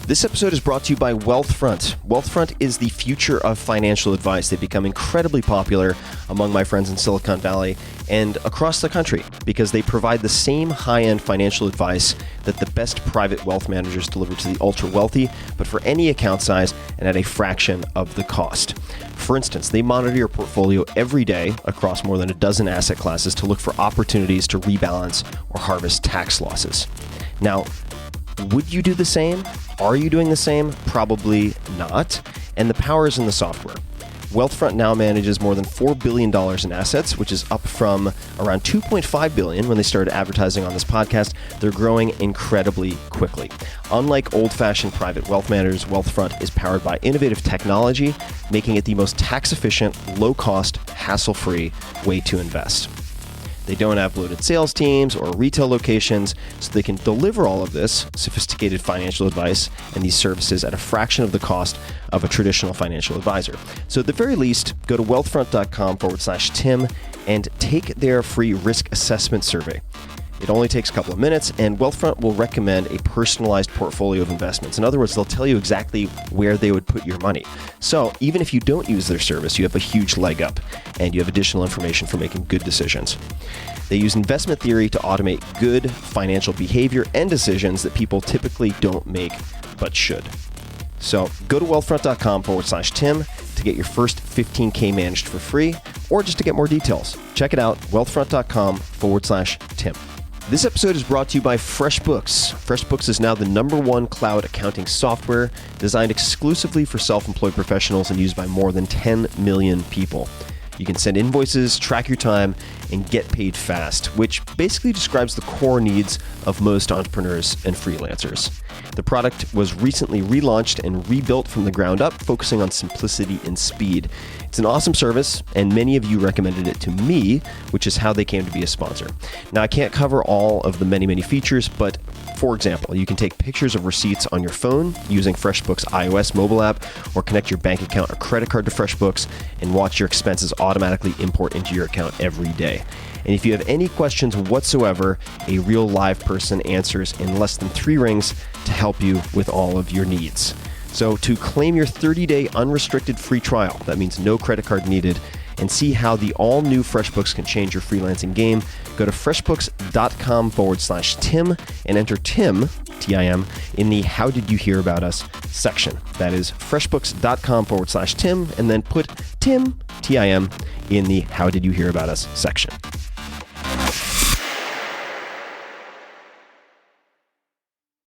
Speaker 6: This episode is brought to you by Wealthfront. Wealthfront is the future of financial advice. They've become incredibly popular among my friends in Silicon Valley and across the country because they provide the same high-end financial advice that the best private wealth managers deliver to the ultra-wealthy, but for any account size and at a fraction of the cost. For instance, they monitor your portfolio every day across more than a dozen asset classes to look for opportunities to rebalance or harvest tax losses. Now, would you do the same? Are you doing the same? Probably not. And the power is in the software. Wealthfront now manages more than $4 billion in assets, which is up from around $2.5 billion when they started advertising on this podcast. They're growing incredibly quickly. Unlike old-fashioned private wealth managers, Wealthfront is powered by innovative technology, making it the most tax-efficient, low-cost, hassle-free way to invest. They don't have bloated sales teams or retail locations, so they can deliver all of this sophisticated financial advice and these services at a fraction of the cost of a traditional financial advisor. So at the very least, go to wealthfront.com/Tim and take their free risk assessment survey. It only takes a couple of minutes, and Wealthfront will recommend a personalized portfolio of investments. In other words, they'll tell you exactly where they would put your money. So even if you don't use their service, you have a huge leg up, and you have additional information for making good decisions. They use investment theory to automate good financial behavior and decisions that people typically don't make, but should. So go to wealthfront.com/Tim to get your first 15K managed for free, or just to get more details. Check it out, wealthfront.com/Tim. This episode is brought to you by FreshBooks. FreshBooks is now the #1 cloud accounting software designed exclusively for self-employed professionals and used by more than 10 million people. You can send invoices, track your time, and get paid fast, which basically describes the core needs of most entrepreneurs and freelancers. The product was recently relaunched and rebuilt from the ground up, focusing on simplicity and speed. It's an awesome service, and many of you recommended it to me, which is how they came to be a sponsor. Now, I can't cover all of the many features, but for example, you can take pictures of receipts on your phone using FreshBooks iOS mobile app, or connect your bank account or credit card to FreshBooks and watch your expenses automatically import into your account every day. And if you have any questions whatsoever, a real live person answers in less than 3 rings to help you with all of your needs. So to claim your 30-day unrestricted free trial, that means no credit card needed, and see how the all-new FreshBooks can change your freelancing game, go to freshbooks.com/Tim and enter Tim, T-I-M, in the How Did You Hear About Us section. That is freshbooks.com/Tim, and then put Tim, T-I-M, in the How Did You Hear About Us section.